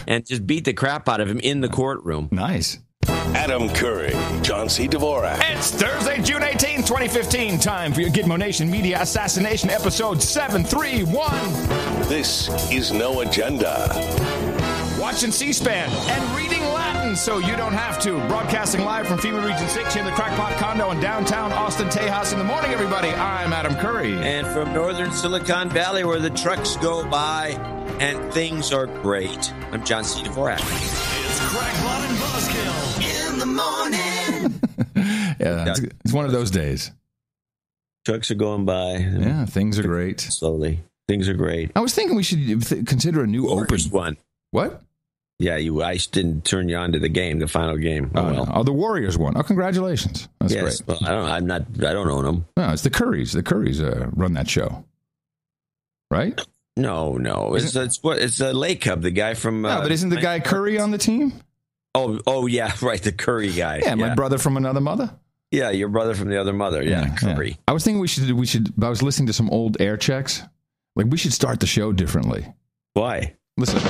and just beat the crap out of him in the courtroom. Nice. Adam Curry, John C. Dvorak. It's Thursday, June 18, 2015. Time for your Gitmo Nation Media Assassination episode 731. This is No Agenda. Watching C-SPAN and reading Latin so you don't have to. Broadcasting live from FEMA Region 6 here in the Crackpot Condo in downtown Austin, Tejas. In the morning, everybody, I'm Adam Curry. And from northern Silicon Valley where the trucks go by and things are great, I'm John C. Dvorak. It's Crackpot and Buzzkill in the morning. Yeah, it's one of those days. Trucks are going by. Yeah, things are great. Slowly. Things are great. I was thinking we should consider a new open one. What? Yeah, I didn't turn you on to the game, the final game. Oh, the Warriors won. Oh, congratulations. That's yes, great. Well, I don't own them. No, it's the Currys. The Currys run that show. Right? No. It's a Lake Cub, the guy from... No, but isn't the guy Curry on the team? Oh, yeah, right, the Curry guy. Yeah, my brother from another mother. Yeah, your brother from the other mother. Yeah, Curry. Yeah. I was thinking we should. I was listening to some old air checks. Like, we should start the show differently. Why? Listen.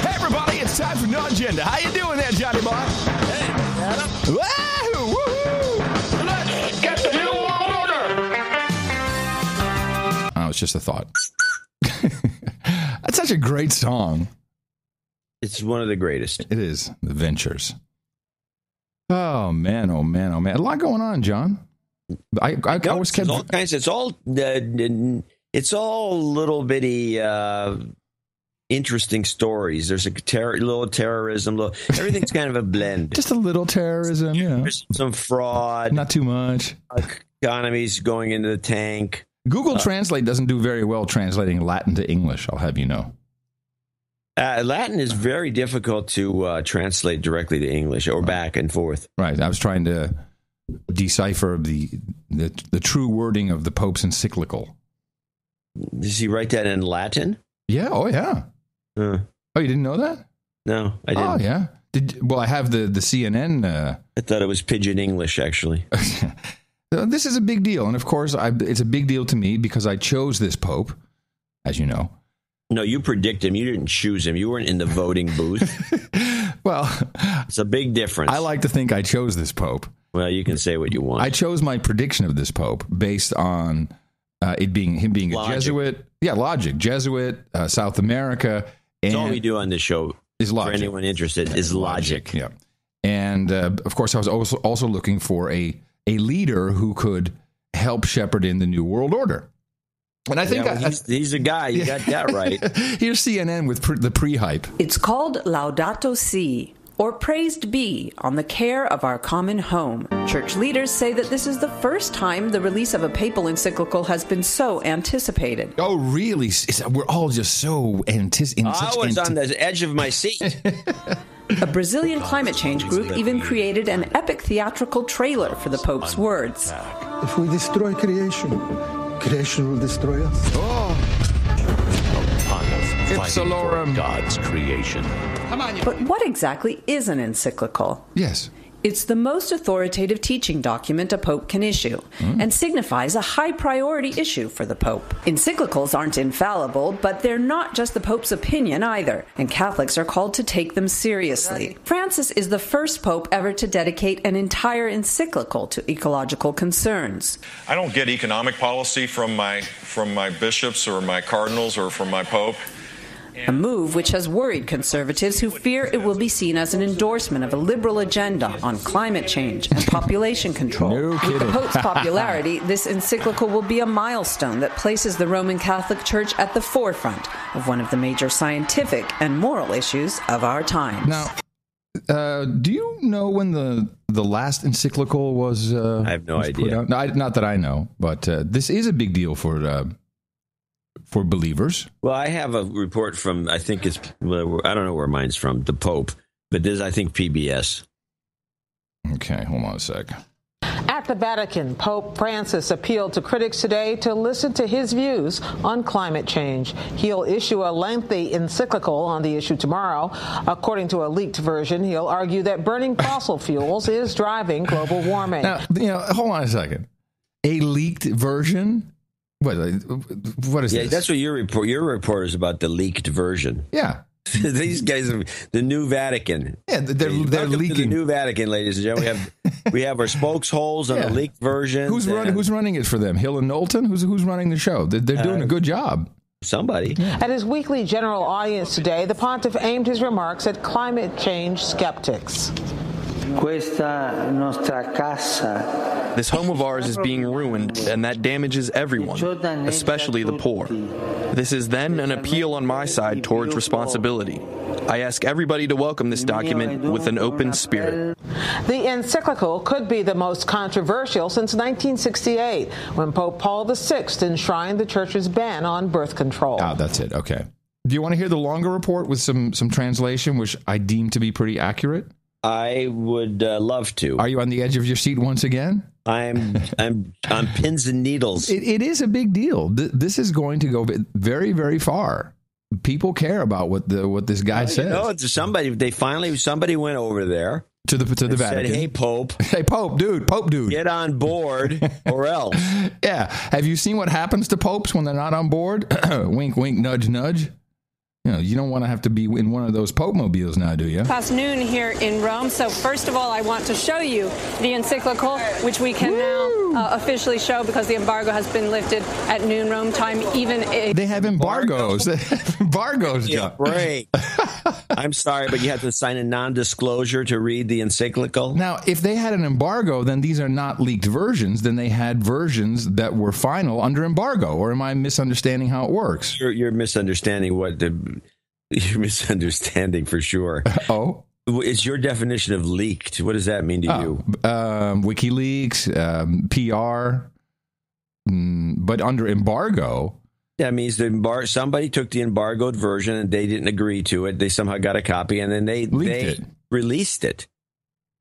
Hey, everybody, it's time for No Agenda. How you doing there, Johnny boy? Hey, Adam. Wahoo! Woohoo! Let's get the new world order! Oh, it's just a thought. That's such a great song. It's one of the greatest. It is. The Ventures. Oh, man. A lot going on, John. I always kept... all kinds. It's all little bitty interesting stories. There's a little terrorism. Everything's kind of a blend. Just a little terrorism, yeah. There's some fraud. Not too much. Economy's going into the tank. Google Translate doesn't do very well translating Latin to English, I'll have you know. Latin is very difficult to translate directly to English or back and forth. Right. I was trying to decipher the true wording of the Pope's encyclical. Does he write that in Latin? Yeah. Oh, yeah. Oh, you didn't know that? No, I didn't. Oh, yeah. Well, I have the CNN. I thought it was Pidgin English, actually. This is a big deal. And, of course, it's a big deal to me because I chose this Pope, as you know. No, you predict him. You didn't choose him. You weren't in the voting booth. Well, it's a big difference. I like to think I chose this Pope. Well, you can say what you want. I chose my prediction of this Pope based on him being logic. A Jesuit. Yeah, logic. Jesuit, South America. That's all we do on this show is logic. For anyone interested, is logic. Yeah. And, of course, I was also looking for a leader who could help shepherd in the New World Order. And I think he's a guy. You got that right. Here's CNN with the pre-hype. It's called Laudato Si, or Praised Be, on the care of our common home. Church leaders say that this is the first time the release of a papal encyclical has been so anticipated. Oh, really? We're all just so anticipating. I was on the edge of my seat. A Brazilian climate change group even created an epic theatrical trailer for the Pope's words. If we destroy creation will destroy us. Ipsilorum. God's creation. But what exactly is an encyclical? Yes. It's the most authoritative teaching document a pope can issue and signifies a high priority issue for the pope. Encyclicals aren't infallible, but they're not just the pope's opinion either, and Catholics are called to take them seriously. Francis is the first pope ever to dedicate an entire encyclical to ecological concerns. I don't get economic policy from my bishops or my cardinals or from my pope. A move which has worried conservatives who fear it will be seen as an endorsement of a liberal agenda on climate change and population control. No kidding. With the Pope's popularity, this encyclical will be a milestone that places the Roman Catholic Church at the forefront of one of the major scientific and moral issues of our times. Now, do you know when the last encyclical was? I have no idea. Not that I know, but this is a big deal for believers. Well, I have a report from, I think it's, I don't know where mine's from, the Pope, but this is, I think, PBS. Okay, hold on a sec. At the Vatican, Pope Francis appealed to critics today to listen to his views on climate change. He'll issue a lengthy encyclical on the issue tomorrow. According to a leaked version, he'll argue that burning fossil fuels is driving global warming. Now, hold on a second. A leaked version? What is Yeah, this? that's what your report is about, the leaked version. Yeah. These guys are the new Vatican. Yeah, they're Welcome leaking. to the new Vatican, ladies and gentlemen. We have our spokesholes on the leaked version. Who's running it for them? Hill and Knowlton? Who's running the show? They're doing a good job. Somebody. At his weekly general audience today, the pontiff aimed his remarks at climate change skeptics. This home of ours is being ruined, and that damages everyone, especially the poor. This is then an appeal on my side towards responsibility. I ask everybody to welcome this document with an open spirit. The encyclical could be the most controversial since 1968, when Pope Paul VI enshrined the Church's ban on birth control. Ah, that's it. Okay. Do you want to hear the longer report with some translation, which I deem to be pretty accurate? I would love to. Are you on the edge of your seat once again? I'm on pins and needles. It is a big deal. This is going to go very, very far. People care about what this guy says. You know, somebody went over there to the Vatican. Said, "Hey Pope, Pope dude, get on board or else." Yeah. Have you seen what happens to popes when they're not on board? Wink, wink, nudge, nudge. You know, you don't want to have to be in one of those Pope mobiles now, do you? Past noon here in Rome. So first of all, I want to show you the encyclical, which we can now officially show because the embargo has been lifted at noon Rome time. They have embargoes. Embargoes, John. Great. I'm sorry, but you have to sign a non-disclosure to read the encyclical. Now, if they had an embargo, then these are not leaked versions. Then they had versions that were final under embargo. Or am I misunderstanding how it works? You're misunderstanding You're misunderstanding for sure. Oh? It's your definition of leaked. What does that mean to you? WikiLeaks, PR, but under embargo. That means somebody took the embargoed version and they didn't agree to it. They somehow got a copy and then they released it.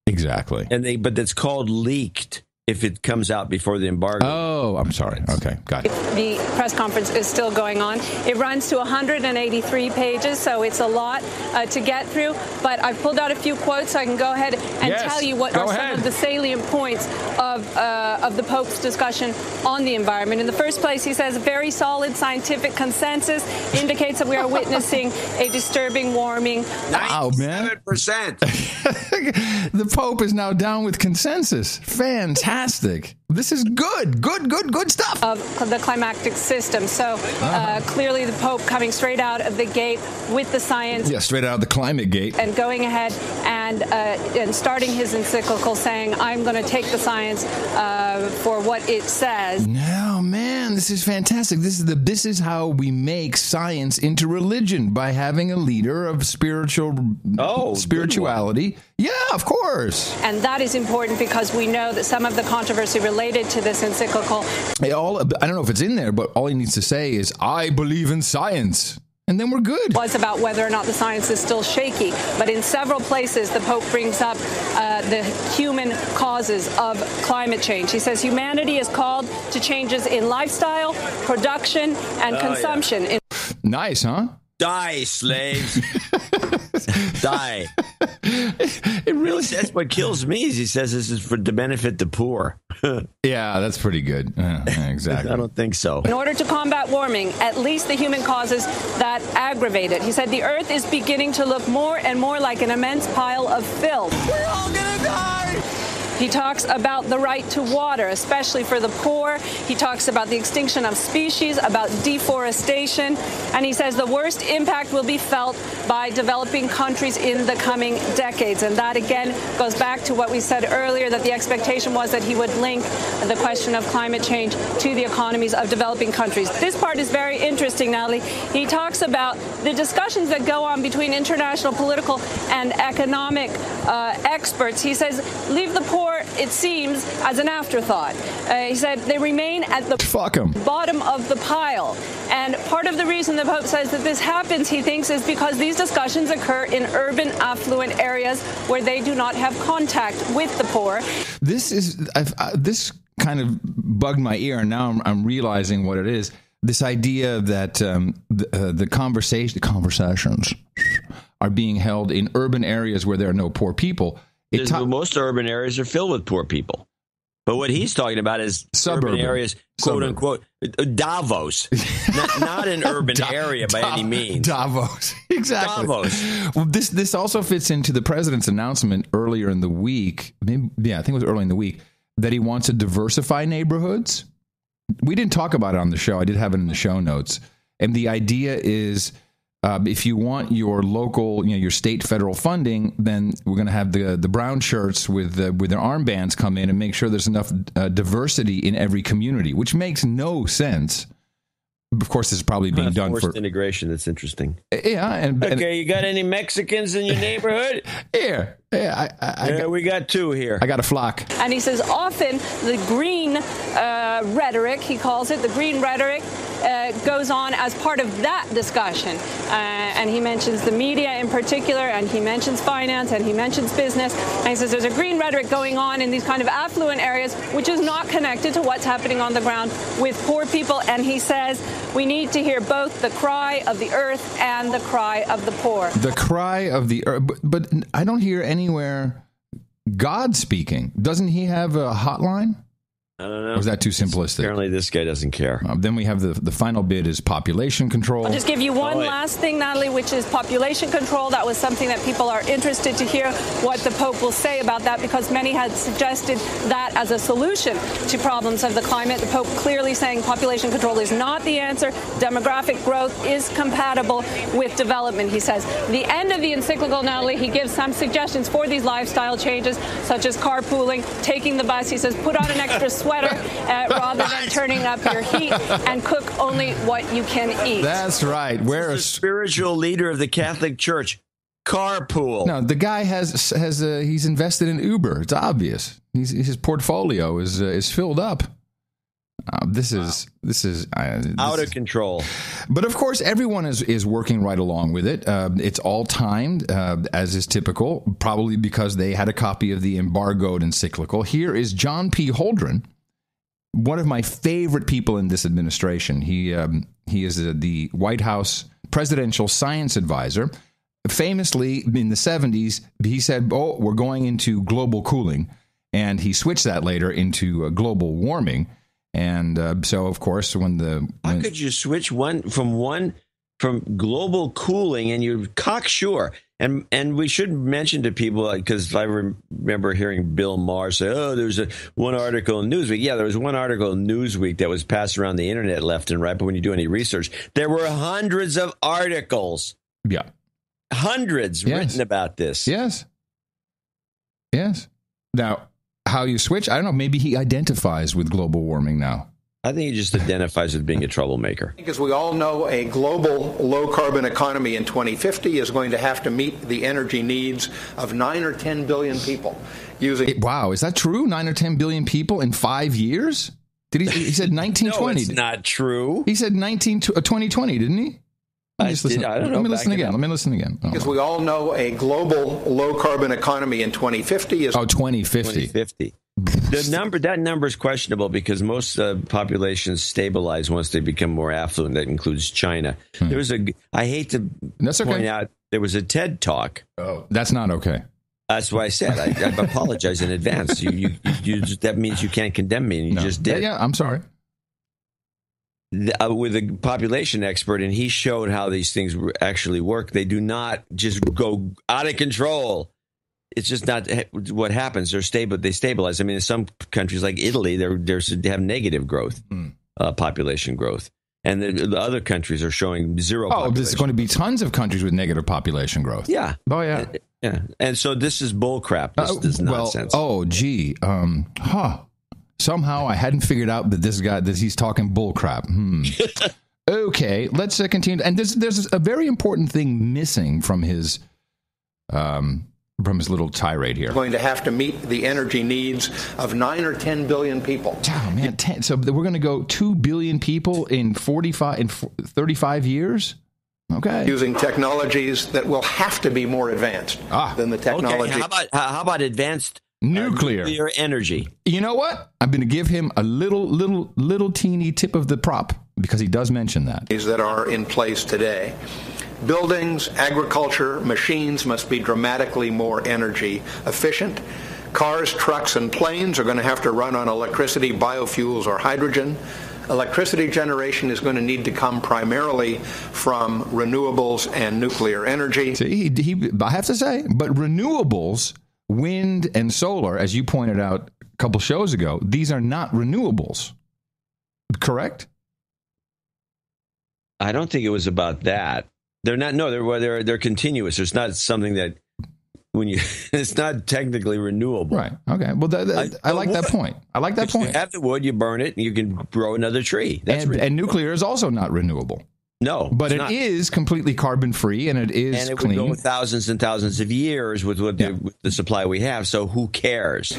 Exactly. But it's called leaked if it comes out before the embargo. Oh, I'm sorry. Okay, got it. The press conference is still going on. It runs to 183 pages, so it's a lot to get through. But I've pulled out a few quotes, so I can go ahead and tell you what are some of the salient points of the Pope's discussion on the environment. In the first place, he says, very solid scientific consensus indicates that we are witnessing a disturbing warming. Wow, man. 7%. The Pope is now down with consensus. Fantastic. This is good stuff. Of the climactic system. So clearly the Pope coming straight out of the gate with the science. Yeah, straight out of the climate gate. And going ahead and starting his encyclical saying, I'm going to take the science for what it says. No, man, this is fantastic. This is how we make science into religion, by having a leader of spirituality. Yeah, of course. And that is important because we know that some of the controversy related to this encyclical. I don't know if it's in there, but all he needs to say is, I believe in science. And then we're good. Was about whether or not the science is still shaky. But in several places, the Pope brings up the human causes of climate change. He says humanity is called to changes in lifestyle, production, and consumption. Yeah. Nice, huh? Die, slaves. Die. It really. That's what kills me. Is he says this is to benefit the poor. Yeah, that's pretty good. Exactly. I don't think so. In order to combat warming, at least the human causes that aggravate it. He said the Earth is beginning to look more and more like an immense pile of filth. We're all gonna die! He talks about the right to water, especially for the poor. He talks about the extinction of species, about deforestation. And he says the worst impact will be felt by developing countries in the coming decades. And that, again, goes back to what we said earlier, that the expectation was that he would link the question of climate change to the economies of developing countries. This part is very interesting, Natalie. He talks about the discussions that go on between international political and economic experts. He says, leave the poor, it seems, as an afterthought. He said they remain at the bottom of the pile. And part of the reason the Pope says that this happens, he thinks, is because these discussions occur in urban, affluent areas where they do not have contact with the poor. This kind of bugged my ear, and now I'm realizing what it is. This idea that the conversations are being held in urban areas where there are no poor people. Most urban areas are filled with poor people. But what he's talking about is Suburban urban areas, quote unquote, Davos, not an urban area by any means. Davos, exactly. Davos. Well, this also fits into the president's announcement earlier in the week. I think it was early in the week that he wants to diversify neighborhoods. We didn't talk about it on the show. I did have it in the show notes, and the idea is. If you want your local, your state federal funding, then we're going to have the brown shirts with their armbands come in and make sure there's enough diversity in every community, which makes no sense. Of course, this is probably being done for integration. That's interesting. Yeah. Okay, you got any Mexicans in your neighborhood? Yeah, we got 2 here. I got a flock. And he says often the green rhetoric, he calls it, the green rhetoric goes on as part of that discussion. And he mentions the media in particular, and he mentions finance, and he mentions business. And he says there's a green rhetoric going on in these kind of affluent areas, which is not connected to what's happening on the ground with poor people. And he says we need to hear both the cry of the earth and the cry of the poor. The cry of the earth. But I don't hear anywhere God speaking. Doesn't he have a hotline? I don't know. Or is that too simplistic? Apparently this guy doesn't care. Then we have the final bit is population control. I'll just give you one last thing, Natalie, which is population control. That was something that people are interested to hear what the Pope will say about that, because many had suggested that as a solution to problems of the climate. The Pope clearly saying population control is not the answer. Demographic growth is compatible with development, he says. The end of the encyclical, Natalie, he gives some suggestions for these lifestyle changes, such as carpooling, taking the bus. He says put on an extra sweater rather than turning up your heat, and cook only what you can eat. That's right. Wear a spiritual leader of the Catholic Church. Carpool. No, the guy he's invested in Uber. It's obvious. His portfolio is filled up. This is out of control. But of course, everyone is working right along with it. It's all timed, as is typical, probably because they had a copy of the embargoed encyclical. Here is John P. Holdren, one of my favorite people in this administration. He is the White House presidential science advisor. Famously, in the 70s, he said, we're going into global cooling. And he switched that later into global warming. And so, of course, how could you switch from global cooling and you're cocksure? And we should mention to people, because I remember hearing Bill Maher say, there's one article in Newsweek. Yeah, there was one article in Newsweek that was passed around the internet left and right. But when you do any research, there were hundreds of articles. Yeah. Hundreds written about this. Yes. Now, how you switch, I don't know. Maybe he identifies with global warming now. I think he just identifies with being a troublemaker. As we all know, a global low-carbon economy in 2050 is going to have to meet the energy needs of 9 or 10 billion people. Wow, is that true? 9 or 10 billion people in 5 years? He said 1920. No, it's not true. He said 2020, didn't he? I don't know. Let me listen again. As we all know, a global low-carbon economy in 2050 is... 2050. That number is questionable because most populations stabilize once they become more affluent. That includes China. I hate to point out, there was a TED Talk. Oh, that's not okay. That's why I said I apologize in advance. That means you can't condemn me, and you just did. Yeah, I'm sorry. With a population expert, and he showed how these things actually work. They do not just go out of control. It's just not what happens. They stabilize. I mean, in some countries like Italy, they have negative growth, population growth. And the other countries are showing zero population. There's going to be tons of countries with negative population growth. Yeah. Oh, yeah. Yeah. And so this is bull crap. This is nonsense. Somehow I hadn't figured out that this guy, that he's talking bull crap. Okay, let's continue. And there's a very important thing missing from his little tirade here. Going to have to meet the energy needs of 9 or 10 billion people. Oh, man, so we're going to go 2 billion people in 35 years? Okay. Using technologies that will have to be more advanced than the technology. Okay. How about advanced nuclear energy? You know what? I'm going to give him a little teeny tip of the prop because he does mention that. That are in place today. Buildings, agriculture, machines must be dramatically more energy efficient. Cars, trucks, and planes are going to have to run on electricity, biofuels, or hydrogen. Electricity generation is going to need to come primarily from renewables and nuclear energy. See, I have to say, but renewables, wind and solar, as you pointed out a couple shows ago, these are not renewables. Correct? I don't think it was about that. They're not. No, they're continuous. It's not something that it's not technically renewable. Right. Okay. Well, I like that point. I like that point. You have the wood, you burn it, and you can grow another tree. And nuclear is also not renewable. No, but it is completely carbon free, and it is and it clean. would go thousands and thousands of years with the supply we have. So who cares?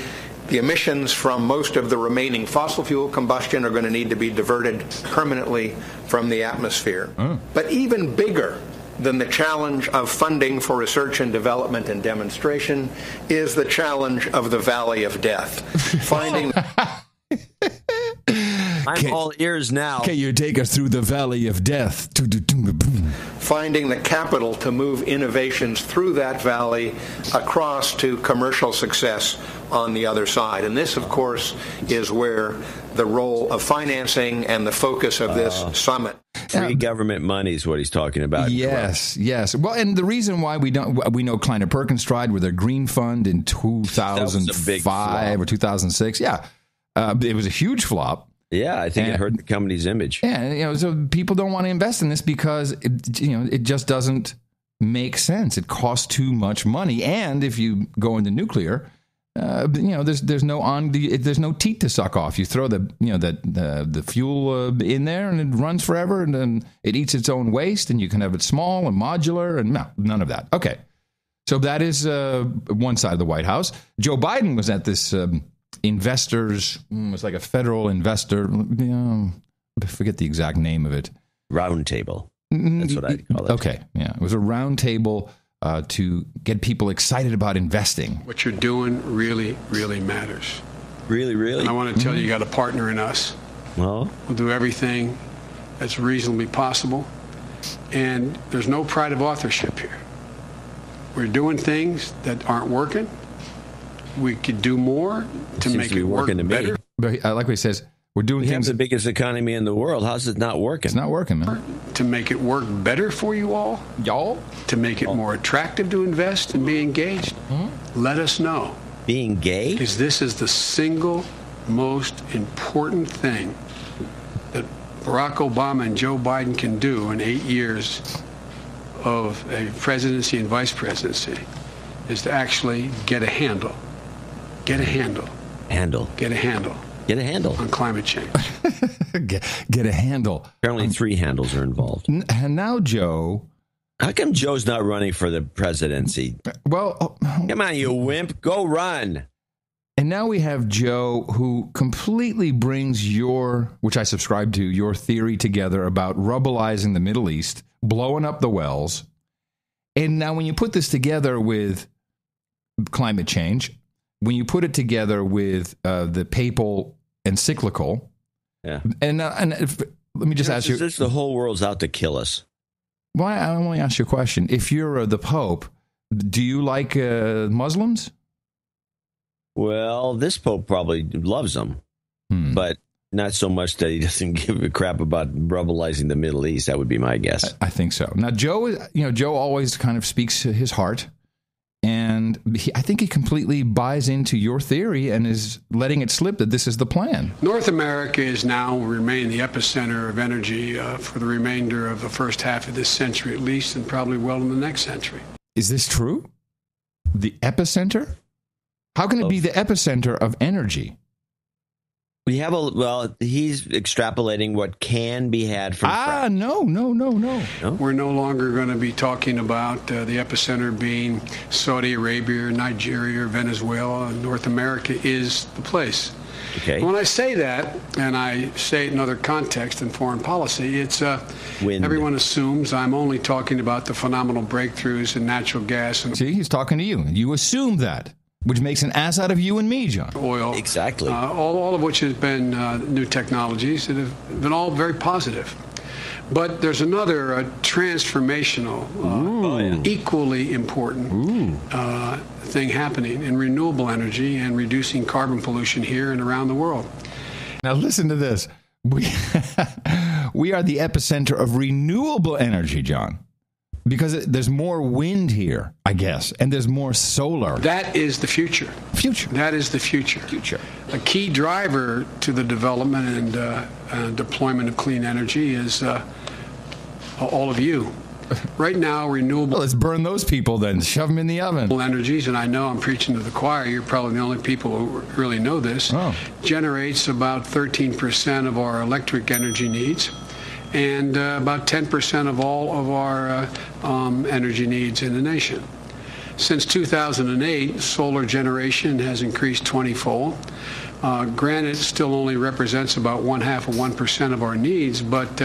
The emissions from most of the remaining fossil fuel combustion are going to need to be diverted permanently from the atmosphere. But even bigger than the challenge of funding for research and development and demonstration is the challenge of the Valley of Death. Finding I'm all ears now. Can you take us through the Valley of Death? Finding the capital to move innovations through that valley across to commercial success on the other side. And this, of course, is where the role of financing and the focus of this summit. Free government money is what he's talking about. Yes. Well, and the reason why we know Kleiner Perkins tried with their green fund in 2005 or 2006. Yeah. It was a huge flop. Yeah, I think it hurt the company's image. Yeah, so people don't want to invest in this because it just doesn't make sense. It costs too much money, and if you go into nuclear, there's no teat to suck off. You throw the fuel in there, and it runs forever, and then it eats its own waste, and you can have it small and modular, and no, none of that. Okay, so that is one side of the White House. Joe Biden was at this. Investors, it's like a federal investor, I forget the exact name of it. Round table. That's what I call it. Okay, yeah. It was a round table to get people excited about investing. What you're doing really, really matters. Really, really? And I want to tell you got a partner in us. Well? We'll do everything that's reasonably possible. And there's no pride of authorship here. We're doing things that aren't working. We could do more to make it work better. But I like what he says. We're doing things. We have the biggest economy in the world. How's it not working? It's not working, man. To make it work better for you all. Y'all. To make it more attractive to invest and be engaged. Let us know. Being gay? Because this is the single most important thing that Barack Obama and Joe Biden can do in 8 years of a presidency and vice presidency is to actually get a handle. Get a handle on climate change. Get a handle. Apparently 3 handles are involved. And now, Joe. How come Joe's not running for the presidency? Well, come on, you wimp. Go run. And now we have Joe, who completely brings which I subscribe to, your theory together about rubbleizing the Middle East, blowing up the wells. And now when you put this together with climate change, when you put it together with the papal encyclical, and let me just ask you: the whole world's out to kill us. Well, I want to ask you a question. If you're the Pope, do you like Muslims? Well, this Pope probably loves them, but not so much that he doesn't give a crap about rubbleizing the Middle East. That would be my guess. I think so. Now, Joe always kind of speaks his heart. And I think he completely buys into your theory and is letting it slip that this is the plan. North America is now remain the epicenter of energy for the remainder of the first half of this century at least, and probably well in the next century. Is this true? The epicenter? How can it be the epicenter of energy? He's extrapolating what can be had from frack. No. We're no longer going to be talking about the epicenter being Saudi Arabia or Nigeria or Venezuela. North America is the place. Okay. When I say that, and I say it in other context in foreign policy, it's everyone assumes I'm only talking about the phenomenal breakthroughs in natural gas. See, he's talking to you. You assume that. Which makes an ass out of you and me, John. Oil. Exactly. All of which has been new technologies that have been all very positive. But there's another transformational, equally important thing happening in renewable energy and reducing carbon pollution here and around the world. Now listen to this. We are the epicenter of renewable energy, John, because there's more wind here, I guess, and there's more solar. That is the future. That is the future. A key driver to the development and deployment of clean energy is all of you. Right now, renewable... Well, let's burn those people then. Shove them in the oven. Energies, and I know I'm preaching to the choir. You're probably the only people who really know this. Generates about 13% of our electric energy needs and about 10% of all of our energy needs in the nation. Since 2008, solar generation has increased 20-fold. Granted, it still only represents about 0.5% of our needs, but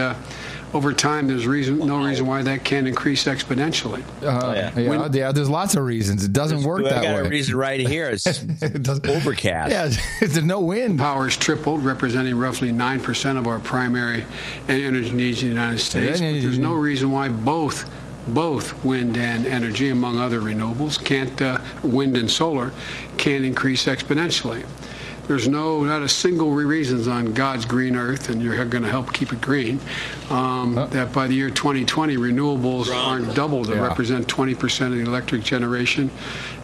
over time, there's no reason why that can't increase exponentially. There's lots of reasons. It doesn't work that way. I got a reason right here. It's overcast. Yeah, there's no wind. Power has tripled, representing roughly 9% of our primary energy needs in the United States. But there's no reason why both wind and energy, among other renewables, wind and solar, can't increase exponentially. There's not a single reason on God's green earth, and you're going to help keep it green, that by the year 2020, renewables aren't doubled to represent 20% of the electric generation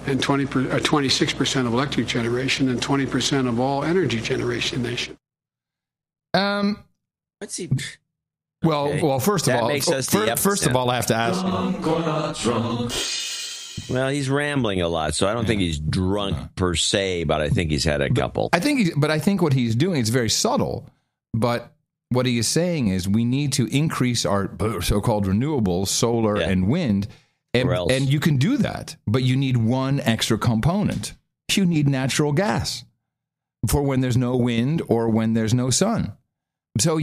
and 26% of electric generation and 20% of all energy generation in the nation. Let's see. Well, first of all, I have to ask you. Well, he's rambling a lot, so I don't think he's drunk per se, but I think he's had a couple. I think what he's doing is very subtle, but what he is saying is we need to increase our so-called renewables, solar and wind, and you can do that, but you need one extra component. You need natural gas for when there's no wind or when there's no sun. So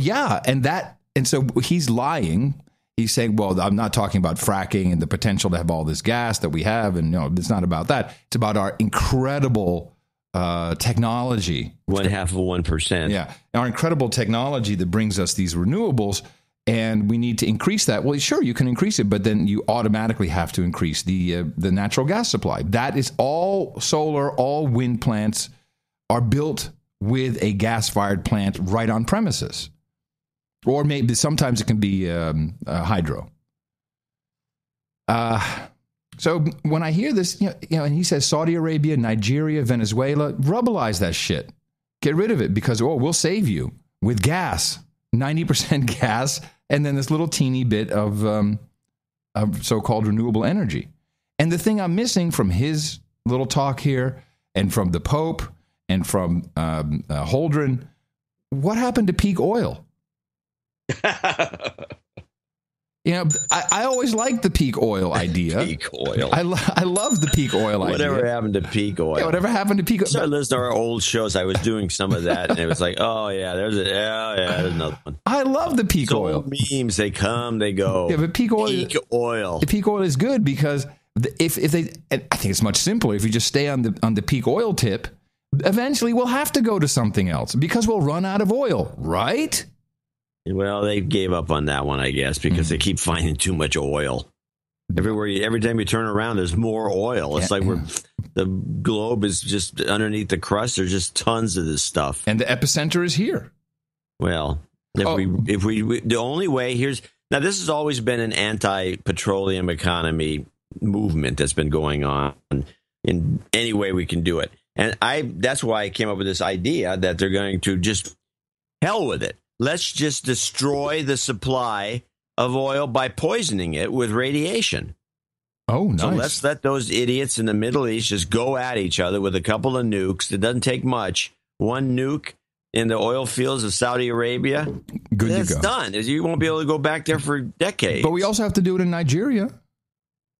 so he's lying. He's saying, well, I'm not talking about fracking and the potential to have all this gas that we have. And no, it's not about that. It's about our incredible technology. 0.5%. Yeah. Our incredible technology that brings us these renewables. And we need to increase that. Well, sure, you can increase it, but then you automatically have to increase the natural gas supply. That is all solar, all wind plants are built with a gas-fired plant right on premises. Or maybe sometimes it can be hydro. So when I hear this, and he says Saudi Arabia, Nigeria, Venezuela, rubbleize that shit. Get rid of it because, we'll save you with gas, 90% gas, and then this little teeny bit of so-called renewable energy. And the thing I'm missing from his little talk here and from the Pope and from Holdren, what happened to peak oil? I always liked the peak oil idea. Peak oil. I love the peak oil idea. Whatever happened to peak oil? Yeah, whatever happened to peak oil? I started listening to our old shows. I was doing some of that, and it was like, there's another one. I love the peak oil. Memes, they come, they go. Yeah, but peak oil. The peak oil is good because if they, and I think it's much simpler if you just stay on the peak oil tip. Eventually, we'll have to go to something else because we'll run out of oil, right? Well, they gave up on that one, I guess, because they keep finding too much oil. Every time you turn around, there's more oil. It's like the globe is just underneath the crust. There's just tons of this stuff, and the epicenter is here. Well, if we the only way now, this has always been an anti-petroleum economy movement that's been going on in any way we can do it, and that's why I came up with this idea that they're going to just hell with it. Let's just destroy the supply of oil by poisoning it with radiation. Oh, nice. So let's let those idiots in the Middle East just go at each other with a couple of nukes. It doesn't take much. One nuke in the oil fields of Saudi Arabia. Good It's to go. done. You won't be able to go back there for decades. But we also have to do it in Nigeria.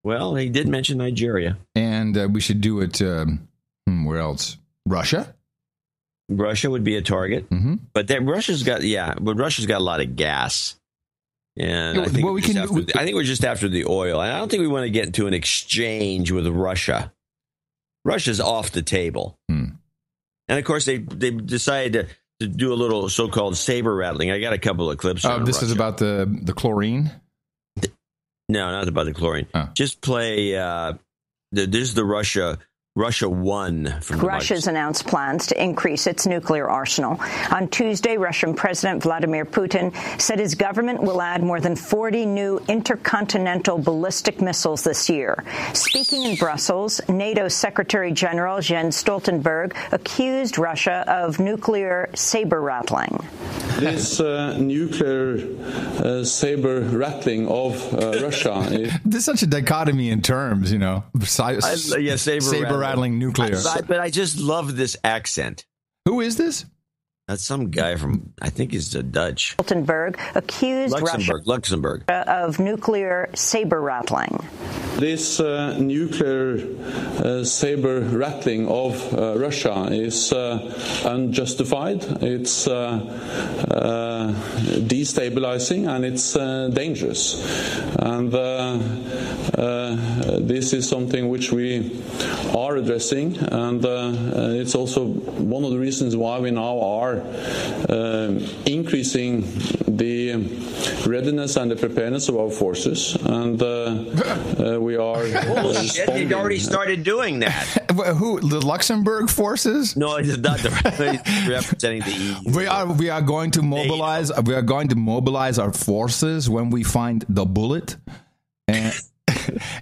Well, he did mention Nigeria. And we should do it, where else? Russia? Russia would be a target. Mm-hmm. But Russia's got a lot of gas. And I think, I think we're just after the oil. I don't think we want to get into an exchange with Russia. Russia's off the table. Hmm. And of course, they decided to do a little so-called saber rattling. I got a couple of clips. Oh, this is about the chlorine? No, not about the chlorine. Just play. This is the Russia 1 from Russia's announced plans to increase its nuclear arsenal. On Tuesday, Russian President Vladimir Putin said his government will add more than 40 new intercontinental ballistic missiles this year. Speaking in Brussels, NATO Secretary General Jens Stoltenberg accused Russia of nuclear saber-rattling. This nuclear saber-rattling of Russia. There's such a dichotomy in terms, you know. Saber-rattling nuclear. But I just love this accent. Who is this? That's some guy from, I think he's Dutch. Stoltenberg accused Luxembourg of nuclear saber-rattling. This nuclear saber-rattling of Russia is unjustified. It's destabilizing and it's dangerous. And this is something which we are addressing, and it's also one of the reasons why we now are increasing the readiness and the preparedness of our forces, and we are responding. He'd already started doing that. Who? The Luxembourg forces? No, it's not. He's representing the EU. We are going to mobilize. We are going to mobilize our forces when we find the bullet,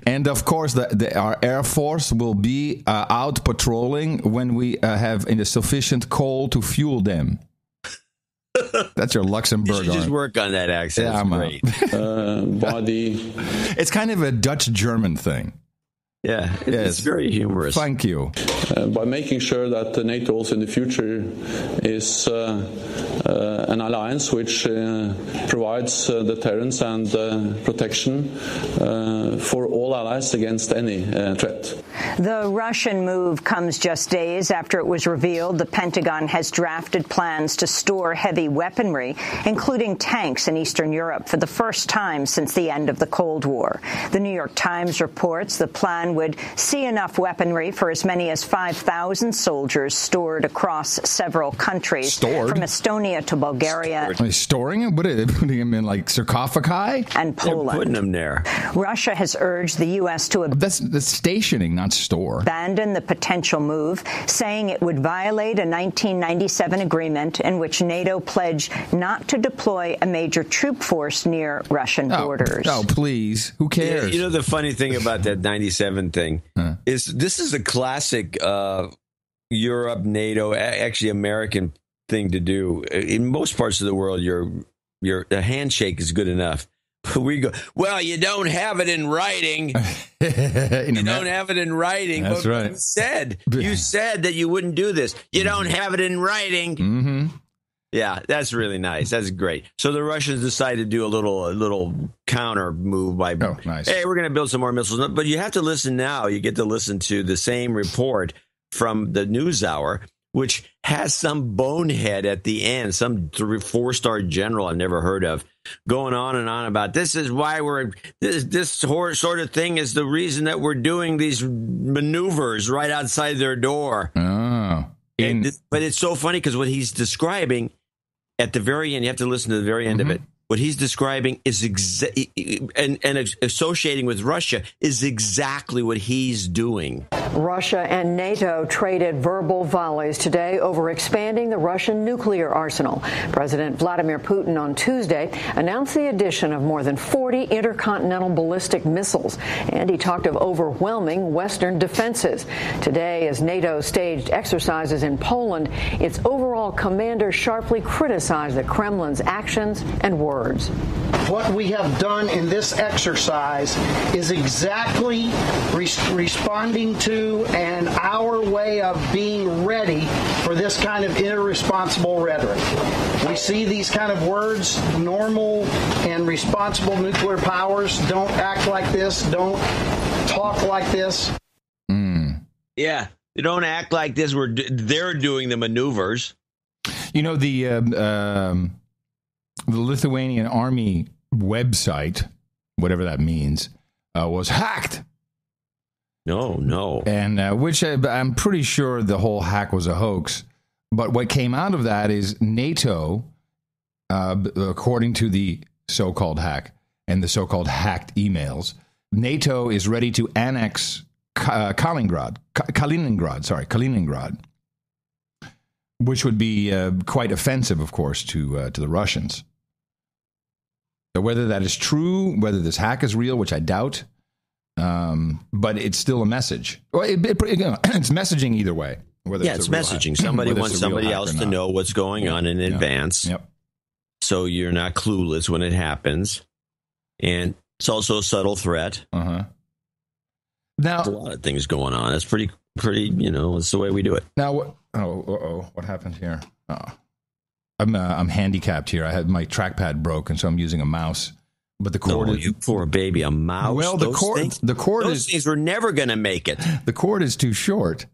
and of course, our air force will be out patrolling when we have sufficient coal to fuel them. That's your Luxembourg. You should just work on that accent. Yeah, it's great. It's kind of a Dutch-German thing. Yeah, it's very humorous. Thank you. By making sure that NATO also in the future is an alliance which provides deterrence and protection for all allies against any threat. The Russian move comes just days after it was revealed the Pentagon has drafted plans to store heavy weaponry, including tanks in Eastern Europe, for the first time since the end of the Cold War. The New York Times reports the plan would see enough weaponry for as many as 5,000 soldiers stored across several countries. Stored? From Estonia to Bulgaria. Are they storing them? What are they putting them in, like sarcophagi? And Poland. They're putting them there. Russia has urged the U.S. to that's stationing, not store. Abandon the potential move, saying it would violate a 1997 agreement in which NATO pledged not to deploy a major troop force near Russian borders. Oh, please. Who cares? You know, the funny thing about that 97 thing is this is a classic Europe, NATO, actually American thing to do. In most parts of the world, a handshake is good enough. We go, well, you don't have it in writing. You don't have it in writing. That's but right. You said that you wouldn't do this. You don't have it in writing. Mm-hmm. Yeah, that's really nice. That's great. So the Russians decided to do a little counter move by, hey, we're going to build some more missiles. But you have to listen now. You get to listen to the same report from the NewsHour, which has some bonehead at the end, some 4-star general I've never heard of, going on and on about this is why this sort of thing is the reason that we're doing these maneuvers right outside their door. Oh. But it's so funny because what he's describing at the very end, you have to listen to the very end of it. What he's describing is and associating with Russia is exactly what he's doing. Russia and NATO traded verbal volleys today over expanding the Russian nuclear arsenal. President Vladimir Putin on Tuesday announced the addition of more than 40 intercontinental ballistic missiles, and he talked of overwhelming Western defenses. Today, as NATO staged exercises in Poland, its overall commander sharply criticized the Kremlin's actions and words. What we have done in this exercise is exactly responding to and our way of being ready for this kind of irresponsible rhetoric. We see these kind of words. Normal and responsible nuclear powers don't act like this, don't talk like this. Yeah, they don't act like this. They're doing the maneuvers. You know, the Lithuanian army website, whatever that means, was hacked. No. And which I'm pretty sure the whole hack was a hoax. But what came out of that is NATO, according to the so-called hack and the so-called hacked emails, NATO is ready to annex Kaliningrad, which would be quite offensive, of course, to the Russians. So whether that is true, whether this hack is real, which I doubt, but it's still a message. Well, it's messaging either way. It's messaging. Somebody wants somebody else to know what's going on in advance. Yep. So you're not clueless when it happens. And it's also a subtle threat. Now, there's a lot of things going on. It's pretty, it's the way we do it. Now, what happened here? I'm handicapped here. I had my trackpad broke, and so I'm using a mouse. But the cord you poor baby, a mouse. Well, those things were never going to make it. The cord is too short.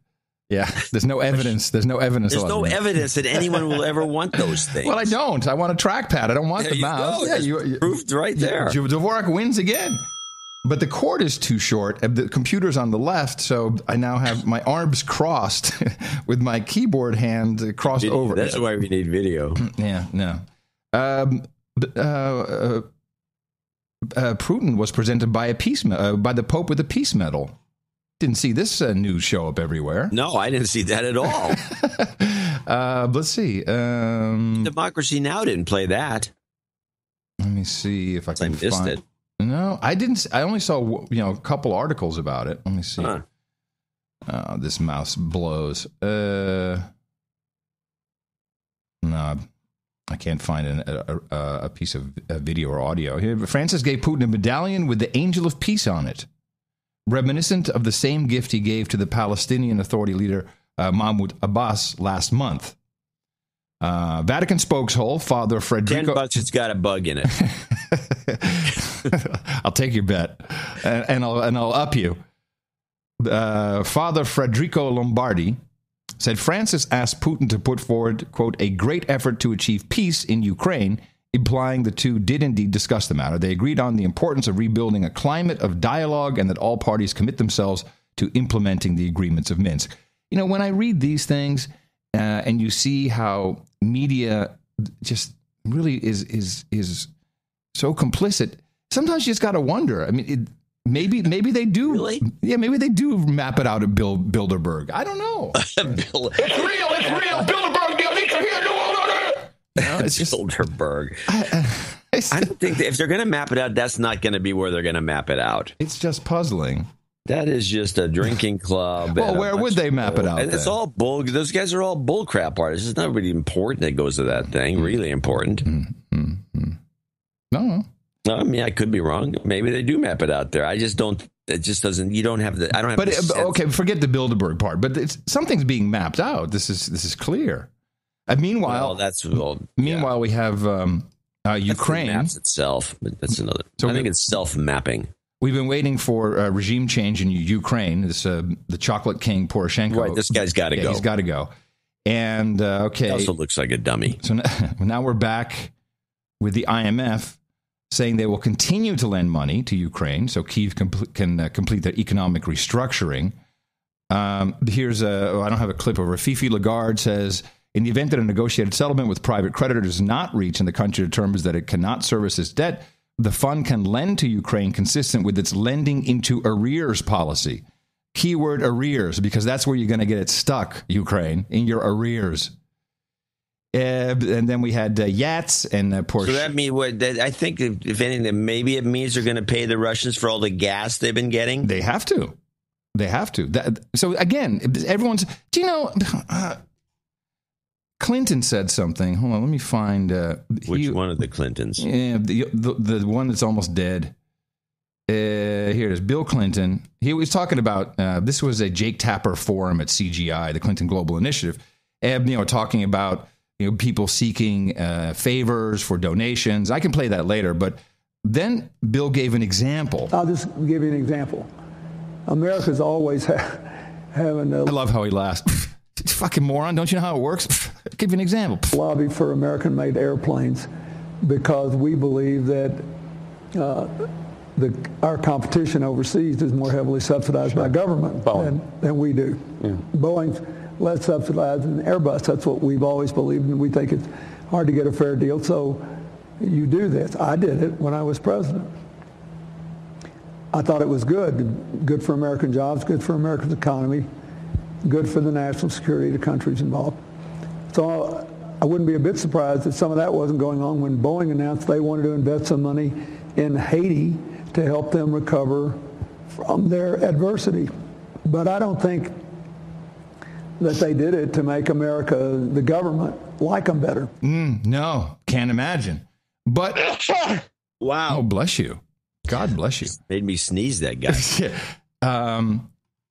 Yeah, there's no evidence. There's no evidence. There's no evidence that anyone will ever want those things. Well, I don't. I want a trackpad. I don't want the mouse. Yeah, you proved right there. Dvorak wins again. But the cord is too short. The computer's on the left, so I now have my arms crossed with my keyboard hand crossed over. That's why we need video. Yeah, no. Putin was presented by by the Pope with a peace medal. Didn't see this news show up everywhere. No, I didn't see that at all. Let's see. Democracy Now! Didn't play that. Let me see if I can missed find it. No, I didn't. I only saw a couple articles about it. Let me see. This mouse blows. No, I can't find a piece of video or audio. Here, Francis gave Putin a medallion with the Angel of Peace on it, reminiscent of the same gift he gave to the Palestinian Authority leader Mahmoud Abbas last month. Vatican spokeshole Father Federico. $10, it's got a bug in it. I'll take your bet, and I'll up you. Father Federico Lombardi said Francis asked Putin to put forward, quote, a great effort to achieve peace in Ukraine, implying the two did indeed discuss the matter. They agreed on the importance of rebuilding a climate of dialogue and that all parties commit themselves to implementing the agreements of Minsk. You know, when I read these things and you see how media just really is so complicit, sometimes you just got to wonder. I mean, maybe they do. Really? Yeah, maybe they do map it out at Bilderberg. I don't know. It's real. Bilderberg, it's just Bilderberg. I don't think if they're going to map it out, that's not going to be where they're going to map it out. It's just puzzling. That is just a drinking club. Well, where would they map it out? And it's all bull. Those guys are all bull crap artists. It's not really important that goes to that thing. Really important. No. I mean, I could be wrong. Maybe they do map it out there. I just don't. It just doesn't. You don't have the. I don't have. But okay, forget the Bilderberg part. But something's being mapped out. This is clear. Meanwhile, meanwhile, we have Ukraine. It maps itself, but that's another. So I think it's self-mapping. We've been waiting for regime change in Ukraine. This the chocolate king Poroshenko. Right, this guy's got to go. He's got to go. And okay, he also looks like a dummy. So now we're back with the IMF saying they will continue to lend money to Ukraine so Kyiv can complete their economic restructuring. Here's I don't have a clip of her. Fifi Lagarde says, in the event that a negotiated settlement with private creditors is not reached and the country determines that it cannot service its debt, the fund can lend to Ukraine consistent with its lending into arrears policy. Keyword arrears, because that's where you're going to get it stuck, Ukraine, in your arrears. And then we had Yats and Porsche. So that means I think, if anything, maybe it means they're going to pay the Russians for all the gas they've been getting. They have to. So again, everyone's. Do you know? Clinton said something. Hold on, let me find. Which one of the Clintons? Yeah, the one that's almost dead. Here it is. Bill Clinton. He was talking about. This was a Jake Tapper forum at CGI, the Clinton Global Initiative. Talking about people seeking favors for donations. I can play that later, but then Bill gave an example. I'll just give you an example. America's always having. I love how he laughs. Fucking moron! Don't you know how it works? I'll give you an example. Lobby for American-made airplanes because we believe that our competition overseas is more heavily subsidized by government than we do. Yeah. Boeing's let's subsidize an Airbus. That's what we've always believed, and we think it's hard to get a fair deal. So you do this. I did it when I was president. I thought it was good for American jobs, good for America's economy, good for the national security of the countries involved. So I wouldn't be a bit surprised if some of that wasn't going on when Boeing announced they wanted to invest some money in Haiti to help them recover from their adversity. But I don't think that they did it to make America, the government, like them better. No, can't imagine. But, wow. Oh, bless you. God bless you. Made me sneeze, that guy.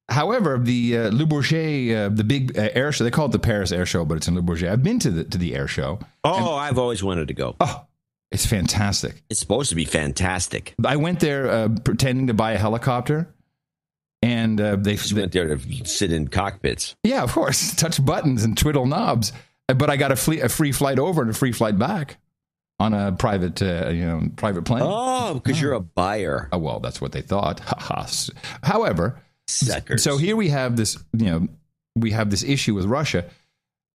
However, the Le Bourget, the big air show, they call it the Paris Air Show, but it's in Le Bourget. I've been to the air show. Oh, I've always wanted to go. Oh, it's fantastic. It's supposed to be fantastic. I went there pretending to buy a helicopter, and they went there to sit in cockpits. Yeah, of course, touch buttons and twiddle knobs. But I got a free flight over and a free flight back on a private plane. Oh, because you're a buyer. Oh, well, that's what they thought. However, suckers. So here we have this, issue with Russia.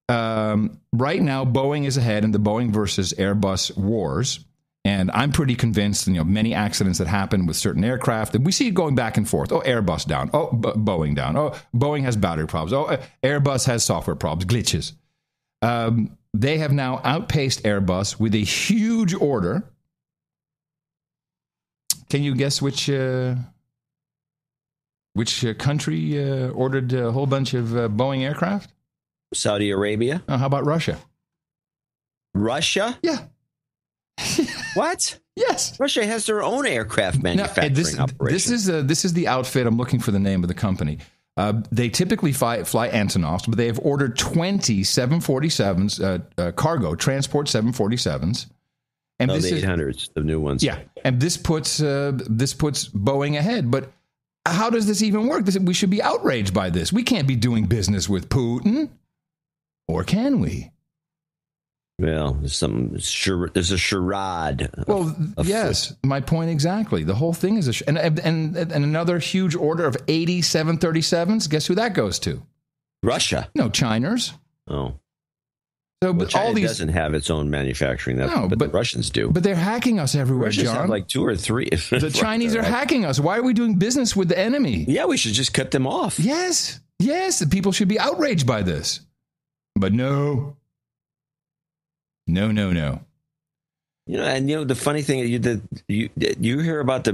Right now, Boeing is ahead in the Boeing versus Airbus wars. And I'm pretty convinced, many accidents that happen with certain aircraft, that we see it going back and forth. Oh, Airbus down. Oh, Boeing down. Oh, Boeing has battery problems. Oh, Airbus has software problems, glitches. They have now outpaced Airbus with a huge order. Can you guess which country ordered a whole bunch of Boeing aircraft? Saudi Arabia. How about Russia? Russia? Yeah. What? Yes. Russia has their own aircraft manufacturing operation. This is the outfit. I'm looking for the name of the company. They typically fly Antonovs, but they have ordered 20 747s, cargo transport 747s. And the 800s, the new ones. Yeah, and this puts Boeing ahead. But how does this even work? We should be outraged by this. We can't be doing business with Putin, or can we? Well, there's a charade. Well, yes, my point exactly. The whole thing is and another huge order of 80 737s. Guess who that goes to? Russia. No, China's. Oh. So, well, China all these doesn't have its own manufacturing, but the Russians do. But they're hacking us everywhere, Russians John. have like 2 or 3. The Chinese are hacking us. Why are we doing business with the enemy? Yeah, we should just cut them off. Yes, the people should be outraged by this. But no. No. The funny thing, you hear about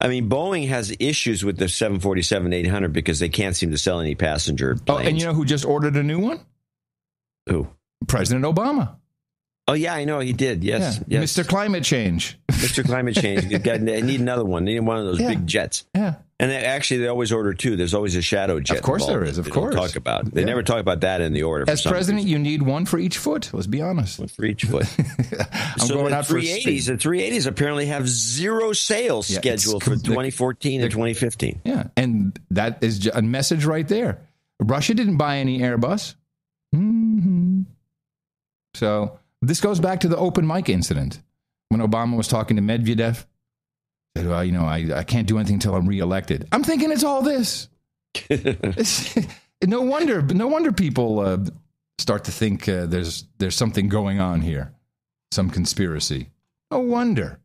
Boeing has issues with the 747-800 because they can't seem to sell any passenger planes. Oh, and you know who just ordered a new one? Who? President Obama. Oh, yeah, I know. He did. Yes. Mr. Climate Change. Mr. Climate Change. I need another one. They need one of those big jets. Yeah. And they always order 2. There's always a shadow jet. Of course there is. Of course. Talk about. They never talk about that in the order. As president, you need one for each foot. Let's be honest. One for each foot. I'm going out for 380s. The 380s apparently have 0 sales scheduled for 2014 and 2015. Yeah, and that is a message right there. Russia didn't buy any Airbus. Mm-hmm. So this goes back to the open mic incident when Obama was talking to Medvedev. Said, well, I can't do anything until I'm reelected. I'm thinking it's all this. No wonder people start to think there's something going on here, some conspiracy. No wonder.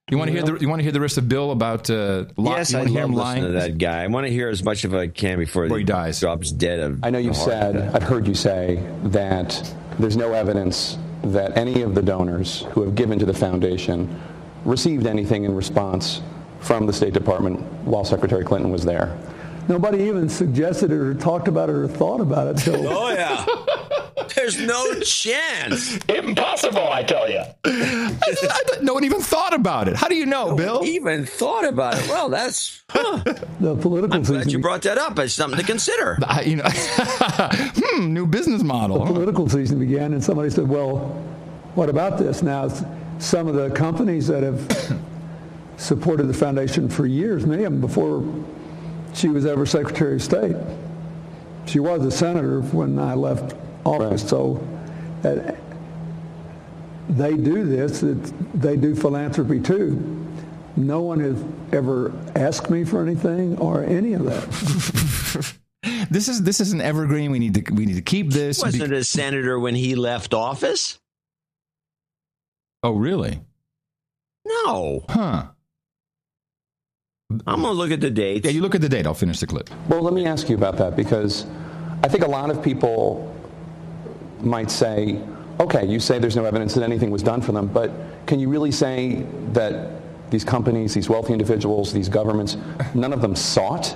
You want to hear the rest of Bill about yes, I love listening to that guy. I want to hear as much as I can before he dies. Drops dead. I know I've heard you say that there's no evidence that any of the donors who have given to the foundation received anything in response from the State Department while Secretary Clinton was there. Nobody even suggested it or talked about it or thought about it. Oh, yeah. There's no chance. Impossible, I tell you. No one even thought about it. How do you know, Bill? Even thought about it. Well, that's... The political I'm glad you brought that up as something to consider. New business model. The political season began, and somebody said, well, what about this? Now, some of the companies that have supported the foundation for years, many of them before she was ever Secretary of State. She was a senator when I left office, so they do this. They do philanthropy too. No one has ever asked me for anything or any of that. This is an evergreen. We need to keep this. He wasn't a senator when he left office. Oh, really? No. Huh. I'm going to look at the date. Yeah, you look at the date. I'll finish the clip. Well, let me ask you about that, because I think a lot of people might say, okay, you say there's no evidence that anything was done for them, but can you really say that these companies, these wealthy individuals, these governments, none of them sought?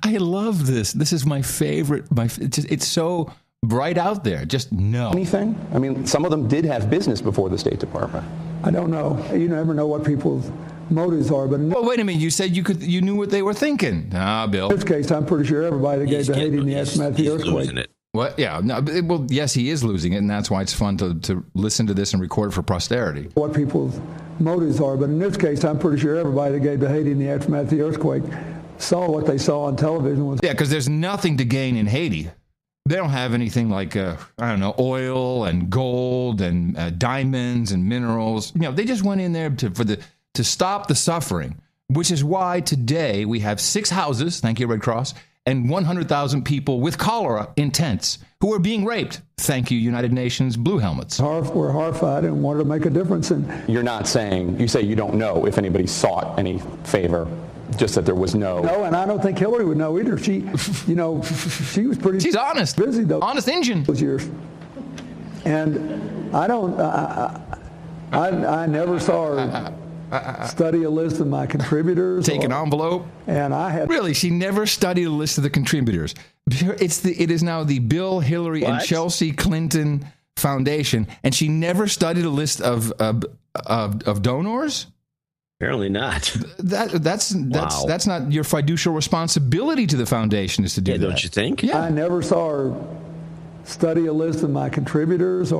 I love this. This is my favorite. It's so bright out there. Just no. Anything? I mean, some of them did have business before the State Department. I don't know. You never know what people's motives are, but well, wait a minute. You said you knew what they were thinking. Bill. In this case, I'm pretty sure everybody that gave to Haiti in the aftermath of the earthquake. What? Yeah. No. Well, yes, he is losing it, and that's why it's fun to listen to this and record it for posterity. What people's motives are, but in this case, I'm pretty sure everybody that gave to Haiti in the aftermath of the earthquake saw what they saw on television. Yeah, because there's nothing to gain in Haiti. They don't have anything like oil and gold and diamonds and minerals. They just went in there to stop the suffering, which is why today we have 6 houses. Thank you, Red Cross. And 100,000 people with cholera in tents who are being raped. Thank you, United Nations Blue Helmets. We're horrified and wanted to make a difference. You're not saying, you say you don't know if anybody sought any favor, just that there was no. No, and I don't think Hillary would know either. She was pretty. She's honest. Busy though. Honest engine. Those years. And I don't. I never saw her study a list of my contributors. Take an envelope. And I had. Really, she never studied a list of the contributors. It is now the Bill, Hillary, and Chelsea Clinton Foundation, and she never studied a list of donors. Apparently not. That's not your fiducial responsibility to the foundation is to do that. Don't you think? Yeah. I never saw her study a list of my contributors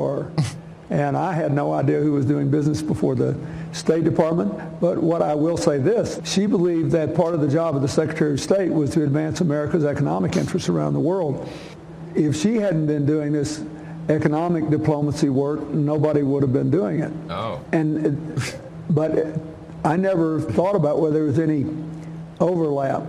and I had no idea who was doing business before the State Department. But what I will say this, she believed that part of the job of the Secretary of State was to advance America's economic interests around the world. If she hadn't been doing this economic diplomacy work, nobody would have been doing it. Oh. But I never thought about whether there was any overlap.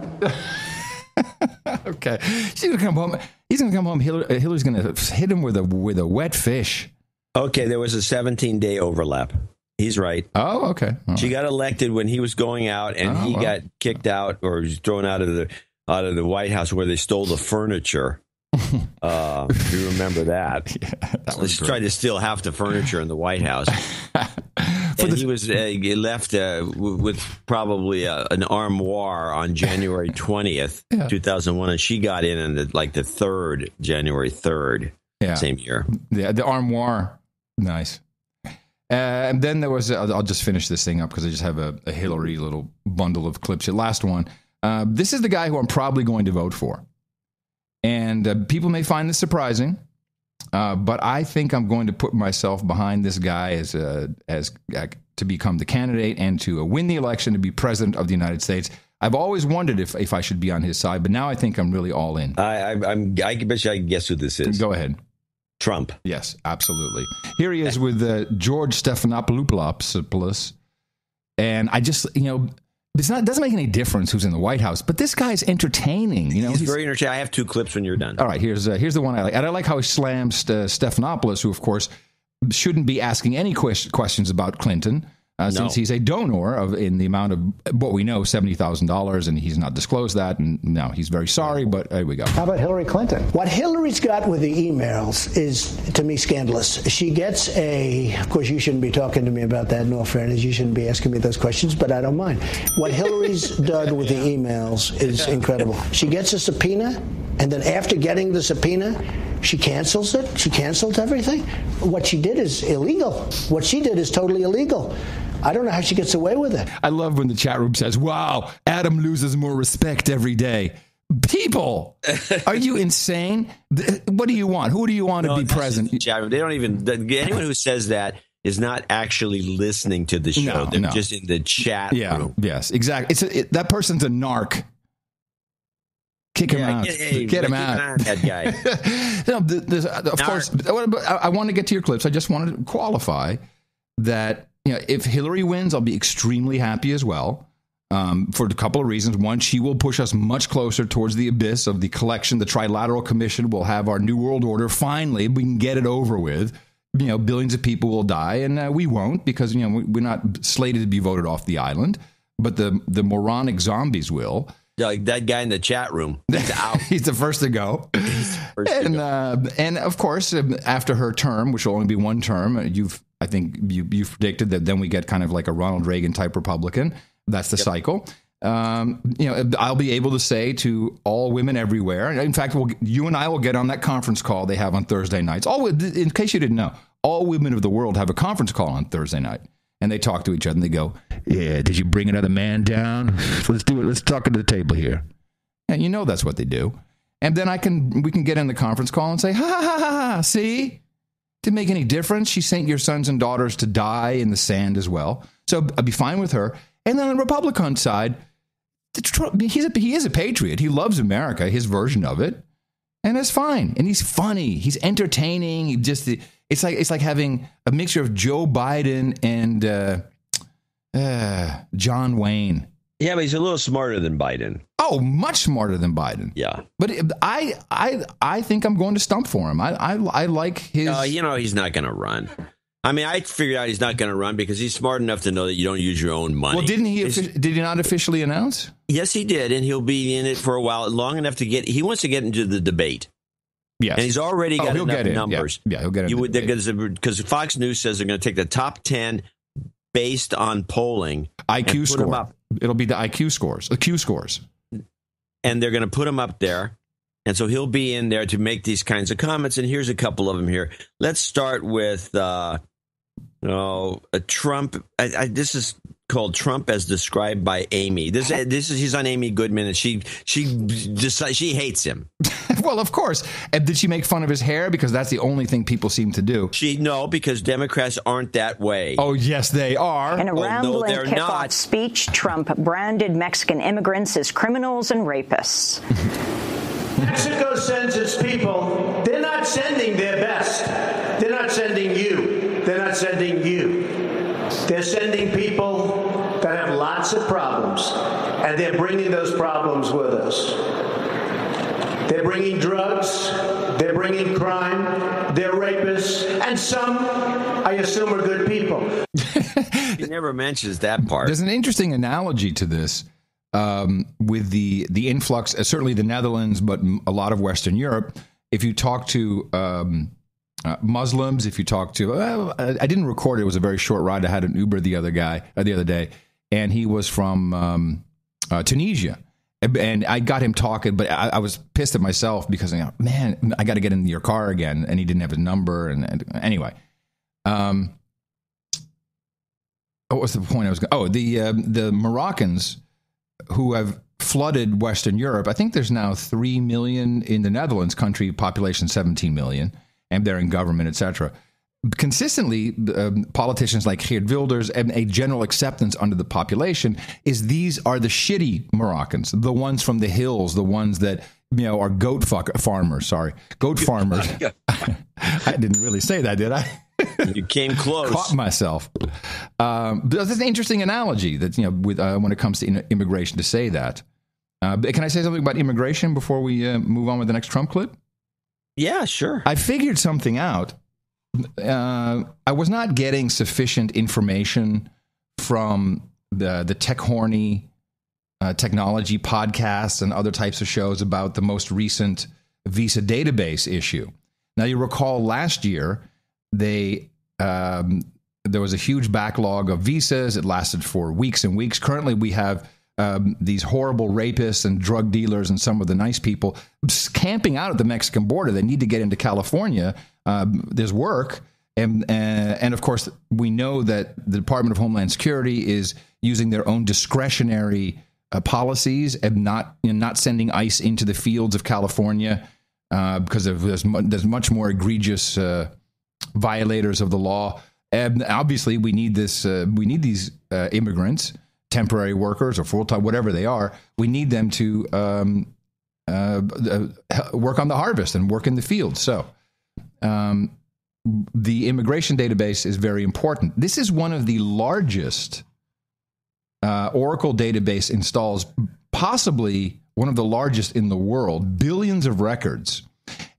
Okay. She's gonna come home. He's going to come home. Hillary's going to hit him with a wet fish. Okay, there was a 17-day overlap. He's right. Oh, okay. She got elected when he was going out, and he got kicked out or was thrown out of the White House where they stole the furniture. If you remember that. They tried to steal half the furniture in the White House. And he was left with probably an armoire on January 20th, 2001, and she got in on the January 3rd, same year. Yeah, the armoire. Nice. And then there was, I'll just finish this thing up because I just have a Hillary little bundle of clips. The last one. This is the guy who I'm probably going to vote for. And people may find this surprising, but I think I'm going to put myself behind this guy as to become the candidate and to win the election to be president of the United States. I've always wondered if I should be on his side, but now I think I'm really all in. I bet you I can guess who this is. Go ahead. Trump. Yes, absolutely. Here he is with George Stephanopoulos. And I just, it doesn't make any difference who's in the White House, but this guy's entertaining. He's very entertaining. I have 2 clips when you're done. All right, here's the one I like. And I like how he slams Stephanopoulos, who, of course, shouldn't be asking any questions about Clinton. Since he's a donor in the amount of what we know, $70,000, and he's not disclosed that. And now he's very sorry, but there we go. How about Hillary Clinton? What Hillary's got with the emails is, to me, scandalous. She gets of course, you shouldn't be talking to me about that, in all fairness. You shouldn't be asking me those questions, but I don't mind. What Hillary's done with the emails is incredible. She gets a subpoena, and then after getting the subpoena, she cancels it. She canceled everything. What she did is illegal. What she did is totally illegal. I don't know how she gets away with it. I love when the chat room says, wow, Adam loses more respect every day. People, are you insane? What do you want? Who do you want to be president? They don't even, anyone who says that is not actually listening to the show. They're just in the chat room. Yes, exactly. That person's a narc. Kick him out. Get him out. That guy. Of course, I want to get to your clips. I just wanted to qualify that if Hillary wins, I'll be extremely happy as well. for a couple of reasons. One, she will push us much closer towards the abyss of the collection. The Trilateral Commission will have our New World Order. Finally, we can get it over with. Billions of people will die, and we won't because, we're not slated to be voted off the island. But the moronic zombies will. Like that guy in the chat room. He's out. He's the first to go. And of course, after her term, which will only be one term, you've predicted that then we get kind of like a Ronald Reagan type Republican. That's the cycle. I'll be able to say to all women everywhere. In fact, you and I will get on that conference call they have on Thursday nights. In case you didn't know, all women of the world have a conference call on Thursday night. And they talk to each other and they go, yeah, did you bring another man down? Let's do it. Let's talk at the table here. And that's what they do. And then we can get in the conference call and say, ha, ha, ha, ha, see? Didn't make any difference. She sent your sons and daughters to die in the sand as well. So I'd be fine with her. And then on the Republican side, he is a patriot. He loves America, his version of it. And that's fine. And he's funny. He's entertaining. It's like having a mixture of Joe Biden and John Wayne. Yeah, but he's a little smarter than Biden. Oh, much smarter than Biden. Yeah. But I think I'm going to stump for him. I like his... he's not going to run. I mean, I figured out he's not going to run because he's smart enough to know that you don't use your own money. Well, did he not officially announce? Yes, he did, and he'll be in it for a while, long enough to get... He wants to get into the debate. Yes. And he's already got enough numbers. Yeah, he'll get it. Because Fox News says they're going to take the top 10 based on polling. IQ score. It'll be the IQ scores, the Q scores. And they're going to put him up there. And so he'll be in there to make these kinds of comments. And here's a couple of them here. Let's start with Trump. This is called Trump as described by Amy. He's on Amy Goodman, and she hates him. Well, of course. And did she make fun of his hair? Because that's the only thing people seem to do. No, because Democrats aren't that way. Oh, yes, they are. In a rambling kickoff speech, Trump branded Mexican immigrants as criminals and rapists. Mexico sends its people. They're not sending their best. They're not sending you. They're not sending you. They're sending people that have lots of problems, and they're bringing those problems with us. They're bringing drugs. They're bringing crime. They're rapists. And some, I assume, are good people. He never mentions that part. There's an interesting analogy to this. With the influx, certainly the Netherlands, but a lot of Western Europe. If you talk to Muslims, if you talk to, I didn't record it. It was a very short ride. I had an Uber the other day, and he was from Tunisia, and I got him talking, but I was pissed at myself because man, I got to get in your car again, and he didn't have his number, and anyway. What was the point I was going? Oh, the Moroccans who have flooded Western Europe. I think there's now 3 million in the Netherlands, country population 17 million, and they're in government, etc. Consistently, politicians like Geert Wilders and a general acceptance under the population is these are the shitty Moroccans, the ones from the hills, the ones that are goat farmers. Sorry, goat farmers. I didn't really say that, did I? You came close. Caught myself. That's an interesting analogy that when it comes to immigration to say that. Can I say something about immigration before we move on with the next Trump clip? Yeah, sure. I figured something out. I was not getting sufficient information from the tech horny technology podcasts and other types of shows about the most recent visa database issue. Now, you recall last year, there was a huge backlog of visas. It lasted for weeks and weeks. Currently, we have these horrible rapists and drug dealers and some of the nice people camping out at the Mexican border. They need to get into California. There's work. And of course, we know that the Department of Homeland Security is using their own discretionary policies and not sending ICE into the fields of California because there's much more egregious violators of the law. And obviously, we need these immigrants, temporary workers or full-time, whatever they are. We need them to work on the harvest and work in the field. So the immigration database is very important. This is one of the largest Oracle database installs possibly one of the largest in the world, billions of records.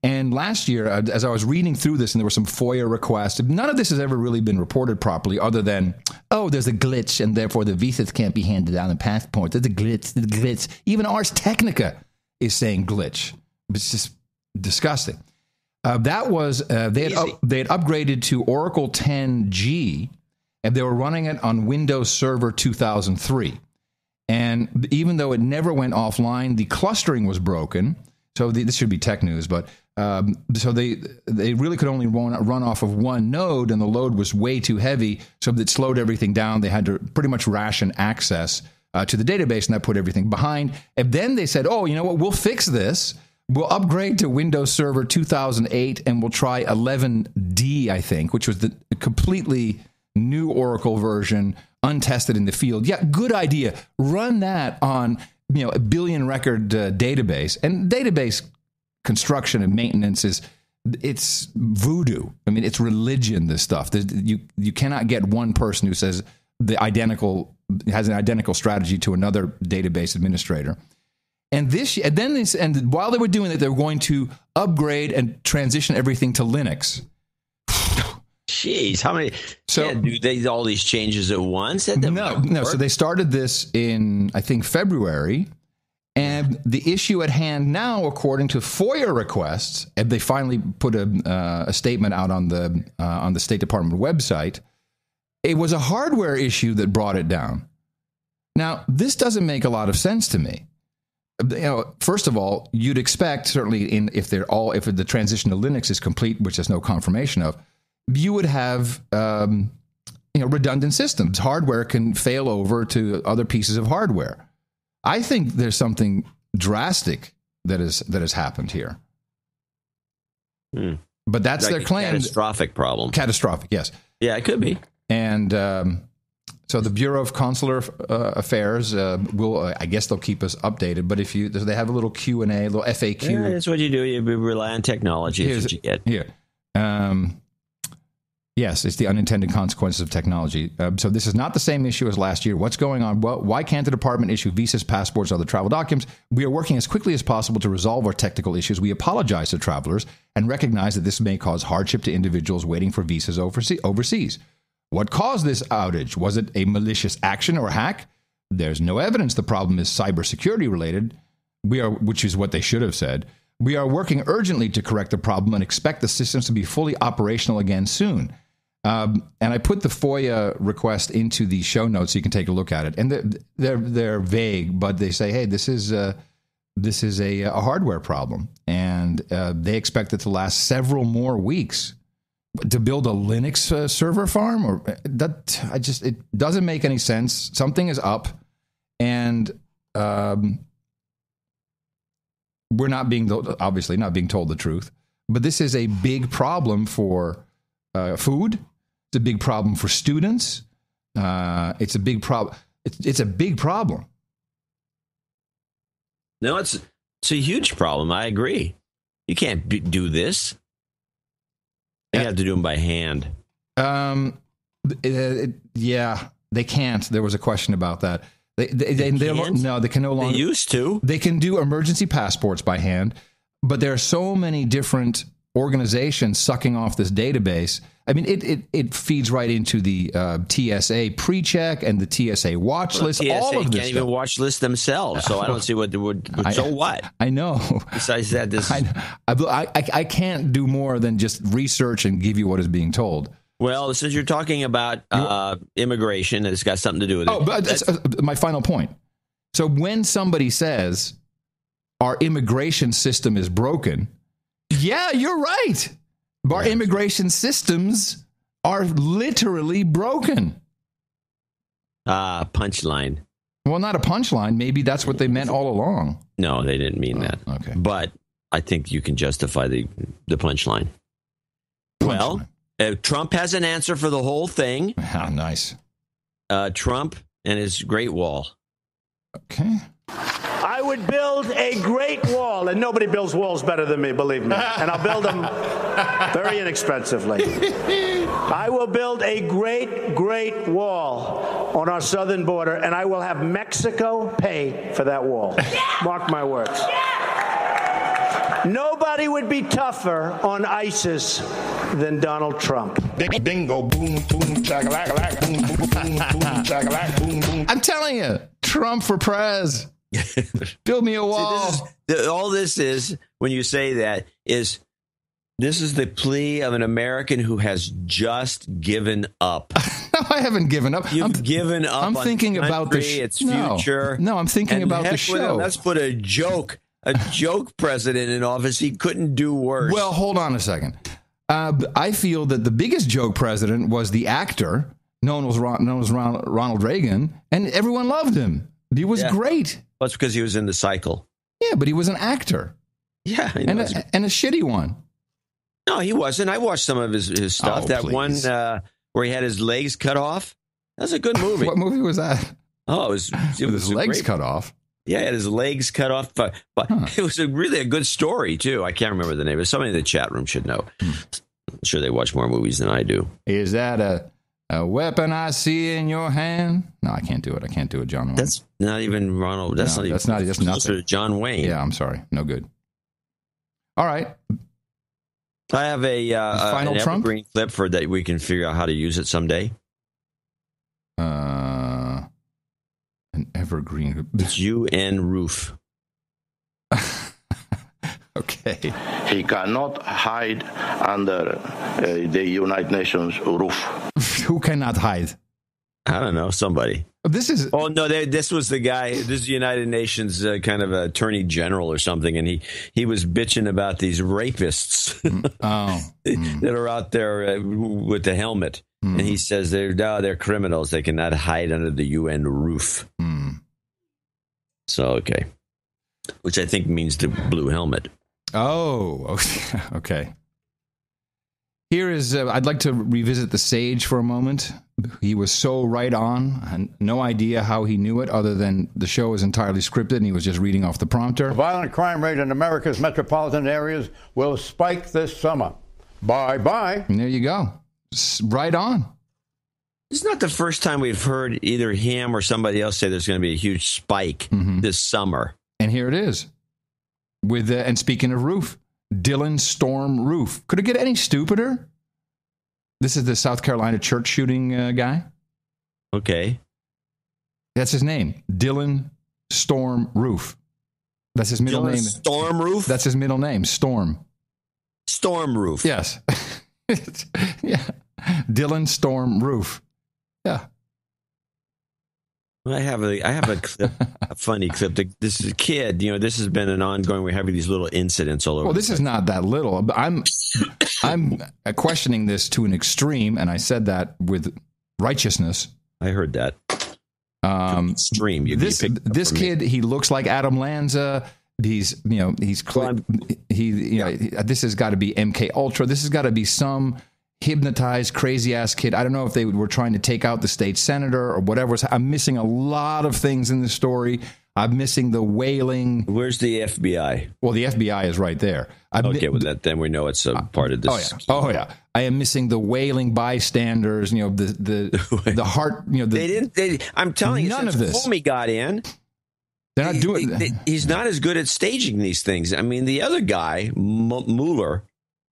And last year, as I was reading through this, and there were some FOIA requests, none of this has ever really been reported properly other than, oh, there's a glitch, and therefore the visas can't be handed out in passports. There's a glitch. Even Ars Technica is saying glitch. It's just disgusting. That was, they had upgraded to Oracle 10G, and they were running it on Windows Server 2003. And even though it never went offline, the clustering was broken. So this should be tech news, but so they really could only run off of one node, and the load was way too heavy, so that slowed everything down. They had to pretty much ration access to the database, and that put everything behind. And then they said, oh, you know what, we'll fix this. We'll upgrade to Windows Server 2008, and we'll try 11D, I think, which was the completely new Oracle version, untested in the field. Yeah, good idea. Run that on a billion record database. And database construction and maintenance it's voodoo. I mean, it's religion, this stuff. You cannot get one person who says has an identical strategy to another database administrator. And while they were doing it, they were going to upgrade and transition everything to Linux. Jeez, how many? So do they all these changes at once? No. So they started this in, I think, February, and the issue at hand now, according to FOIA requests, and they finally put a statement out on the State Department website. It was a hardware issue that brought it down. Now, this doesn't make a lot of sense to me. First of all, you'd expect, certainly if the transition to Linux is complete, which there's no confirmation of, you would have redundant systems. Hardware can fail over to other pieces of hardware. I think there's something drastic that has happened here. But that's their claim. Catastrophic problem. Catastrophic, yes. Yeah, it could be. And so the Bureau of Consular Affairs I guess they'll keep us updated. But they have a little Q&A, a little FAQ. Yeah, that's what you do. You rely on technology. That's what you get. Here. Yes, it's the unintended consequences of technology. So this is not the same issue as last year. What's going on? Well, why can't the department issue visas, passports, other travel documents? We are working as quickly as possible to resolve our technical issues. We apologize to travelers and recognize that this may cause hardship to individuals waiting for visas overseas. What caused this outage? Was it a malicious action or hack? There's no evidence the problem is cybersecurity related, which is what they should have said. We are working urgently to correct the problem and expect the systems to be fully operational again soon. And I put the FOIA request into the show notes so you can take a look at it. And they're vague, but they say, hey, this is a hardware problem, and they expect it to last several more weeks. To build a Linux server farm, it doesn't make any sense. Something is up, and we're obviously not being told the truth. But this is a big problem for food. It's a big problem for students. It's a big problem. It's a big problem. No, it's a huge problem. I agree. You can't do this. They have to do them by hand. Yeah, they can't. There was a question about that. They can no longer. They used to. They can do emergency passports by hand, but there are so many different organizations sucking off this database. I mean, it feeds right into the TSA pre-check and the TSA watch list. TSA all of this can't even watch list themselves, so I don't see what they would. So what? I know. Besides that, I can't do more than just research and give you what is being told. Well, since you're talking about immigration, it's got something to do with it. Oh, but my final point. So when somebody says our immigration system is broken, yeah, you're right. Our immigration systems are literally broken. Punchline. Well, not a punchline. Maybe that's what they meant all along. No, they didn't mean that. Okay. But I think you can justify the punchline. Well, Trump has an answer for the whole thing. How nice. Trump and his Great Wall. Okay. I would build a great wall, and nobody builds walls better than me, believe me. And I'll build them very inexpensively. I will build a great, great wall on our southern border, and I will have Mexico pay for that wall. Mark my words. Nobody would be tougher on ISIS than Donald Trump. Bingo, boom, boom, chakalaka, boom, boom, boom, chakalaka, boom, boom. I'm telling you, Trump for prez. Build me a wall. See, all this is, when you say that, is this is the plea of an American who has just given up. No, I haven't given up. You've given up. I'm thinking about its future. No, I'm thinking about the show. Let's put a joke president in office. He couldn't do worse. Well, hold on a second. I feel that the biggest joke president was the actor known as Ronald Reagan, and everyone loved him. He was great. Well, it's because he was in the cycle. Yeah, but he was an actor. Yeah, and a shitty one. No, he wasn't. I watched some of his stuff. One where he had his legs cut off. That's a good movie. What movie was that? Oh, it was with his legs cut off. Yeah, he had his legs cut off, but it was really a good story too. I can't remember the name. But somebody in the chat room should know. I'm sure they watch more movies than I do. Is that a weapon I see in your hand? No, I can't do it. I can't do it, John Wayne. That's not even Ronald. That's nothing. John Wayne. Yeah, I'm sorry. No good. All right. I have an evergreen clip for that. We can figure out how to use it someday. An evergreen. It's UN roof. Okay. He cannot hide under the United Nations roof. Who cannot hide? I don't know. Somebody. This is. Oh no! This was the guy. This is the United Nations kind of attorney general or something, and he was bitching about these rapists that are out there with the helmet, and he says they're criminals. They cannot hide under the UN roof. So okay, which I think means the blue helmet. Oh, okay. Here is, I'd like to revisit the sage for a moment. He was so right on, and no idea how he knew it other than the show is entirely scripted and he was just reading off the prompter. The violent crime rate in America's metropolitan areas will spike this summer. Bye-bye. And there you go. Right on. It's not the first time we've heard either him or somebody else say there's going to be a huge spike this summer. And here it is. And speaking of roof, Dylan Storm Roof. Could it get any stupider? This is the South Carolina church shooting guy. Okay. That's his name. Dylan Storm Roof. That's his middle name. Storm Roof? That's his middle name. Storm. Storm Roof. Yes. Yeah. Dylan Storm Roof. Yeah. I have a clip, a funny clip. This is a kid. This has been an ongoing. We're having these little incidents all over. Well, this is not that little. I'm questioning this to an extreme, and I said that with righteousness. I heard that. Extreme. This kid, he looks like Adam Lanza. This has got to be MK Ultra. This has got to be some hypnotized, crazy-ass kid. I don't know if they were trying to take out the state senator or whatever. I'm missing a lot of things in the story. I'm missing the wailing. Where's the FBI? Well, the FBI is right there. Then we know it's a part of this. Oh yeah. I am missing the wailing bystanders. The heart. They didn't. I'm telling you, none of this. Comey got in. They're not doing. He's not as good at staging these things. I mean, the other guy, Mueller.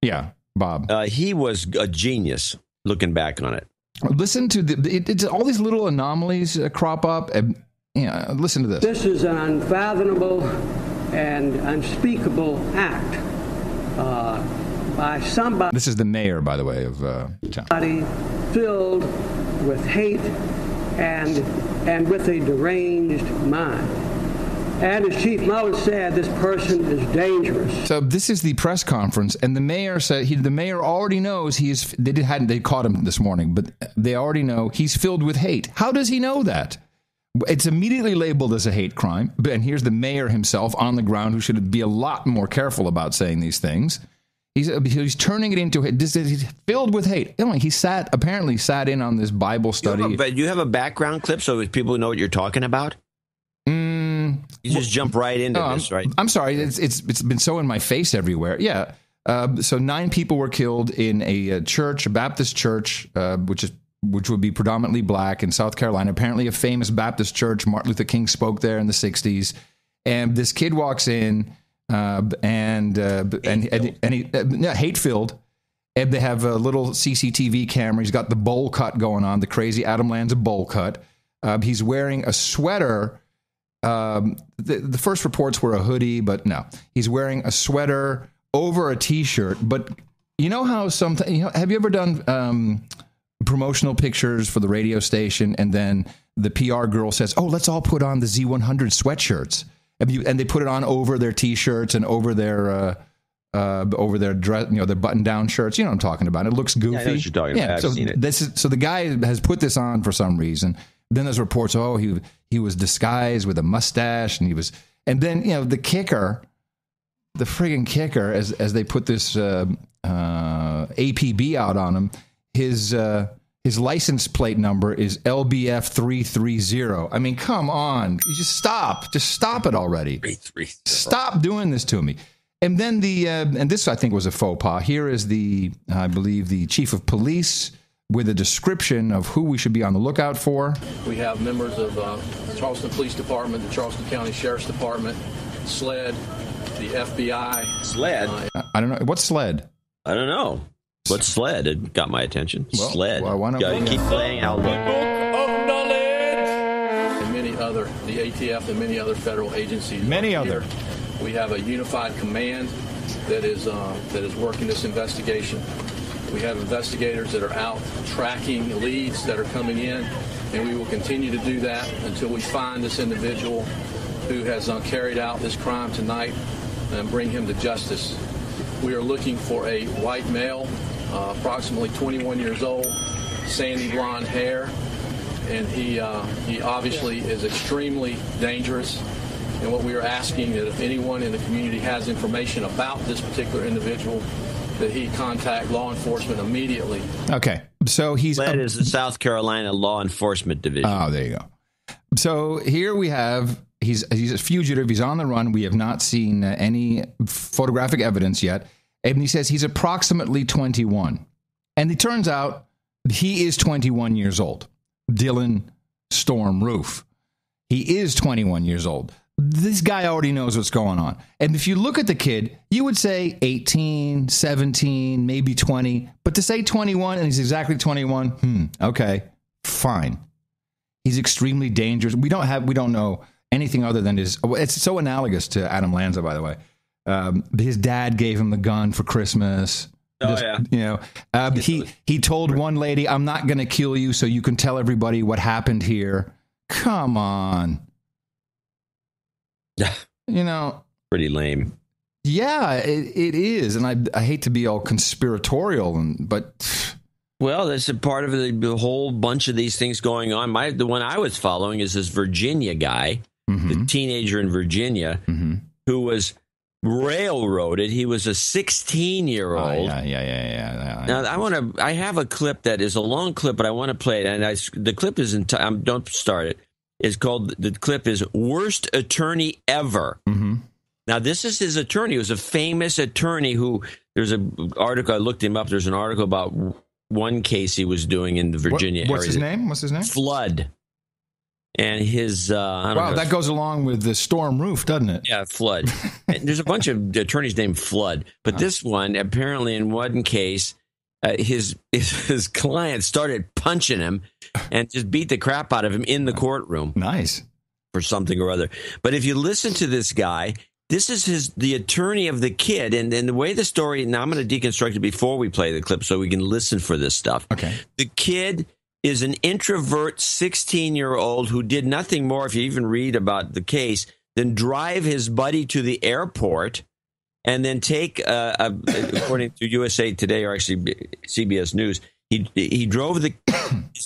Yeah. Bob. He was a genius looking back on it. Listen to it's all these little anomalies crop up. Listen to this. This is an unfathomable and unspeakable act by somebody. This is the mayor, by the way, of town. Somebody filled with hate and with a deranged mind. And as Chief Mueller said, this person is dangerous. So this is the press conference, and the mayor said the mayor already knows they caught him this morning, but they already know he's filled with hate. How does he know that? It's immediately labeled as a hate crime. And here's the mayor himself on the ground, who should be a lot more careful about saying these things. He's turning it into hate. He's filled with hate. He apparently sat in on this Bible study. But you have a background clip so people know what you're talking about? You just jump right into this, right? I'm sorry. It's been so in my face everywhere. Yeah. So 9 people were killed in a church, a Baptist church, which would be predominantly black in South Carolina. Apparently a famous Baptist church. Martin Luther King spoke there in the 60s. And this kid walks in hate-filled. And they have a little CCTV camera. He's got the bowl cut going on, the crazy Adam Lanza bowl cut. He's wearing a sweater. The first reports were a hoodie, but no. He's wearing a sweater over a T-shirt. But you know how sometimes, have you ever done promotional pictures for the radio station, and then the PR girl says, "Oh, let's all put on the Z100 sweatshirts," and they put it on over their T-shirts and over their dress, their button-down shirts. You know what I'm talking about. It looks goofy. Yeah, I know what you're talking about. I've seen it. So the guy has put this on for some reason. Then there's reports, he was disguised with a mustache, and then the kicker, the friggin' kicker, as they put this APB out on him, his license plate number is LBF 330. I mean, come on, you just stop it already. 330. Stop doing this to me. And then and this I think was a faux pas. Here is I believe the chief of police with a description of who we should be on the lookout for. We have members of the Charleston Police Department, the Charleston County Sheriff's Department, SLED, the FBI. SLED? I don't know. What's SLED? I don't know. What's SLED? It got my attention. SLED. Well, why not keep playing Outlook. And many other, the ATF and many other federal agencies. Many other. We have a unified command that is working this investigation. We have investigators that are out tracking leads that are coming in, and we will continue to do that until we find this individual who has carried out this crime tonight and bring him to justice. We are looking for a white male, approximately 21 years old, sandy blonde hair, and he obviously is extremely dangerous. And what we are asking that if anyone in the community has information about this particular individual, that he contact law enforcement immediately. Okay, so SLED is the South Carolina Law Enforcement Division. Oh, there you go. So here we have, he's a fugitive. He's on the run. We have not seen any photographic evidence yet. And he says he's approximately 21. And it turns out he is 21 years old. Dylan Storm Roof. He is 21 years old. This guy already knows what's going on. And if you look at the kid, you would say 18, 17, maybe 20. But to say 21 and he's exactly 21, okay, fine. He's extremely dangerous. We don't know anything other than it's so analogous to Adam Lanza, by the way. His dad gave him the gun for Christmas. He told one lady, "I'm not going to kill you so you can tell everybody what happened here." Come on. Pretty lame. Yeah, it is. And I hate to be all conspiratorial, but well, that's a part of the whole bunch of these things going on. The one I was following is this Virginia guy, the teenager in Virginia, who was railroaded. He was a 16-year-old. Yeah. Now I have a clip that is a long clip, but I want to play it. And the clip is don't start it. The clip is Worst Attorney Ever. Now, this is his attorney. He was a famous attorney there's an article, I looked him up. There's an article about one case he was doing in the Virginia area. What's his name? Flood. And his... that goes along with the Storm Roof, doesn't it? Yeah, Flood. And there's a bunch of attorneys named Flood. But this one, apparently in one case, his client started punching him and just beat the crap out of him in the courtroom. Nice. For something or other. But if you listen to this guy, this is the attorney of the kid. And the way the story, now I'm going to deconstruct it before we play the clip so we can listen for this stuff. Okay. The kid is an introvert 16-year-old who did nothing more, if you even read about the case, than drive his buddy to the airport and then take, according to USA Today, or actually CBS News, he drove his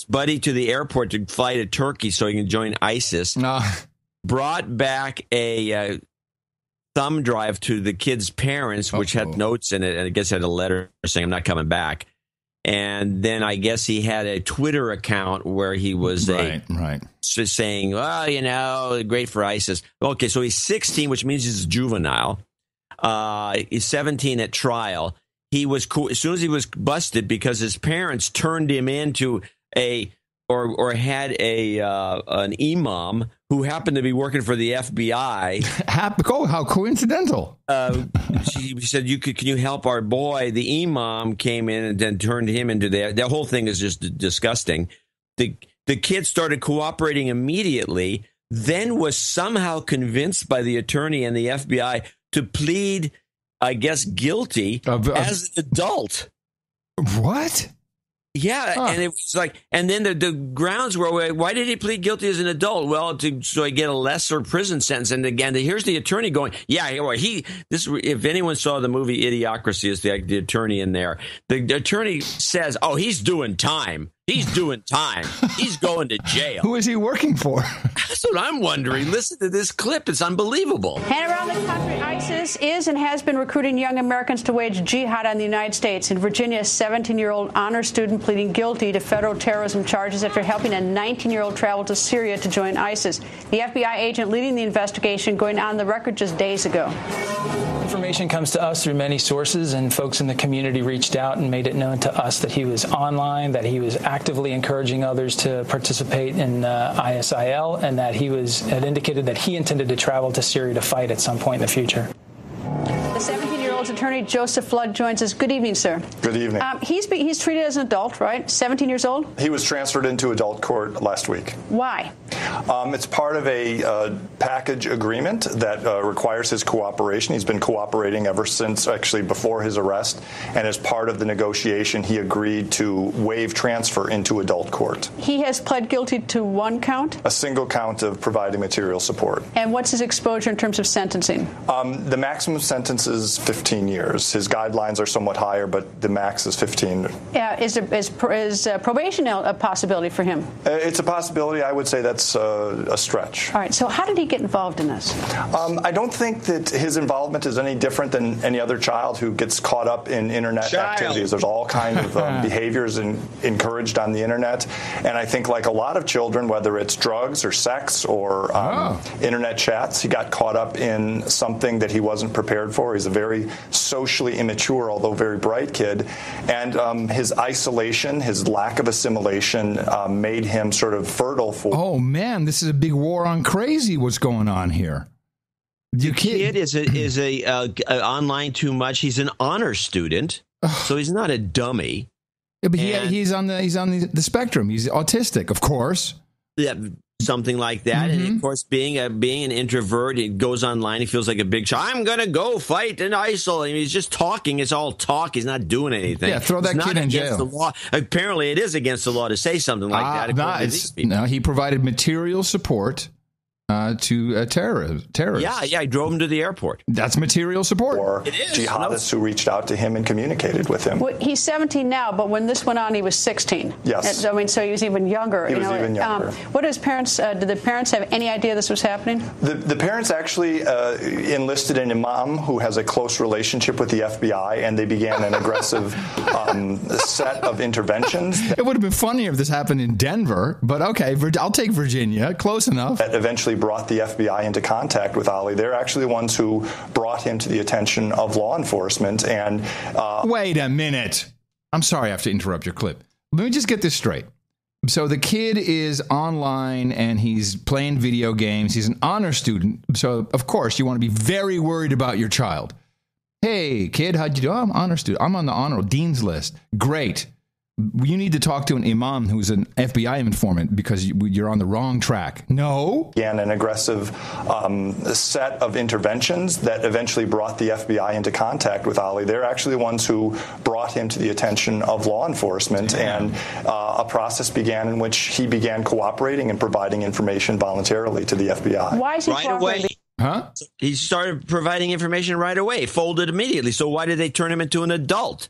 buddy to the airport to fly to Turkey so he can join ISIS, brought back a thumb drive to the kid's parents, which had notes in it, and I guess had a letter saying, "I'm not coming back." And then I guess he had a Twitter account where he was saying, "Well, great for ISIS." Okay, so he's 16, which means he's a juvenile. He's 17 at trial. He was cool as soon as he was busted because his parents turned him into an imam who happened to be working for the FBI. How coincidental! She said, "Can you help our boy?" The imam came in and then turned him into the whole thing is just disgusting. The kid started cooperating immediately, then was somehow convinced by the attorney and the FBI to plead, I guess, guilty as an adult. What? Yeah, and it was like, and then the grounds were, why did he plead guilty as an adult? Well, so he get a lesser prison sentence. And again, here's the attorney going, if anyone saw the movie Idiocracy, is the attorney in there. The attorney says, "Oh, he's doing time. He's doing time. He's going to jail." Who is he working for? That's what I'm wondering. Listen to this clip. It's unbelievable. And around the country, ISIS is and has been recruiting young Americans to wage jihad on the United States. In Virginia, a 17-year-old honor student pleading guilty to federal terrorism charges after helping a 19-year-old travel to Syria to join ISIS. The FBI agent leading the investigation going on the record just days ago. Information comes to us through many sources, and folks in the community reached out and made it known to us that he was online, that he was actively encouraging others to participate in ISIL, and that he had indicated that he intended to travel to Syria to fight at some point in the future. The 17-year-old's attorney, Joseph Flood, joins us. Good evening, sir. Good evening. He's treated as an adult, right? 17 years old? He was transferred into adult court last week. Why? It's part of a package agreement that requires his cooperation. He's been cooperating ever since, actually, before his arrest. And as part of the negotiation, he agreed to waive transfer into adult court. He has pled guilty to one count? A single count of providing material support. And what's his exposure in terms of sentencing? The maximum sentence is 15 years. His guidelines are somewhat higher, but the max is 15. Is probation a possibility for him? It's a possibility. I would say that's a stretch. All right. So how did he get involved in this? I don't think that his involvement is any different than any other child who gets caught up in internet activities. There's all kinds of behaviors encouraged on the internet. And I think like a lot of children, whether it's drugs or sex or internet chats, he got caught up in something that he wasn't prepared for. He's a very socially immature, although very bright kid. And his isolation, his lack of assimilation made him sort of fertile for... Oh, man, this is a big war on crazy. What's going on here? The kid is online too much. He's an honor student, so he's not a dummy. Yeah, but he's on the spectrum. He's autistic, of course. Yeah, something like that. Mm-hmm. And of course, being an introvert, he goes online. He feels like a big shot. I'm going to go fight in ISIL. I mean, he's just talking. It's all talk. He's not doing anything. Yeah, throw that kid in jail. The law. Apparently, it is against the law to say something like that. No, he provided material support to terrorists. Yeah, I drove him to the airport. That's material support. Or jihadists who reached out to him and communicated with him. Well, he's 17 now, but when this went on, he was 16. Yes. I mean, so he was even younger. He was even younger. What did his parents? Did the parents have any idea this was happening? The parents actually enlisted an imam who has a close relationship with the FBI, and they began an aggressive set of interventions. It would have been funnier if this happened in Denver, but okay, I'll take Virginia. Close enough. That eventually brought the FBI into contact with Ali. They're actually the ones who brought him to the attention of law enforcement. And wait a minute. I'm sorry I have to interrupt your clip. Let me just get this straight. So the kid is online and he's playing video games. He's an honor student. So, of course, you want to be very worried about your child. Hey, kid, how'd you do? Oh, I'm an honor student. I'm on the honor dean's list. Great. You need to talk to an imam who's an FBI informant because you're on the wrong track. No. Began an aggressive set of interventions that eventually brought the FBI into contact with Ali. They're actually the ones who brought him to the attention of law enforcement, and a process began in which he began cooperating and providing information voluntarily to the FBI. Why is he cooperating? Huh? He started providing information right away, folded immediately. So why did they turn him into an adult?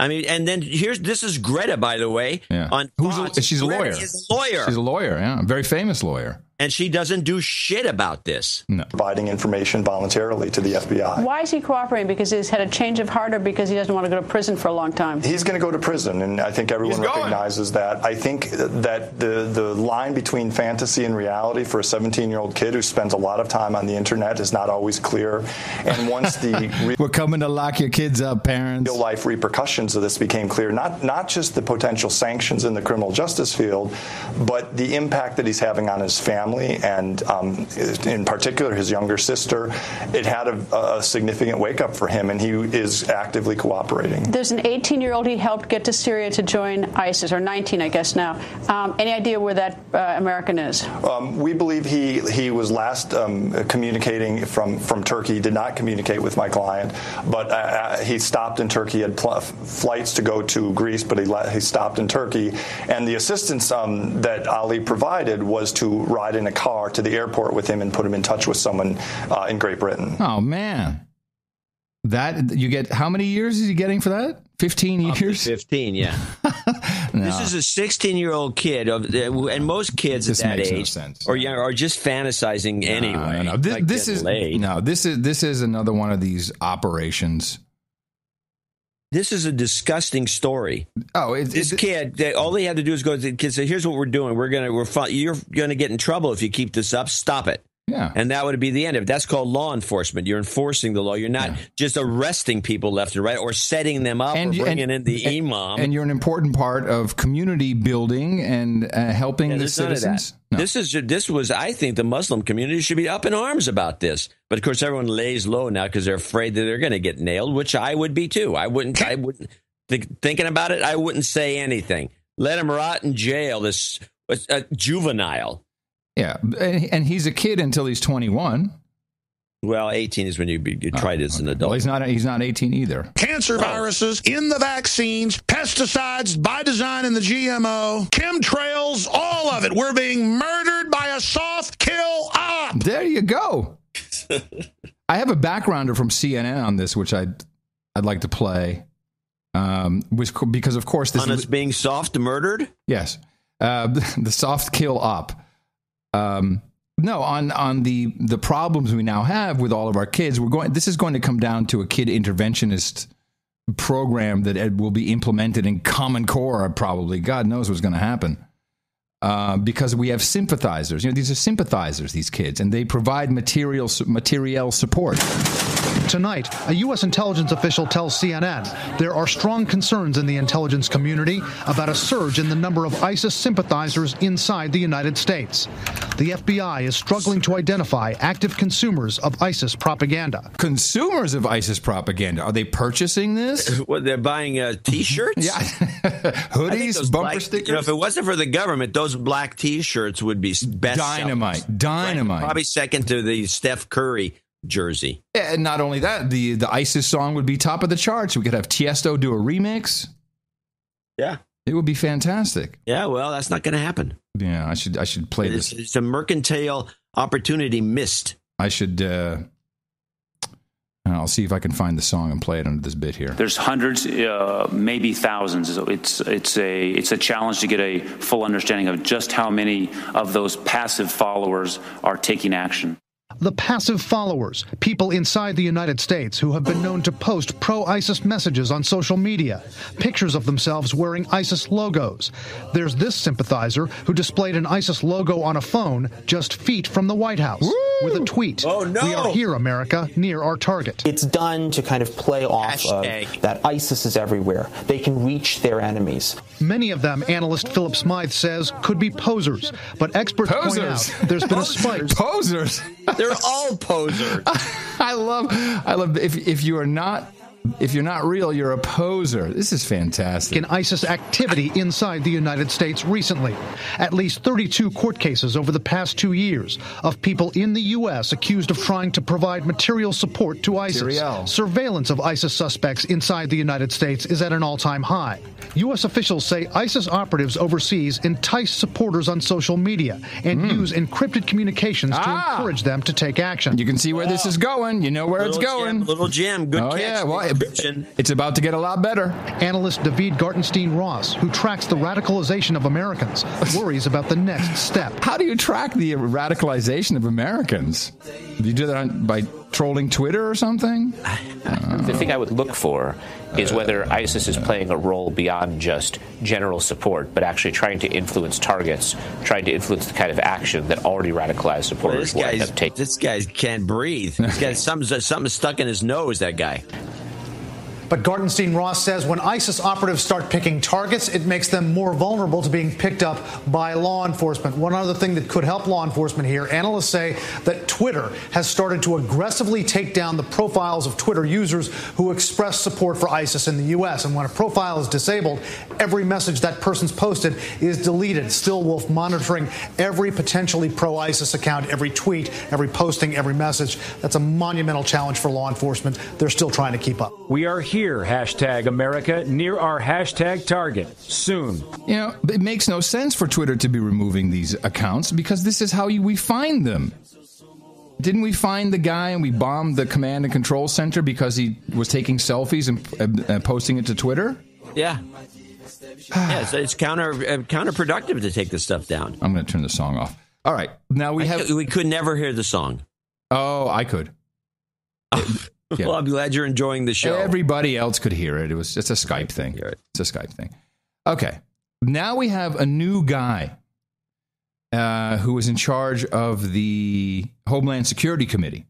I mean, and then this is Greta, by the way. Yeah. On Fox. She's a lawyer. Is a lawyer. She's a lawyer, yeah. A very famous lawyer. And she doesn't do shit about this. No. Providing information voluntarily to the FBI. Why is he cooperating? Because he's had a change of heart or because he doesn't want to go to prison for a long time? He's going to go to prison, and I think everyone recognizes that. I think that the line between fantasy and reality for a 17-year-old kid who spends a lot of time on the internet is not always clear. And once we're coming to lock your kids up, parents. Real-life repercussions of this became clear, not just the potential sanctions in the criminal justice field, but the impact that he's having on his family and in particular his younger sister. It had a significant wake-up for him, and he is actively cooperating. There's an 18-year-old he helped get to Syria to join ISIS, or 19, I guess now. Any idea where that American is? We believe he was last communicating from Turkey. He did not communicate with my client, but he stopped in Turkey. He had flights to go to Greece, but he stopped in Turkey. And the assistance that Ali provided was to ride in a car to the airport with him and put him in touch with someone in Great Britain. Oh, man. That you get, how many years is he getting for that? 15 years? 15, yeah. No. This is a 16-year-old kid, and most kids at that age are just fantasizing anyway. No. This is another one of these operations. This is a disgusting story. This kid, all he had to do is go to the kid and say, "Here's what we're doing. You're gonna get in trouble if you keep this up. Stop it." Yeah. And that would be the end of it. That's called law enforcement. You're enforcing the law. You're not just arresting people left and right or setting them up or bringing in the imam. And you're an important part of community building and helping the citizens. No. This was, I think, the Muslim community should be up in arms about this. But of course, everyone lays low now because they're afraid that they're going to get nailed, which I would be too. I wouldn't thinking about it. I wouldn't say anything. Let him rot in jail. This juvenile. Yeah, and he's a kid until he's 21. Well, 18 is when you try it as an adult. Well, he's not 18 either. Cancer viruses in the vaccines, pesticides by design in the GMO, chemtrails, all of it. We're being murdered by a soft kill op. There you go. I have a backgrounder from CNN on this, which I'd like to play. Because of course this on us being soft murdered. Yes, the soft kill op. No, on the problems we now have with all of our kids, this is going to come down to a kid interventionist program that will be implemented in Common Core, probably. God knows what's going to happen. Because we have sympathizers. These are sympathizers, these kids, and they provide material support. Tonight, a U.S. intelligence official tells CNN there are strong concerns in the intelligence community about a surge in the number of ISIS sympathizers inside the United States. The FBI is struggling to identify active consumers of ISIS propaganda. Consumers of ISIS propaganda? Are they purchasing this? What, they're buying T-shirts? Yeah. Hoodies, bumper stickers? If it wasn't for the government, those black T-shirts would be best Dynamite. Right? Probably second to the Steph Curry jersey. And not only that, the ISIS song would be top of the charts. We could have Tiesto do a remix. Yeah. It would be fantastic. Yeah, well, that's not going to happen. Yeah, I should play this. It's a mercantile opportunity missed. I should I'll see if I can find the song and play it under this bit here. There's hundreds, maybe thousands. So it's a challenge to get a full understanding of just how many of those passive followers are taking action. The passive followers, people inside the United States who have been known to post pro-ISIS messages on social media, pictures of themselves wearing ISIS logos. There's this sympathizer who displayed an ISIS logo on a phone just feet from the White House. Woo! With a tweet. Oh, no. We are here, America, near our target. It's done to kind of play off of that ISIS is everywhere. They can reach their enemies. Many of them, analyst Philip Smythe says, could be posers. But experts point out there's been a spike. Posers? They're all posers. I love if you're not real, you're a poser. This is fantastic. In ISIS activity inside the United States recently. At least 32 court cases over the past 2 years of people in the U.S. accused of trying to provide material support to ISIS. Surveillance of ISIS suspects inside the United States is at an all-time high. U.S. officials say ISIS operatives overseas entice supporters on social media and use encrypted communications to encourage them to take action. You can see where this is going. You know where it's going. Little Jim, good catch. Yeah, well, It's about to get a lot better. Analyst David Gartenstein-Ross, who tracks the radicalization of Americans, worries about the next step. How do you track the radicalization of Americans? Do you do that by trolling Twitter or something? The thing I would look for is whether ISIS is playing a role beyond just general support, but actually trying to influence targets, trying to influence the kind of action that already radicalized supporters will end up taking. This guy can't breathe. He's got something stuck in his nose, that guy. But Gartenstein-Ross says when ISIS operatives start picking targets, it makes them more vulnerable to being picked up by law enforcement. One other thing that could help law enforcement here, analysts say that Twitter has started to aggressively take down the profiles of Twitter users who express support for ISIS in the U.S. And when a profile is disabled, every message that person's posted is deleted. Stillwolf monitoring every potentially pro-ISIS account, every tweet, every posting, every message. That's a monumental challenge for law enforcement. They're still trying to keep up. We are here, #America, near our hashtag target. Soon. You know, it makes no sense for Twitter to be removing these accounts because this is how we find them. Didn't we find the guy and we bombed the command and control center because he was taking selfies and posting it to Twitter? Yeah. Yeah, it's counterproductive to take this stuff down. I'm going to turn the song off. All right. Now we could never hear the song. Oh, I could. Yeah. Well, I'm glad you're enjoying the show. Everybody else could hear it. It's a Skype thing. It's a Skype thing. Okay. Now we have a new guy who is in charge of the Homeland Security Committee.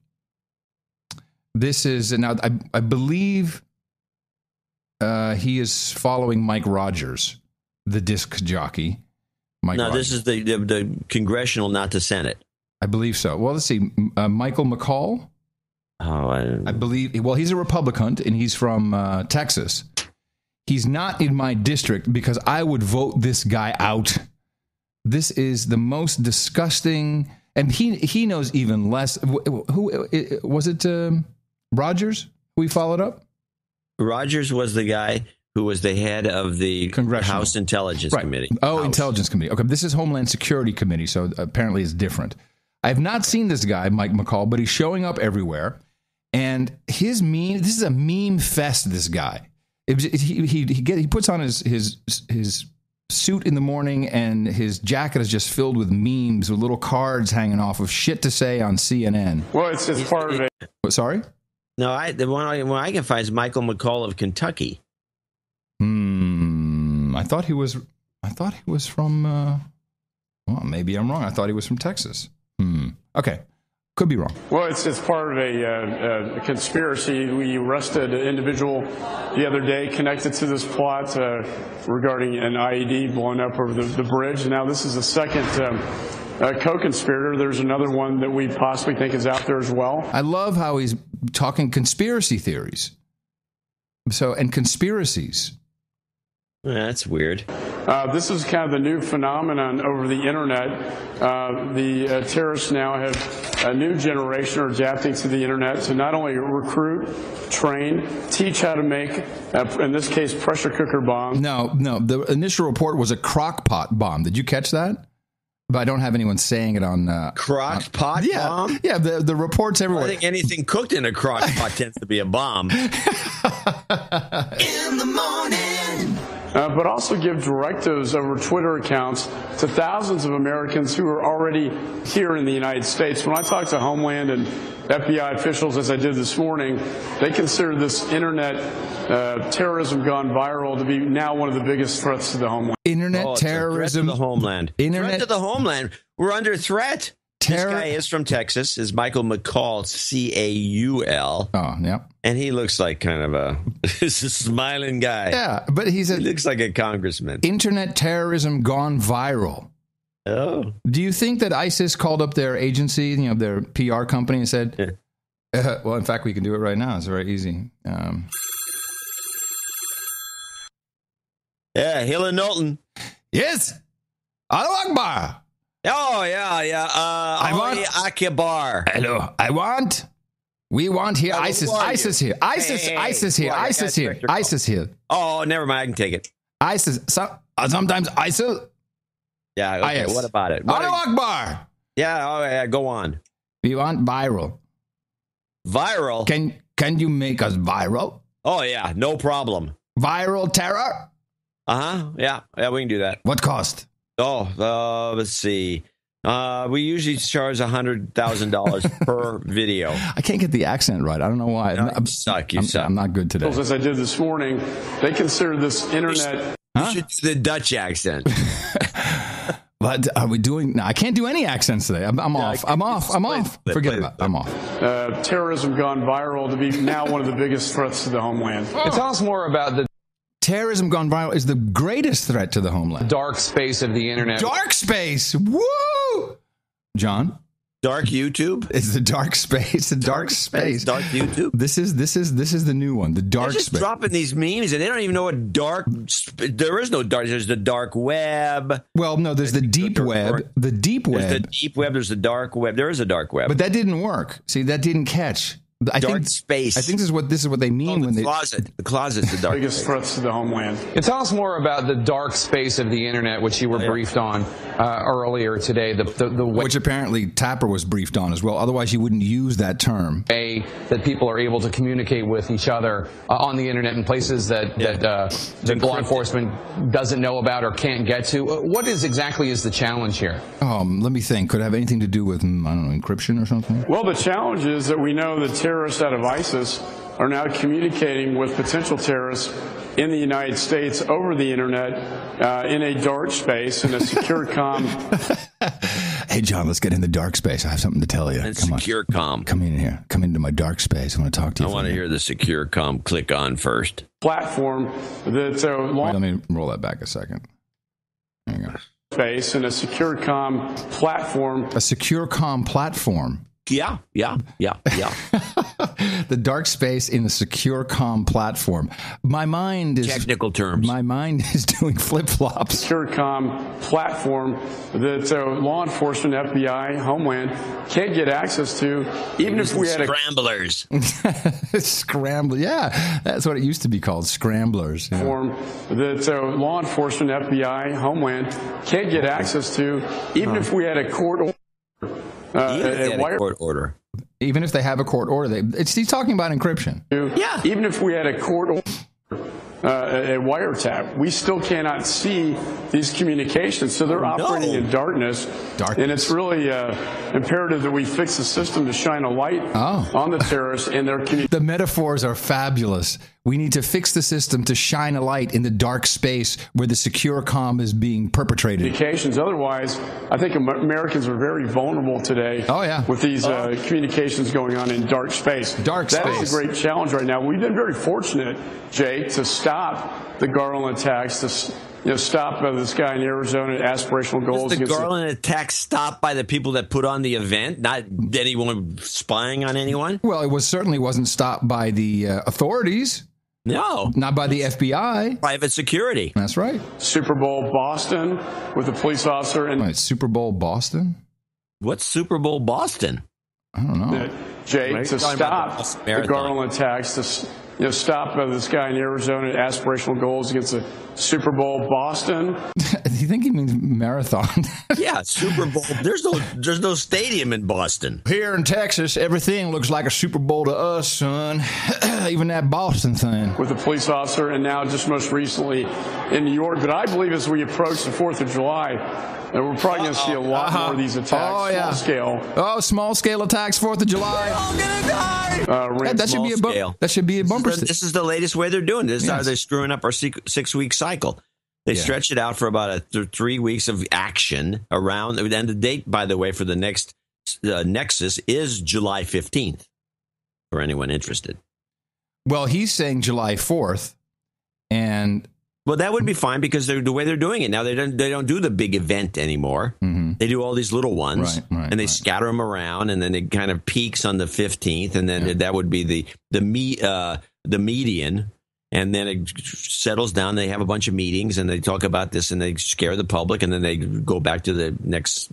This is, now I believe he is following Mike Rogers, the disc jockey. This is the congressional, not the Senate. I believe so. Well, let's see. Michael McCall. Oh, I believe. Well, he's a Republican and he's from Texas. He's not in my district because I would vote this guy out. This is the most disgusting, and he knows even less. Who was it? Rogers, who we followed up. Rogers was the guy who was the head of the House Intelligence Committee. Oh, Intelligence Committee. Okay, this is Homeland Security Committee, so apparently it's different. I have not seen this guy, Mike McCall, but he's showing up everywhere. And his meme, this is a meme fest, this guy. He puts on his suit in the morning, and his jacket is just filled with memes with little cards hanging off of shit to say on CNN. Well, it's just part of it. Sorry? No, the one I can find is Michael McCall of Kentucky. I thought he was from, well, maybe I'm wrong. I thought he was from Texas. Okay. Could be wrong. Well, it's part of a conspiracy. We arrested an individual the other day connected to this plot regarding an IED blown up over the bridge. Now, this is the second co-conspirator. There's another one that we possibly think is out there as well. I love how he's talking conspiracy theories. And conspiracies. That's weird. This is kind of the new phenomenon over the internet. The terrorists now have a new generation are adapting to the internet to not only recruit, train, teach how to make, in this case, pressure cooker bombs. No. The initial report was a crock pot bomb. Did you catch that? But I don't have anyone saying it on crock pot bomb. Yeah, the reports everywhere. I think anything cooked in a crock pot tends to be a bomb. In the morning. But also give directives over Twitter accounts to thousands of Americans who are already here in the United States. When I talk to Homeland and FBI officials, as I did this morning, they consider this internet terrorism gone viral to be now one of the biggest threats to the homeland. Internet terrorism. Threat to the homeland. Threat to the homeland. We're under threat. This guy is from Texas. Is Michael McCall, C-A-U-L. Oh, yeah. And he looks like kind of he's a smiling guy. Yeah, but he looks like a congressman. Internet terrorism gone viral. Oh. Do you think that ISIS called up their agency, their PR company, and said, well, in fact, we can do it right now. It's very easy. Yeah, Hillary Knowlton. Yes. Allahu Akbar. Oh, yeah. Ali Akbar. Hello. We want here ISIS here. ISIS here. Oh, never mind. I can take it. ISIS. Sometimes ISIL. Yeah, okay. What about it? Allahu Akbar. Yeah, go on. We want viral. Viral? Can you make us viral? Oh, yeah. No problem. Viral terror? Uh-huh. Yeah. Yeah, we can do that. What cost? Oh, let's see. We usually charge $100,000 per video. I can't get the accent right. I don't know why. No, you suck. I'm not good today. As I did this morning, they consider this internet. You should do the Dutch accent. But are we doing? No, I can't do any accents today. I'm off. I'm off. Forget about it. I'm off. Terrorism gone viral to be now one of the biggest threats to the homeland. Tell us more about the terrorism gone viral is the greatest threat to the homeland. Dark space of the internet. Dark space. Woo! John? Dark YouTube? It's the dark space. The dark space. Dark YouTube. This is the new one. The dark They're just space. dropping these memes, and they don't even know what dark. There is no dark. There's the dark web. Well, no, there's the deep web. The deep web. There's the deep web. There's the dark web. There is a dark web. But that didn't work. See, that didn't catch. Space. I think this is what they mean when the closet. The closet's the dark. Biggest threats to the homeland. Tell us more about the dark space of the internet, which you were briefed on earlier today. The way which apparently Tapper was briefed on as well. Otherwise, you wouldn't use that term. That people are able to communicate with each other on the internet in places that law enforcement doesn't know about or can't get to. What exactly is the challenge here? Let me think. Could it have anything to do with, I don't know, encryption or something? Well, the challenge is that we know that terrorists out of ISIS are now communicating with potential terrorists in the United States over the internet in a dark space, in a secure comm. Hey, John, let's get in the dark space. I have something to tell you. Come secure comm. Come in here. Come into my dark space. I want to talk to you. I want to hear the secure comm click on first. Platform that's Wait, let me roll that back a second. There you go. Space in a secure comm platform. A secure comm platform. Yeah. The dark space in the secure comm platform. My mind is technical terms. My mind is doing flip-flops. Secure comm platform that law enforcement, FBI, Homeland can't get access to, even if we had scramblers. Scramblers. Yeah, that's what it used to be called, scramblers. Yeah. Form that law enforcement, FBI, Homeland can't get access to, even if we had a court order. Court order. Even if they have a court order, he's talking about encryption. Yeah. Even if we had a court order, a wiretap, we still cannot see these communications. So they're operating in darkness. And it's really imperative that we fix the system to shine a light on the terrorists and their communication. The metaphors are fabulous. We need to fix the system to shine a light in the dark space where the secure comm is being perpetrated. Communications. Otherwise, I think Americans are very vulnerable today. With these communications going on in dark space. That is a great challenge right now. We've been very fortunate, Jay, to stop the Garland attacks, to stop this guy in Arizona aspirational goals. Was the Garland attack stopped by the people that put on the event, not anyone spying on anyone? Well, it certainly wasn't stopped by the authorities. No. Not by the FBI. Private security. That's right. Super Bowl Boston with a police officer. And Super Bowl Boston? What's Super Bowl Boston? I don't know. Jay, to stop the Garland attacks, to stop this guy in Arizona aspirational goals against the Super Bowl Boston. Do you think he means marathon? Yeah, Super Bowl. There's no stadium in Boston. Here in Texas, everything looks like a Super Bowl to us, son. Even that Boston thing. With a police officer, and now just most recently in New York. But I believe as we approach the 4th of July, we're probably going to see a lot more of these attacks. Small scale. Small scale attacks, 4th of July. We're all going to die. That should be a bumper. This is the latest way they're doing this. They're screwing up our 6-week cycle. They stretch it out for about 3 weeks of action around. And the date, by the way, for the next Nexus is July 15th, for anyone interested. Well, he's saying July 4th, and well, that would be fine because the way they're doing it now, they don't do the big event anymore. Mm-hmm. They do all these little ones, and they scatter them around, and then it kind of peaks on the 15th, and then that would be the median, and then it settles down. They have a bunch of meetings, and they talk about this, and they scare the public, and then they go back to the next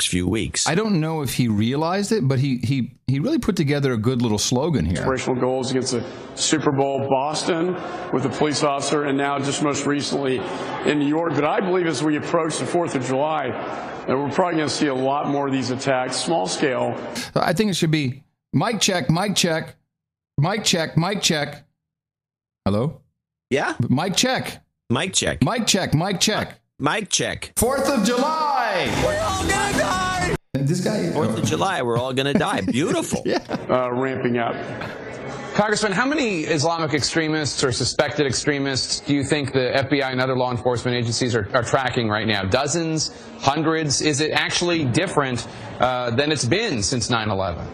few weeks. I don't know if he realized it, but he really put together a good little slogan here. Aspirational goals against the Super Bowl Boston with a police officer, and now just most recently in New York. But I believe as we approach the 4th of July, we're probably going to see a lot more of these attacks, small scale. I think it should be mic check, mic check, mic check, mic check. Hello? Yeah? Mic check. Mic check. Mic check. Mic check. Mic check. 4th of July. We're all going to die. This guy. 4th of July. We're all going to die. Beautiful. Ramping up. Congressman, how many Islamic extremists or suspected extremists do you think the FBI and other law enforcement agencies are tracking right now? Dozens? Hundreds? Is it actually different than it's been since 9/11?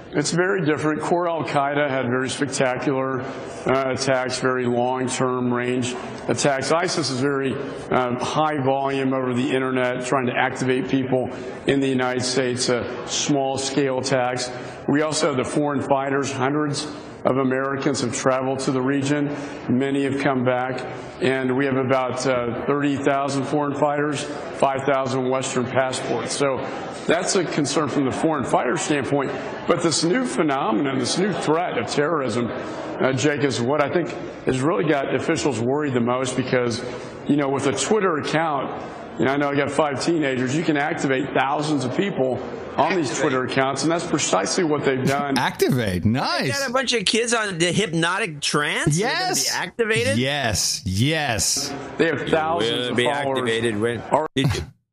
It's very different. Core al-Qaeda had very spectacular attacks, very long-term range attacks. ISIS is very high volume over the internet, trying to activate people in the United States, small-scale attacks. We also have the foreign fighters. Hundreds of Americans have traveled to the region. Many have come back. And we have about 30,000 foreign fighters, 5,000 Western passports. So that's a concern from the foreign fighter standpoint. But this new phenomenon, this new threat of terrorism, Jake, is what I think has really got officials worried the most because, with a Twitter account, I know I got 5 teenagers, you can activate thousands of people on these Twitter accounts, and that's precisely what they've done. Activate, nice. They got a bunch of kids on the hypnotic trance. Yes, be activated. Yes. They have thousands of be followers. Activated when.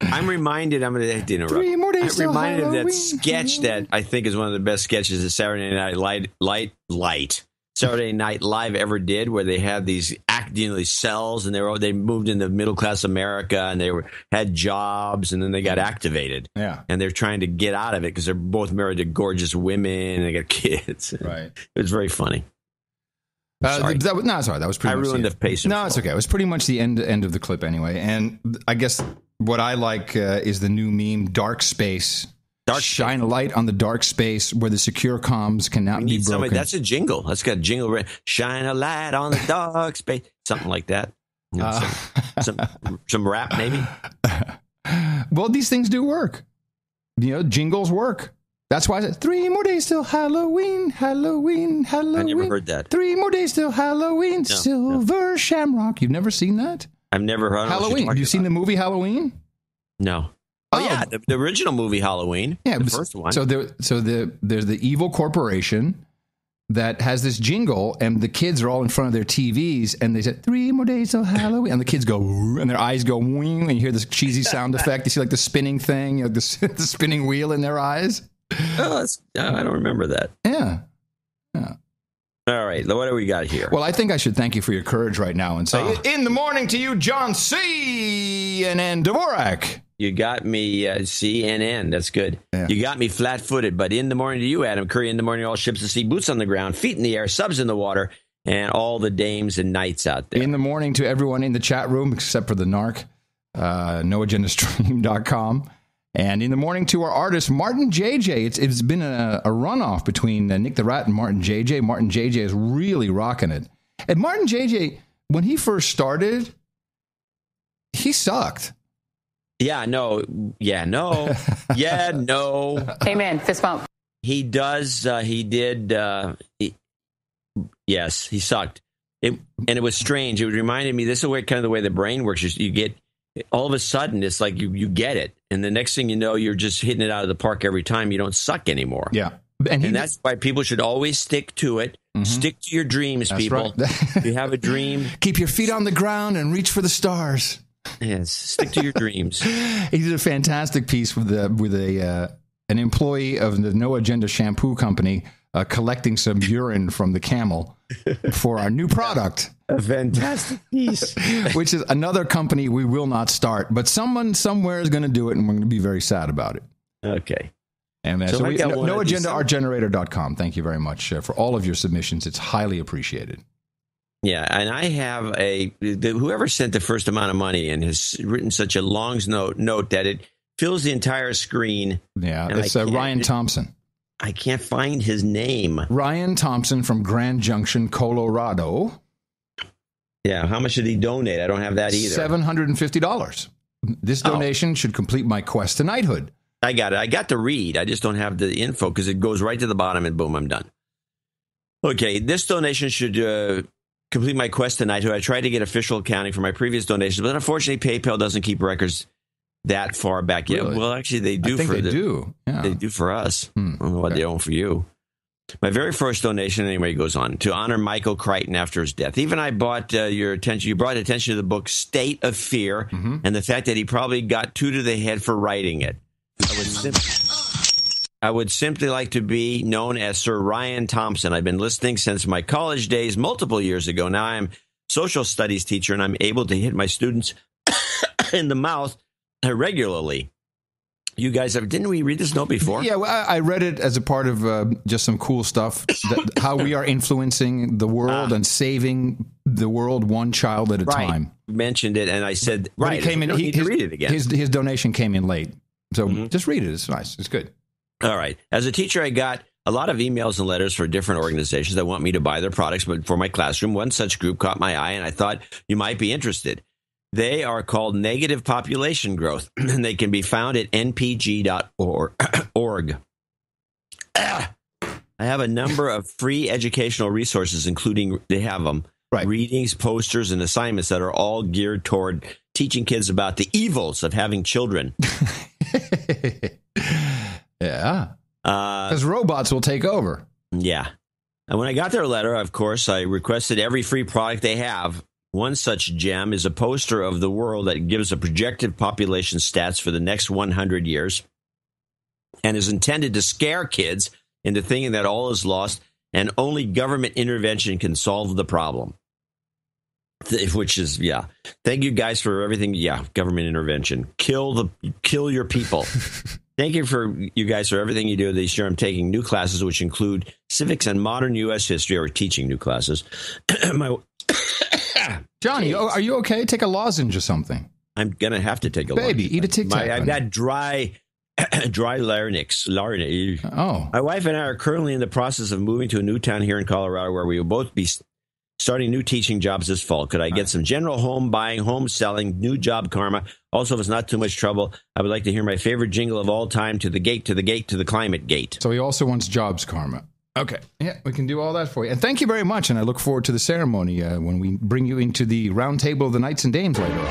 I'm reminded. I'm going to interrupt. 3 more days I'm reminded of that sketch that I think is one of the best sketches that Saturday Night Live ever did, where they had these these cells, and they moved into middle class America, and they had jobs, and then they got activated. Yeah, and they're trying to get out of it because they're both married to gorgeous women, and they got kids. Right, it was very funny. Sorry. That was pretty. I much ruined the pace. No, it's okay. It was pretty much the end of the clip anyway, and I guess what I like is the new meme, dark space. Shine a light on the dark space where the secure comms cannot be broken. That's a jingle. That's got a jingle. Shine a light on the dark space. Something like that. Some rap, maybe. Well, these things do work. Jingles work. That's why I said 3 more days till Halloween, Halloween, Halloween. I never heard that. 3 more days till Halloween, Silver Shamrock. You've never seen that? I've never heard Halloween. Have you seen the movie Halloween? No. Oh, yeah, the original movie Halloween. Yeah, the first one. So there's the evil corporation that has this jingle, and the kids are all in front of their TVs, and they said 3 more days till Halloween, and the kids go, and their eyes go, and you hear this cheesy sound effect. You see like the spinning thing, the spinning wheel in their eyes. Oh, I don't remember that. Yeah. All right, what do we got here? Well, I think I should thank you for your courage right now and say, in the morning to you, John CNN Dvorak. You got me, CNN. That's good. Yeah. You got me flat-footed. But in the morning to you, Adam Curry. In the morning, all ships at sea, boots on the ground, feet in the air, subs in the water, and all the dames and knights out there. In the morning to everyone in the chat room, except for the narc, noagendastream.com. And in the morning to our artist, Martin JJ. It's been a runoff between Nick the Rat and Martin JJ. Martin JJ is really rocking it. And Martin JJ, when he first started, he sucked. Yeah, no. Amen. Fist bump. He does. He did. Yes, he sucked. And it was strange. It reminded me, this is kind of the way the brain works. You get, all of a sudden, it's like you get it. And the next thing you know, you're just hitting it out of the park every time. You don't suck anymore. Yeah. And that's why people should always stick to it. Mm-hmm. Stick to your dreams, that's people. Right. If you have a dream, keep your feet on the ground and reach for the stars. Yes, stick to your dreams. He did a fantastic piece with an employee of the No Agenda Shampoo Company collecting some urine from the camel for our new product. A fantastic piece. Which is another company we will not start, but someone somewhere is going to do it, and we're going to be very sad about it. Okay. And so noagendaartgenerator.com. Thank you very much for all of your submissions. It's highly appreciated. Yeah, and I have whoever sent the first amount of money and has written such a long note that it fills the entire screen. Yeah, it's Ryan Thompson. I can't find his name. Ryan Thompson from Grand Junction, Colorado. Yeah, how much did he donate? I don't have that either. $750. This donation should complete my quest to knighthood. I got it. I got to read. I just don't have the info because it goes right to the bottom and boom, I'm done. Okay, this donation should complete my quest to knighthood. I tried to get official accounting for my previous donations, but unfortunately, PayPal doesn't keep records that far back yet. Really? Well, actually, they do. I think they do. Yeah. They do for us. I don't know what they own for you. My very first donation, anyway, goes on, to honor Michael Crichton after his death. Even I brought you brought attention to the book State of Fear and the fact that he probably got 2 to the head for writing it. I would simply like to be known as Sir Ryan Thompson. I've been listening since my college days multiple years ago. Now I'm a social studies teacher, and I'm able to hit my students in the mouth regularly. You guys didn't we read this note before? Yeah, well, I read it as a part of just some cool stuff, how we are influencing the world and saving the world one child at a time. Mentioned it, and I said, right, he need to read it again. His donation came in late. So just read it. It's nice. It's good. All right. As a teacher, I got a lot of emails and letters for different organizations that want me to buy their products, but for my classroom, one such group caught my eye, and I thought you might be interested. They are called Negative Population Growth, and they can be found at npg.org. I have a number of free educational resources, including, they have them, readings, posters, and assignments that are all geared toward teaching kids about the evils of having children. Yeah. Because robots will take over. Yeah. And when I got their letter, of course, I requested every free product they have. One such gem is a poster of the world that gives a projected population stats for the next 100 years and is intended to scare kids into thinking that all is lost and only government intervention can solve the problem. Which is, yeah. Thank you guys for everything. Yeah, government intervention. Kill your people. Thank you for you guys for everything you do this year. I'm taking new classes, which include civics and modern U.S. history, or teaching new classes. Johnny, are you okay? Take a lozenge or something. I'm going to have to take a lozenge. Baby, eat a Tic Tac. I've got dry larynx. Oh. My wife and I are currently in the process of moving to a new town here in Colorado where we will both be starting new teaching jobs this fall. Could I get some general home buying, home selling, new job karma? Also, if it's not too much trouble, I would like to hear my favorite jingle of all time, to the gate, to the gate, to the climate gate. So he also wants jobs karma. Okay. Yeah, we can do all that for you. And thank you very much. And I look forward to the ceremony when we bring you into the round table of the Knights and Dames later on.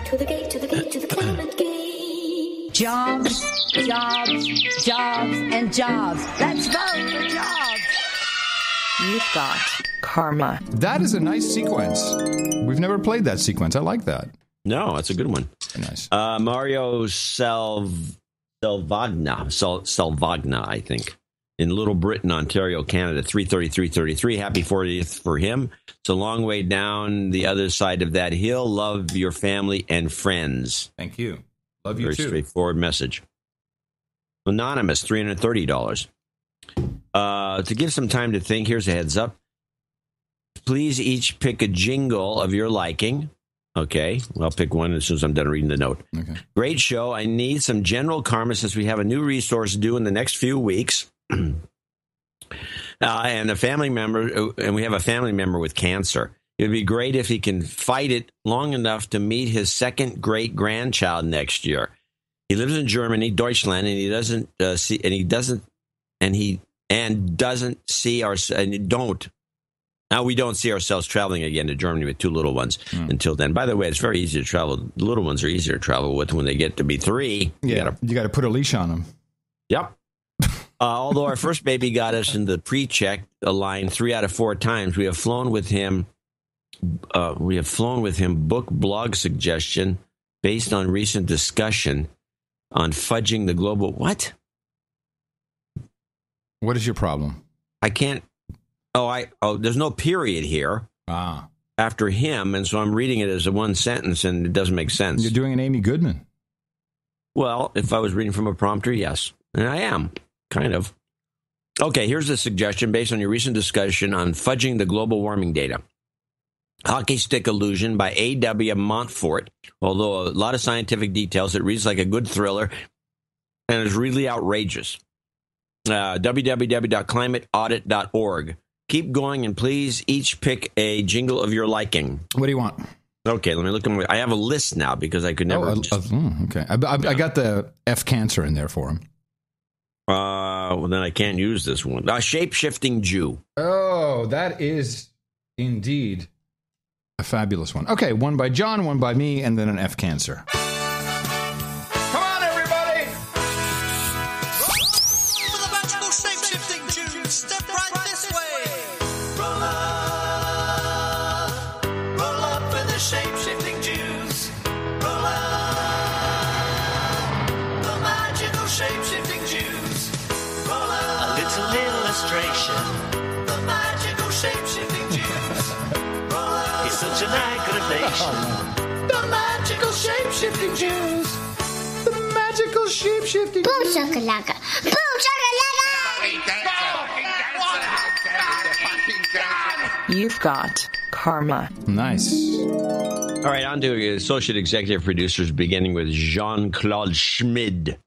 To the gate, to the gate, to the climate gate. Jobs, jobs, jobs, and jobs. Let's vote for jobs. You've got karma. That is a nice sequence. We've never played that sequence. I like that. No, that's a good one. Very nice. Mario Selvagna, I think, in Little Britain, Ontario, Canada, 33333. Happy 40th for him. It's a long way down the other side of that hill. Love your family and friends. Thank you. Love you Very too. Very straightforward message. Anonymous, $330. To give some time to think, here's a heads up. Please each pick a jingle of your liking. Okay, I'll pick one as soon as I'm done reading the note. Okay. Great show. I need some general karma since we have a new resource due in the next few weeks. And a family member, and we have a family member with cancer. It would be great if he can fight it long enough to meet his second great grandchild next year. He lives in Germany, Deutschland, and he doesn't see Now, we don't see ourselves traveling again to Germany with 2 little ones until then. By the way, it's very easy to travel. The little ones are easier to travel with when they get to be 3. Yeah, you got to put a leash on them. Yep. Although our first baby got us in the pre-check line 3 out of 4 times, we have flown with him. Book blog suggestion based on recent discussion on fudging the global. What? What is your problem? I can't. There's no period here after him, and so I'm reading it as a one sentence, and it doesn't make sense. You're doing an Amy Goodman. Well, if I was reading from a prompter, yes. And I am, kind of. Okay, here's a suggestion based on your recent discussion on fudging the global warming data. Hockey Stick Illusion by A.W. Montfort. Although a lot of scientific details, it reads like a good thriller and is really outrageous. www.climateaudit.org. Keep going, and please each pick a jingle of your liking. What do you want? Okay, let me look. I have a list now because I could never. Okay. I got the F cancer in there for him. Well, then I can't use this one. Shape-shifting Jew. Oh, that is indeed a fabulous one. Okay, one by John, one by me, and then an F cancer. Come on, everybody! demonstration. The magical shape-shifting Jews. It's such an aggravation. The magical shape-shifting Jews. The magical shape-shifting Boom shakalaka. Boom shakalaka. You've got karma. Nice. All right, on to associate executive producers, beginning with Jean-Claude Schmid,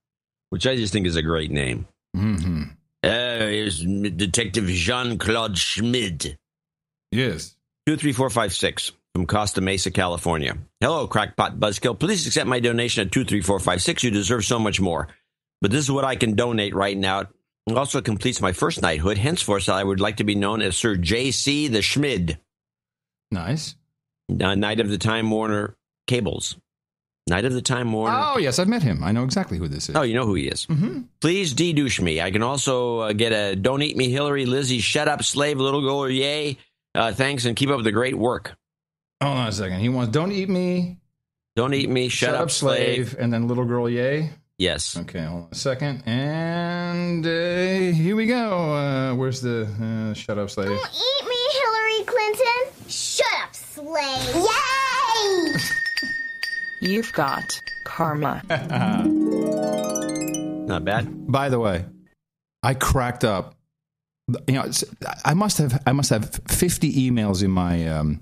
which I just think is a great name. Mm-hmm. Here's Detective Jean-Claude Schmid. Yes. 23456 from Costa Mesa, California. Hello, Crackpot Buzzkill. Please accept my donation at 23456. You deserve so much more. But this is what I can donate right now. It also completes my first knighthood. Henceforth, I would like to be known as Sir J.C. the Schmid. Nice. Knight of the Time Warner Cables. Knight of the Time Warner. Oh, yes, I've met him. I know exactly who this is. Oh, you know who he is. Mm-hmm. Please de-douche me. I can also get a Don't Eat Me, Hillary, Lizzie, Shut Up, Slave, Little Girl, Yay. Thanks, and keep up the great work. Hold on a second. He wants Don't Eat Me. Don't Eat Me, Shut Up, Slave. And then Little Girl, Yay. Yes. Okay, hold on a second. And here we go. Where's the Shut Up, Slave? Don't eat me, Hillary Clinton. Shut up, slave. Yay! You've got karma. Not bad. By the way, I cracked up. You know, I must have 50 emails in my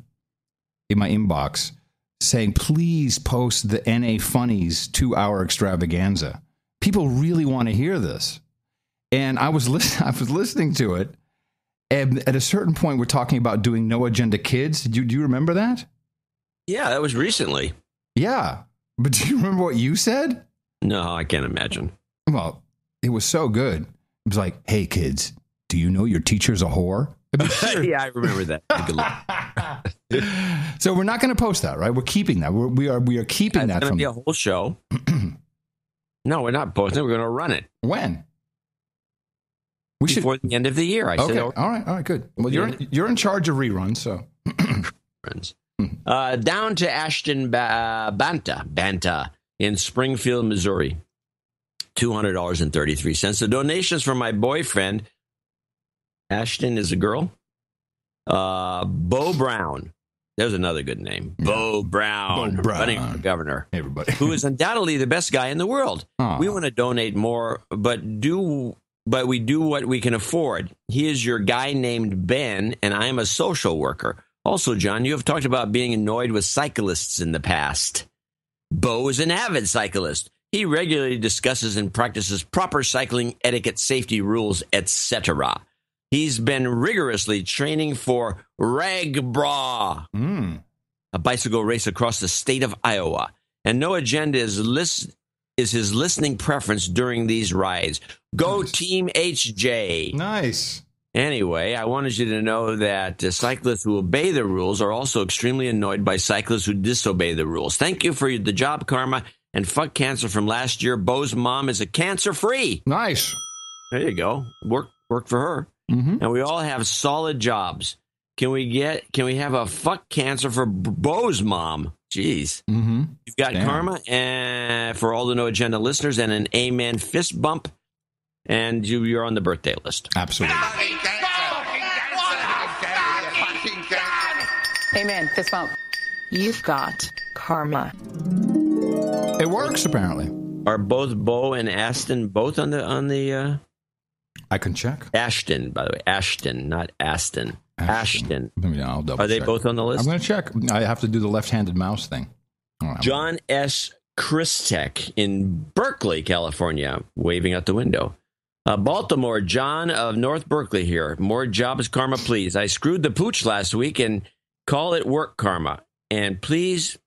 inbox saying, please post the NA Funnies 2-hour extravaganza. People really want to hear this. And I was listening to it. And at a certain point, we're talking about doing No Agenda Kids. Do you remember that? Yeah, that was recently. Yeah. But do you remember what you said? No, I can't imagine. Well, it was so good. It was like, hey, kids, do you know your teacher's a whore? I mean, sure. Yeah, I remember that. So we're not going to post that, right? We're keeping that. We are keeping that from. It's going to be a from whole show. No, we're not posting it. We're going to run it. When? Before the end of the year. I said. All right, good. Well, you're in charge of reruns, so. Down to Ashton Banta in Springfield, Missouri. $200.33. The donations from my boyfriend. Ashton is a girl. Bo Brown. There's another good name. Yeah. Bo Brown. Running for governor. Hey, everybody. Who is undoubtedly the best guy in the world. Aww. We want to donate more, but we do what we can afford. He is your guy named Ben, and I am a social worker. Also, John, you have talked about being annoyed with cyclists in the past. Bo is an avid cyclist. He regularly discusses and practices proper cycling etiquette, safety rules, etc. He's been rigorously training for RAGBRA, a bicycle race across the state of Iowa. And No Agenda is his listening preference during these rides. Go nice. Team HJ. Nice. Anyway, I wanted you to know that cyclists who obey the rules are also extremely annoyed by cyclists who disobey the rules. Thank you for the job, Karma, and fuck cancer from last year. Bo's mom is a cancer-free. Nice. There you go. Work for her. Mm-hmm. And we all have solid jobs. Can we have a fuck cancer for Bo's mom? Jeez. Mm-hmm. You've got karma and for all the No Agenda listeners and an amen fist bump. And you're on the birthday list. Absolutely. Amen. Fist bump. You've got karma. It works, apparently. Are both Bo and Aston both on the I can check. Ashton, by the way. Ashton, not Aston. Ashton. I'll double Are they check. both on the list? I'm going to check. I have to do the left-handed mouse thing. Right, John S. Christek in Berkeley, California, waving out the window. Baltimore, John of North Berkeley here. More jobs, Karma, please. I screwed the pooch last week and call it work, Karma. And please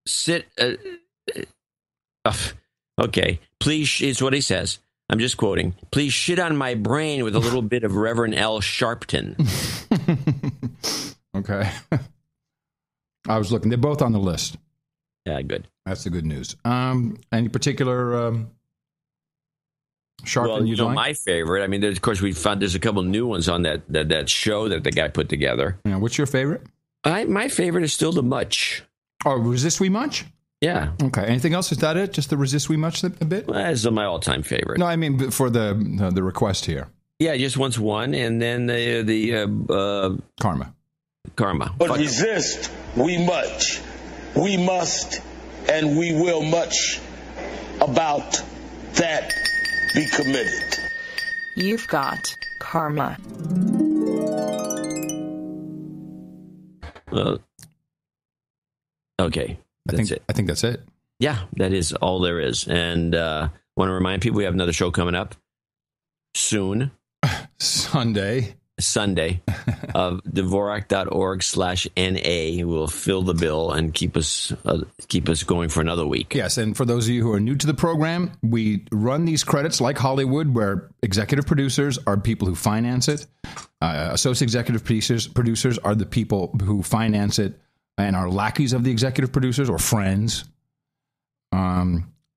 sit... okay. Please, is what he says. I'm just quoting. Please shit on my brain with a little bit of Reverend L. Sharpton. Okay. I was looking. They're both on the list. Yeah, good. That's the good news. Any particular Sharpton? Well, you know, my favorite. I mean, of course, we found there's a couple new ones on that show that the guy put together. Yeah, what's your favorite? My favorite is still the Much. Oh, Resist We Much? Yeah. Okay. Anything else? Is that it? Just the Resist We Much a bit? Well, that's my all-time favorite. No, I mean for the request here. Yeah, just wants one, and then the karma. But resist, we must, and we will much. About that, be committed. You've got karma. Okay, that's it. I think that's it. Yeah, that is all there is. And want to remind people we have another show coming up soon. Sunday of Dvorak.org/NA will fill the bill and keep us going for another week. Yes, and for those of you who are new to the program, we run these credits like Hollywood, where executive producers are people who finance it. Associate executive producers are the people who finance it and are lackeys of the executive producers or friends.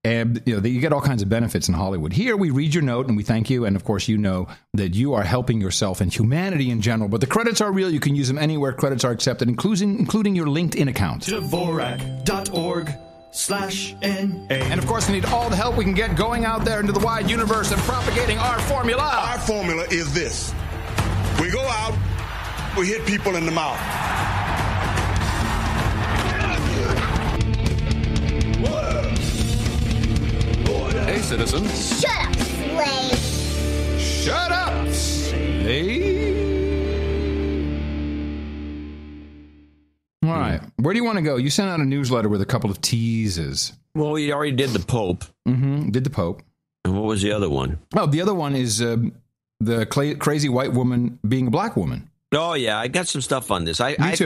And you get all kinds of benefits in Hollywood. Here, we read your note and we thank you. And of course, you know that you are helping yourself and humanity in general. But the credits are real. You can use them anywhere credits are accepted, including your LinkedIn account. Dvorak.org/NA. And of course, we need all the help we can get going out there into the wide universe and propagating our formula. Our formula is this. We go out, we hit people in the mouth. Hey, citizen. Shut up, slave. Shut up, slave. All right. Where do you want to go? You sent out a newsletter with a couple of teases. Well, we already did the Pope. Mm-hmm. Did the Pope. And what was the other one? Oh, the other one is the crazy white woman being a black woman. Oh, yeah. I got some stuff on this. Me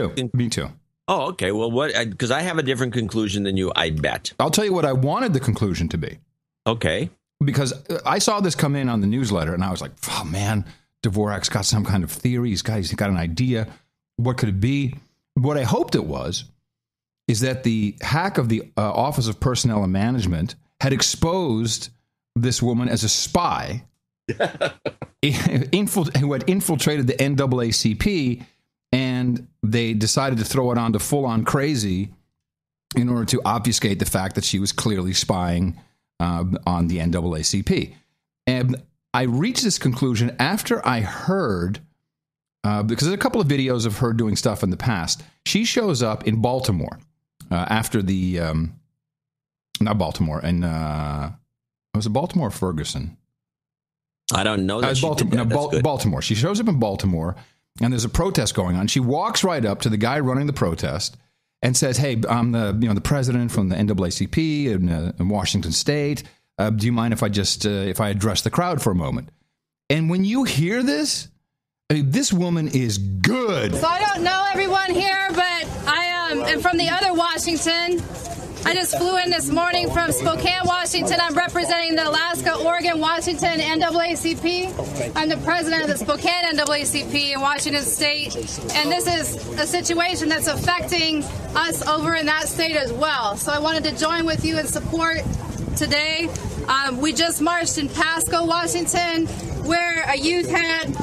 too. Oh, okay. Well, because I have a different conclusion than you, I bet. I'll tell you what I wanted the conclusion to be. Okay. Because I saw this come in on the newsletter, and I was like, oh, man, Dvorak's got some kind of theory. He's got an idea. What could it be? What I hoped it was is that the hack of the Office of Personnel and Management had exposed this woman as a spy who had infiltrated the NAACP, and they decided to throw it on to full-on crazy in order to obfuscate the fact that she was clearly spying on the NAACP. And I reached this conclusion after I heard, because there's a couple of videos of her doing stuff in the past. She shows up in Baltimore after the, not Baltimore, and was it Baltimore or Ferguson? I don't know that Baltimore. She shows up in Baltimore, and there's a protest going on. She walks right up to the guy running the protest and says, "Hey, I'm the president from the NAACP in Washington State. Do you mind if I address the crowd for a moment?" And when you hear this, I mean, this woman is good. So I don't know everyone here, but I am from the other Washington. I just flew in this morning from Spokane, Washington. I'm representing the Alaska, Oregon, Washington NAACP. I'm the president of the Spokane NAACP in Washington State. And this is a situation that's affecting us over in that state as well. So I wanted to join with you in support today. We just marched in Pasco, Washington, where a youth had,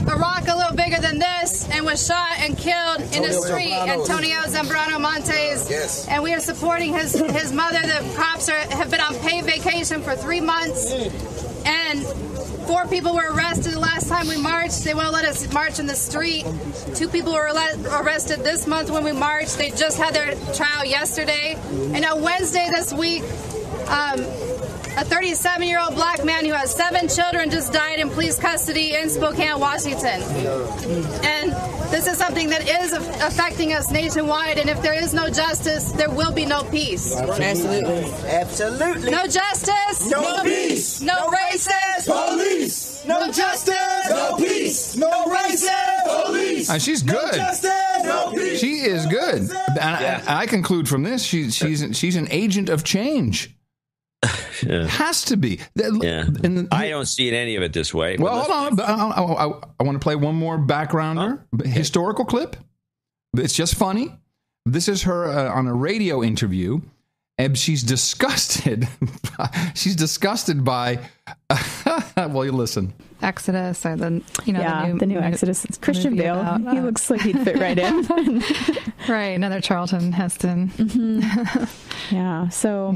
a rock a little bigger than this and was shot and killed in the street. Antonio Zambrano Montes. Yes. And we are supporting his mother. The cops have been on paid vacation for 3 months. And 4 people were arrested the last time we marched. They won't let us march in the street. 2 people were arrested this month when we marched. They just had their trial yesterday. And on Wednesday this week, a 37-year-old black man who has 7 children just died in police custody in Spokane, Washington. And this is something that is affecting us nationwide, and if there is no justice, there will be no peace. Absolutely. Absolutely. No justice. No peace. No racist. Police. No justice. No peace. No racist. Police. She's good. No justice. No peace. She is good. And I conclude from this, she's an agent of change. Yeah. Has to be. Yeah. I don't see any of it this way. Well, hold on. I want to play one more backgrounder, historical clip. It's just funny. This is her on a radio interview, and she's disgusted. She's disgusted by Well, you listen. Exodus or the new Exodus. It's Christian Bale. He looks like he'd fit right in. Right, another Charlton Heston. Mm-hmm. Yeah. So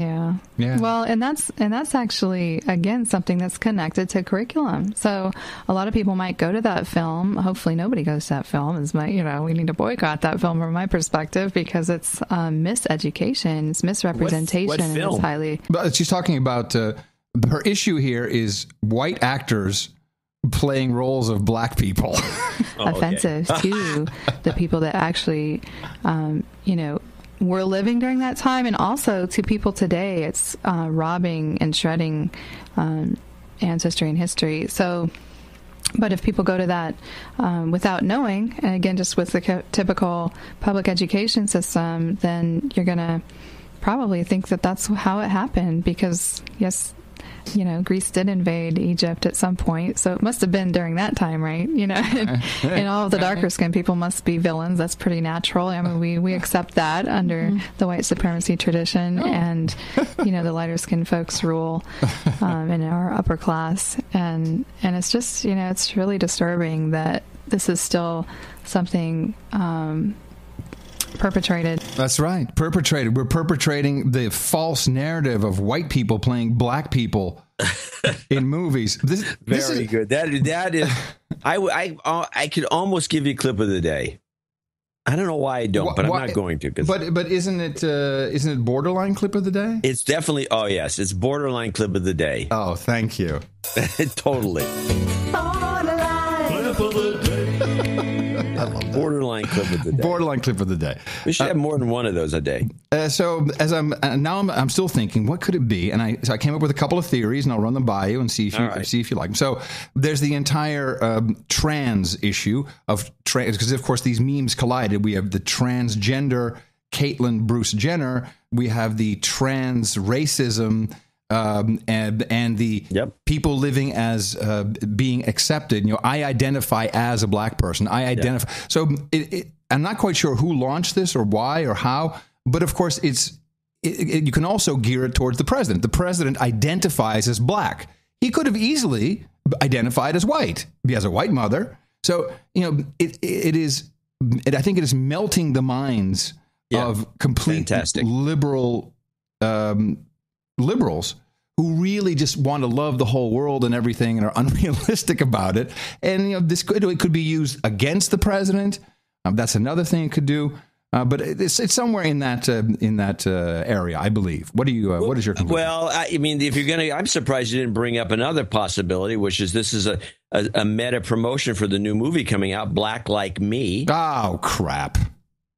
yeah. Well, and that's actually again something that's connected to curriculum. So a lot of people might go to that film. Hopefully, nobody goes to that film. We need to boycott that film from my perspective because it's miseducation, it's misrepresentation, What film? And it's highly. But she's talking about her issue here is white actors playing roles of black people. Offensive to the people that actually, were living during that time, and also to people today. It's robbing and shredding ancestry and history. So, but if people go to that without knowing, and again, just with the typical public education system, then you're going to probably think that that's how it happened because, yes, Greece did invade Egypt at some point, so it must have been during that time, right? And all of the darker skinned people must be villains. That's pretty natural. I mean, we accept that under the white supremacy tradition, and the lighter skinned folks rule in our upper class, and it's just it's really disturbing that this is still something. Perpetrated. That's right. Perpetrated. We're perpetrating the false narrative of white people playing black people in movies. This is good. That is. I could almost give you a clip of the day. I don't know why I don't, but I'm not going to. But isn't it borderline clip of the day? It's definitely. Oh yes, it's borderline clip of the day. Oh, thank you. Totally. Clip of the day. Borderline clip of the day. Borderline clip of the day. We should have more than one of those a day. So as I'm still thinking, what could it be? And I came up with a couple of theories, and I'll run them by you and see if you like them. So there's the entire trans issue of trans, because of course these memes collided. We have the transgender Caitlyn Bruce Jenner. We have the trans racism. And the people living as being accepted. I identify as a black person. I identify. Yep. So I'm not quite sure who launched this or why or how, but of course you can also gear it towards the president. The president identifies as black. He could have easily identified as white. He has a white mother. So it is. I think it is melting the minds of complete liberals who really just want to love the whole world and everything and are unrealistic about it. And it could be used against the president. That's another thing it could do. But it's somewhere in that area, I believe. What is your conclusion? Well, I mean, if you're going to, I'm surprised you didn't bring up another possibility, which is this is a meta promotion for the new movie coming out, Black Like Me. Oh crap!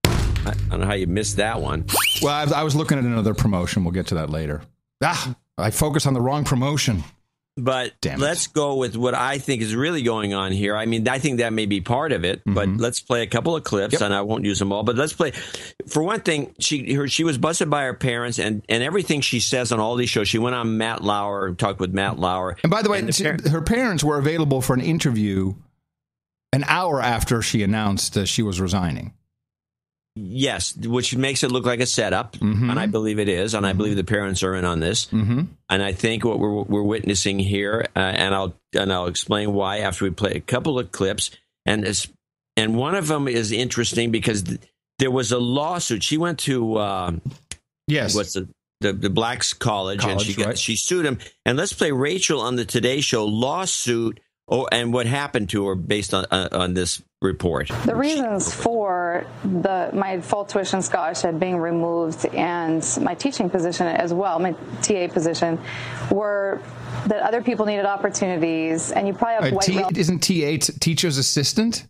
I don't know how you missed that one. Well, I was looking at another promotion. We'll get to that later. I focused on the wrong promotion. But let's go with what I think is really going on here. I mean, I think that may be part of it, but let's play a couple of clips, and I won't use them all. But let's play. For one thing, she was busted by her parents, and everything she says on all these shows. She went on Matt Lauer, talked with Matt Lauer. And by the way, her parents were available for an interview an hour after she announced she was resigning. Yes, which makes it look like a setup, and I believe it is, and I believe the parents are in on this. And I think what we're witnessing here, and I'll explain why after we play a couple of clips. And one of them is interesting because there was a lawsuit. She went to what's the Blacks College, and she sued him. And let's play Rachel on the Today Show lawsuit. And what happened to her based on this report? The reasons for my full tuition scholarship being removed and my teaching position as well, my TA position, were that other people needed opportunities, and you probably have isn't TA teacher's assistant?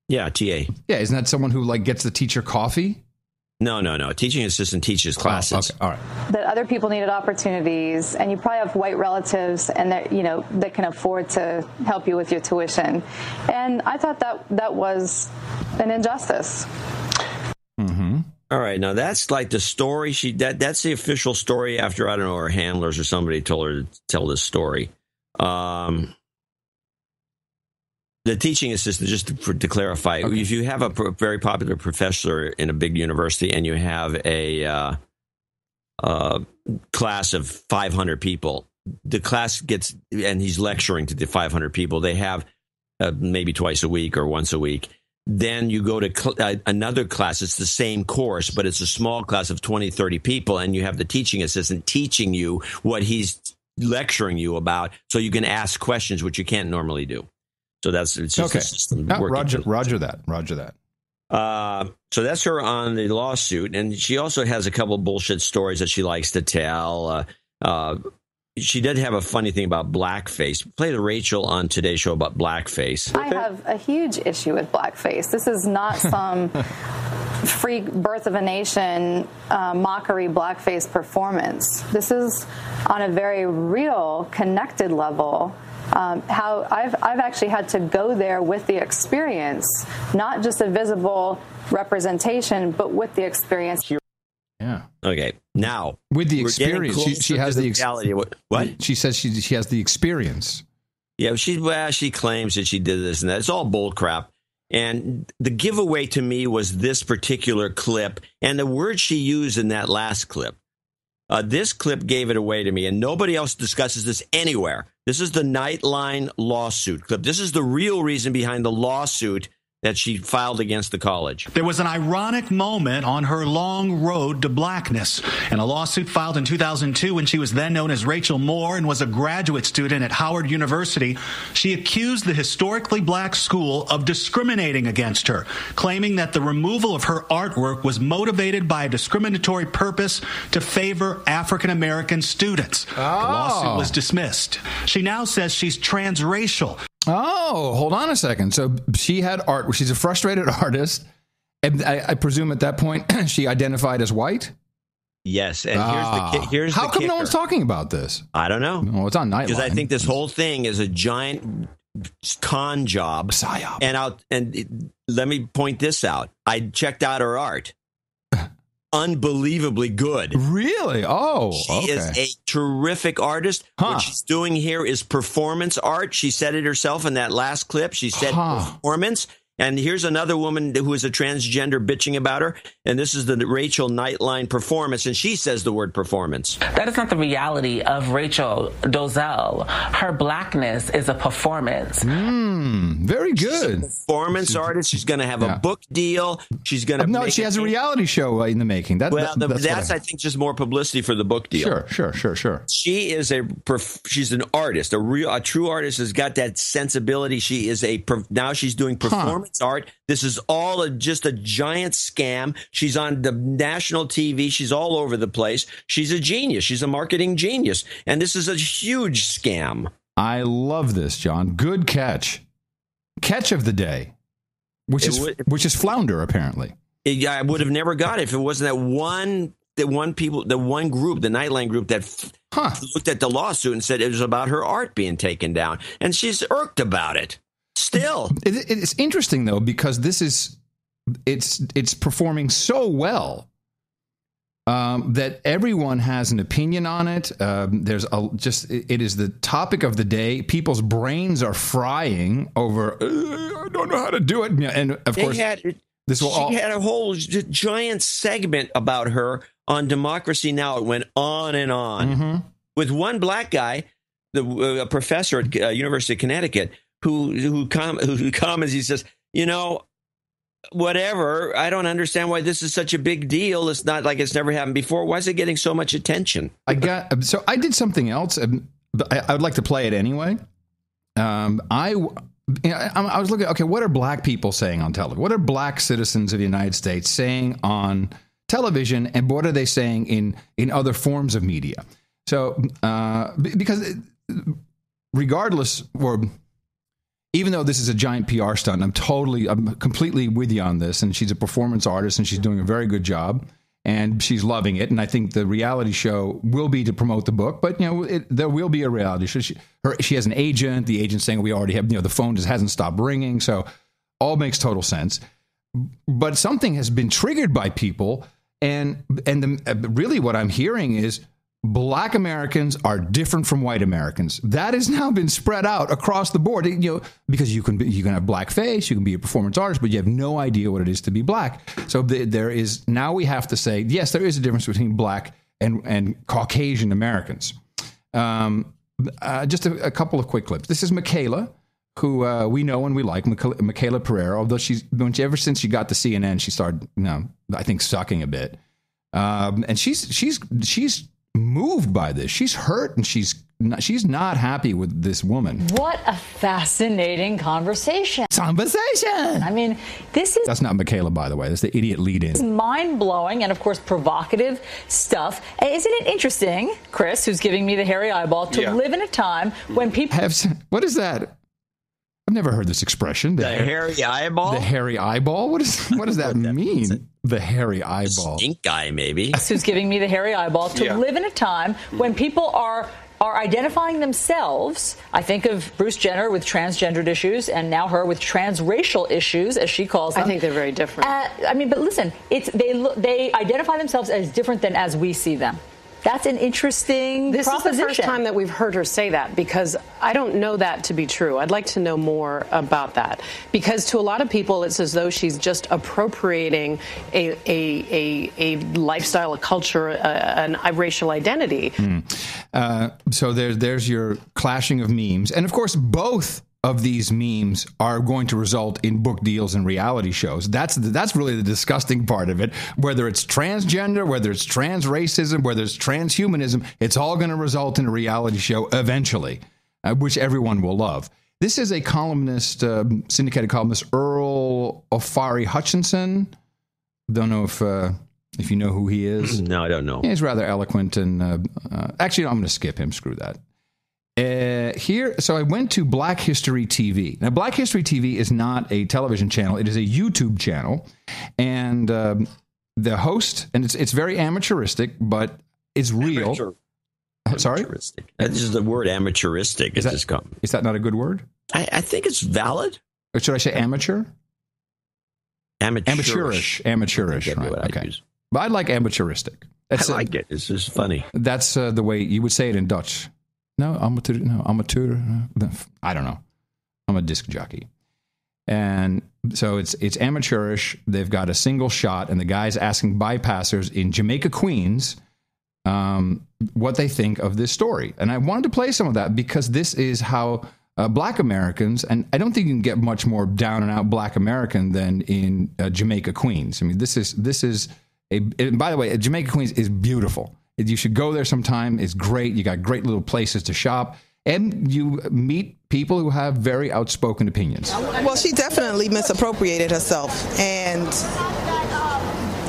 Yeah, TA. Yeah, isn't that someone who gets the teacher coffee? No. Teaching assistant teaches classes. Okay. All right. That other people needed opportunities, and you probably have white relatives, and that can afford to help you with your tuition. And I thought that was an injustice. All right. Now that's like the story. That's the official story. After, I don't know, her handlers or somebody told her to tell this story. The teaching assistant, just to clarify, if you have a very popular professor in a big university and you have a class of 500 people, the class gets, and he's lecturing to the 500 people. They have maybe twice a week or once a week. Then you go to another class. It's the same course, but it's a small class of 20, 30 people, and you have the teaching assistant teaching you what he's lecturing you about, so you can ask questions, which you can't normally do. So it's just okay. a system. Roger that. So that's her on the lawsuit, and she also has a couple bullshit stories that she likes to tell. She did have a funny thing about blackface. Played a Rachel on Today's Show about blackface. I have a huge issue with blackface. This is not some free Birth of a Nation mockery blackface performance. This is on a very real, connected level. How I've actually had to go there with the experience, not just a visible representation, but with the experience. Yeah. Okay. Now, with the experience, she has the reality. What? She says she has the experience. Yeah, she claims that she did this and that. It's all bull crap. And the giveaway to me was this particular clip and the word she used in that last clip. This clip gave it away to me, and nobody else discusses this anywhere. This is the Nightline lawsuit clip. This is the real reason behind the lawsuit that she filed against the college. There was an ironic moment on her long road to blackness. In a lawsuit filed in 2002 when she was then known as Rachel Moore and was a graduate student at Howard University, she accused the historically black school of discriminating against her, claiming that the removal of her artwork was motivated by a discriminatory purpose to favor African-American students. The lawsuit was dismissed. She now says she's transracial. Oh, hold on a second. So she had art. She's a frustrated artist. And I presume at that point she identified as white? Yes. And here's how the come kicker. no one's talking about this? I don't know. Oh, it's on Nightline. Because I think this whole thing is a giant con job. Psyop. And let me point this out. I checked out her art. Unbelievably good. Really? Oh, she is a terrific artist. What she's doing here is performance art. She said it herself in that last clip. She said performance. And here's another woman who is a transgender bitching about her. And this is the Rachel Nightline performance. And she says the word performance. That is not the reality of Rachel Dolezal. Her blackness is a performance. Very good. She's a performance artist. She's going to have a book deal. She's going to. No, she has a reality show in the making. That's I think, just more publicity for the book deal. Sure. She is she's an artist, a true artist has got that sensibility. She is now she's doing performance art. This is all just a giant scam. She's on the national TV. She's all over the place. She's a genius. She's a marketing genius. And this is a huge scam. I love this, John. Good catch. Catch of the day, which is flounder, apparently. I would have never got it if it wasn't the one group, the Nightline group that looked at the lawsuit and said it was about her art being taken down. And she's irked about it. Still, it's interesting though, because it's performing so well that everyone has an opinion on it. It is the topic of the day. People's brains are frying over. I don't know how to do it, and of course, she had a whole giant segment about her on Democracy Now! It went on and on with one black guy, a professor at University of Connecticut. Who comments, he says, whatever, I don't understand why this is such a big deal. It's not like it's never happened before. Why is it getting so much attention? I did something else. I would like to play it anyway. I was looking, okay, what are black people saying on television? What are black citizens of the United States saying on television, and what are they saying in other forms of media? So, because regardless, or even though this is a giant PR stunt, I'm completely with you on this. And she's a performance artist, and she's doing a very good job, and she's loving it. And I think the reality show will be to promote the book, but there will be a reality show. She has an agent. The agent's saying we already have. The phone just hasn't stopped ringing, so all makes total sense. But something has been triggered by people, and really what I'm hearing is, Black Americans are different from white Americans. That has now been spread out across the board. Because you can have black face, you can be a performance artist, but you have no idea what it is to be black. So now we have to say, yes, there is a difference between black and Caucasian Americans. just a couple of quick clips. This is Michaela, who we know and we like, Michaela Pereira. Although ever since she got to CNN, she started, I think, sucking a bit. And she's moved by this. She's hurt, and she's not happy with this woman. What a fascinating conversation. I mean, that's not Michaela, by the way. That's the idiot lead-in. Mind-blowing and, of course, provocative stuff. Isn't it interesting, Chris, who's giving me the hairy eyeball, to live in a time when people... What is that? I've never heard this expression. The hairy eyeball? The hairy eyeball? What does that mean? The hairy eyeball. Stink guy, maybe. Who's giving me the hairy eyeball to live in a time when people are identifying themselves. I think of Bruce Jenner with transgendered issues, and now her with transracial issues, as she calls them. I think they're very different. But listen, they identify themselves as different than as we see them. That's an interesting proposition. This is the first time that we've heard her say that, because I don't know that to be true. I'd like to know more about that, because to a lot of people it's as though she's just appropriating a lifestyle, a culture, a racial identity. So there's your clashing of memes, and of course both of these memes are going to result in book deals and reality shows. That's really the disgusting part of it. Whether it's transgender, whether it's trans racism, whether it's transhumanism, it's all going to result in a reality show eventually, which everyone will love. This is a columnist, syndicated columnist, Earl Ofari Hutchinson. Don't know if you know who he is. No, I don't know. He's rather eloquent, and actually, I'm going to skip him. Screw that. So I went to Black History TV. Now, Black History TV is not a television channel. It is a YouTube channel. And the host, and it's very amateuristic, but it's real. Sorry? That's just the word amateuristic. Is that not a good word? I think it's valid. Or should I say amateur? Amateurish. Amateurish. Right. Okay. But I like amateuristic. I like it. It's just funny. That's the way you would say it in Dutch. No, amateur. I don't know. I'm a disc jockey. And so it's amateurish. They've got a single shot, and the guy's asking bypassers in Jamaica, Queens, what they think of this story. And I wanted to play some of that because this is how Black Americans, and I don't think you can get much more down and out Black American than in Jamaica, Queens. I mean, this is by the way, Jamaica, Queens is beautiful. You should go there sometime. It's great. You got great little places to shop. And you meet people who have very outspoken opinions. Well, she definitely misappropriated herself. And,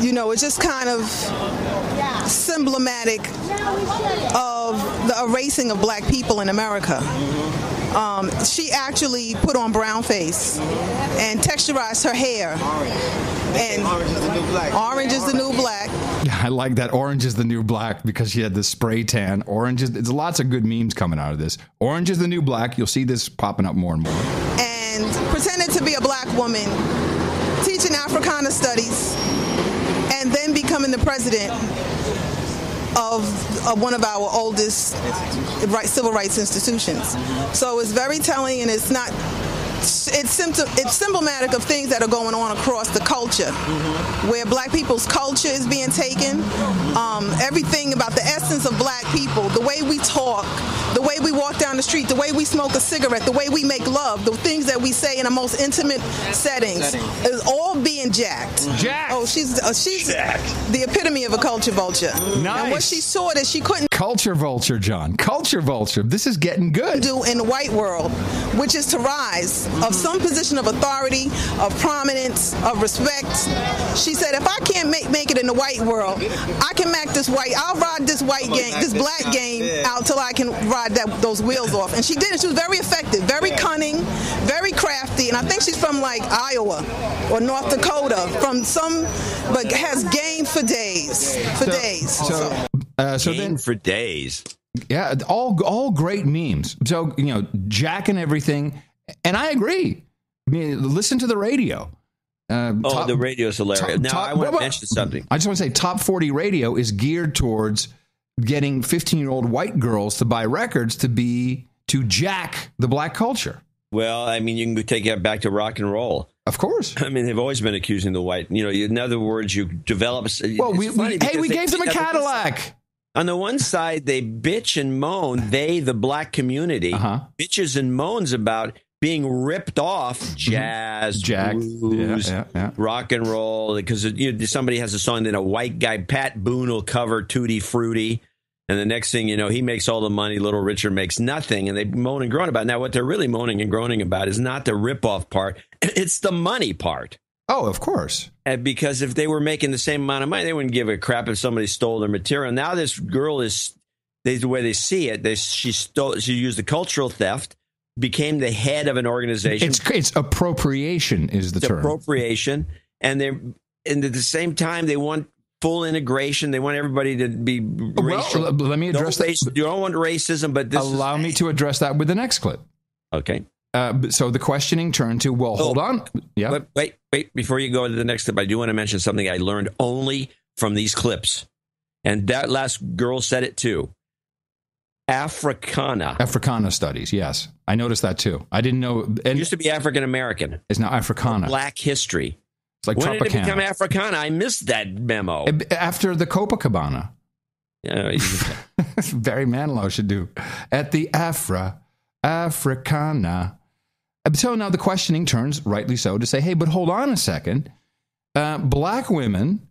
it's just kind of symptomatic of the erasing of Black people in America. She actually put on brown face and texturized her hair. And orange is the new black. Yeah, I like that. Orange is the new black because she had the spray tan. There's lots of good memes coming out of this. Orange is the new black. You'll see this popping up more and more. And pretended to be a Black woman, teaching Africana studies, and then becoming the president of one of our oldest civil rights institutions. So it's very telling, and it's symptomatic of things that are going on across the culture, where Black people's culture is being taken. Everything about the essence of Black people, the way we talk, the way we walk down the street, the way we smoke a cigarette, the way we make love, the things that we say in the most intimate settings, is all being jacked. Oh, she's jacked. The epitome of a culture vulture. Nice. And what she saw that she couldn't culture vulture, John. Culture vulture. This is getting good. Do in the white world, which is to rise of some position of authority, of prominence, of respect. She said, if I can't make it in the white world, I can I'll ride this black game out till I can ride those wheels off. And she did it. She was very effective, very cunning, very crafty. And I think she's from like Iowa or North Dakota, but has game for days. For days. Yeah, all great memes. So, Jack and everything. And I agree. I mean, listen to the radio. The radio's hilarious. Now, I want to mention something. I just want to say Top 40 Radio is geared towards getting 15-year-old white girls to buy records to jack the Black culture. Well, I mean, you can take it back to rock and roll. Of course. I mean, they've always been accusing the white. In other words, you develop. Well, we gave them a Cadillac. On the one side, they bitch and moan, the black community, bitches and moans about being ripped off jazz, blues, rock and roll, because somebody has a song that a white guy, Pat Boone, will cover Tutti Frutti, and the next thing you know, he makes all the money, Little Richard makes nothing, and they moan and groan about it. Now, what they're really moaning and groaning about is not the rip-off part, it's the money part. Oh, of course. Because if they were making the same amount of money, they wouldn't give a crap if somebody stole their material. Now this girl the way they see it, she used the cultural theft, became the head of an organization. It's appropriation is the term. Appropriation, and at the same time they want full integration. They want everybody to be racial. Well, let me address that. You don't want racism, but allow me to address that with the next clip. Okay. So the questioning turned to, hold on. Yeah. Wait. Before you go to the next clip, I do want to mention something I learned only from these clips. And that last girl said it too. Africana studies, yes. I noticed that too. I didn't know. It used to be African American. It's now Africana. Black history. It's like when Tropicana. Did it become Africana? I missed that memo. After the Copacabana. Barry Manilow should do. At the Africana. So now the questioning turns, rightly so, to say, hey, but hold on a second. Black women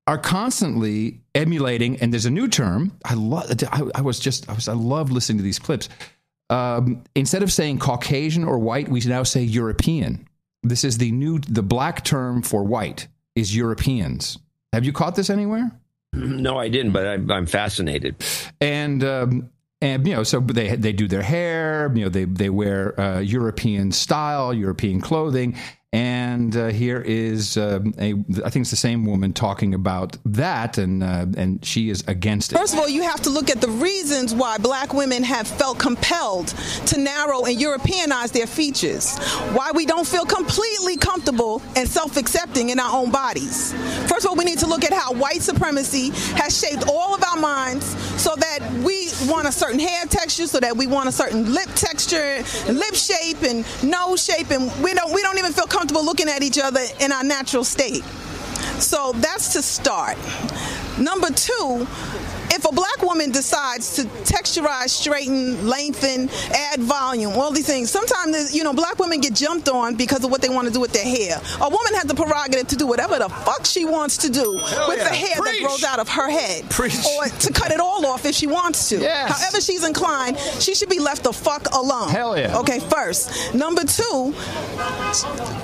are constantly emulating, and there's a new term. I love listening to these clips. Instead of saying Caucasian or white, we now say European. This is the black term for white is Europeans. Have you caught this anywhere? No, I didn't, but I'm fascinated. And so they do their hair. They wear European style, European clothing. And here is I think it's the same woman talking about that, and she is against it. First of all, you have to look at the reasons why black women have felt compelled to narrow and Europeanize their features. Why we don't feel completely comfortable and self-accepting in our own bodies. First of all, we need to look at how white supremacy has shaped all of our minds so that we want a certain hair texture, so that we want a certain lip texture, and lip shape, and nose shape, and we don't even feel comfortable looking at each other in our natural state. So that's to start. Number two, if a black woman decides to texturize, straighten, lengthen, add volume, all these things, sometimes, black women get jumped on because of what they want to do with their hair. A woman has the prerogative to do whatever the fuck she wants to do with the hair that grows out of her head. Or to cut it all off if she wants to. Yes. However she's inclined, she should be left the fuck alone. Hell yeah. Okay, first. Number two,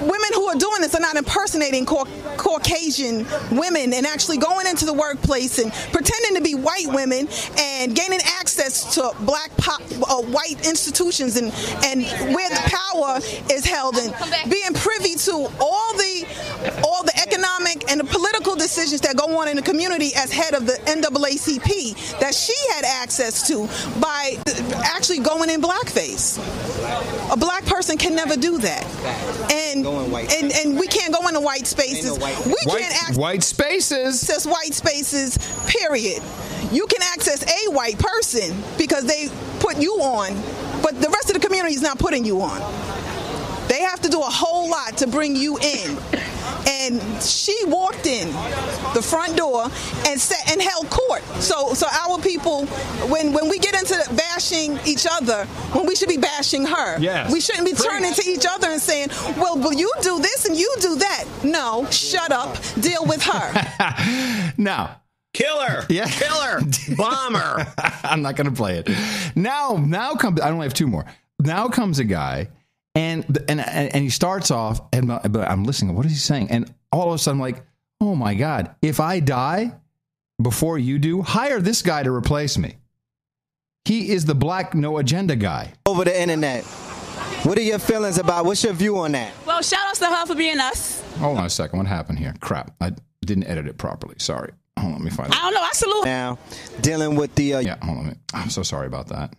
women who are doing this are not impersonating Caucasian women and actually going into the workplace and pretending to be white women and gaining access to white institutions and where the power is held, and being privy to all the economic and the political decisions that go on in the community as head of the NAACP that she had access to by actually going in blackface. A black person can never do that, and we can't go into white spaces. White spaces. White spaces. Period. You can access a white person because they put you on, but the rest of the community is not putting you on. They have to do a whole lot to bring you in. And she walked in the front door and held court. So our people, when we get into bashing each other, when we should be bashing her, yes. We shouldn't be turning to each other and saying, well, you do this and you do that. No, shut up, deal with her. Now. Killer. Yeah. Killer. Bomber. I'm not going to play it. Now comes, I only have two more. Now comes a guy and he starts off, but I'm listening. What is he saying? And all of a sudden I'm like, oh my God, if I die before you do, hire this guy to replace me. He is the black no agenda guy. Over the internet. What are your feelings about? What's your view on that? Well, shout outs to her for being us. Hold on a second. What happened here? Crap. I didn't edit it properly. Sorry. Hold on, let me find it. I don't know. I salute. Now, dealing with the... yeah, hold on. I'm so sorry about that.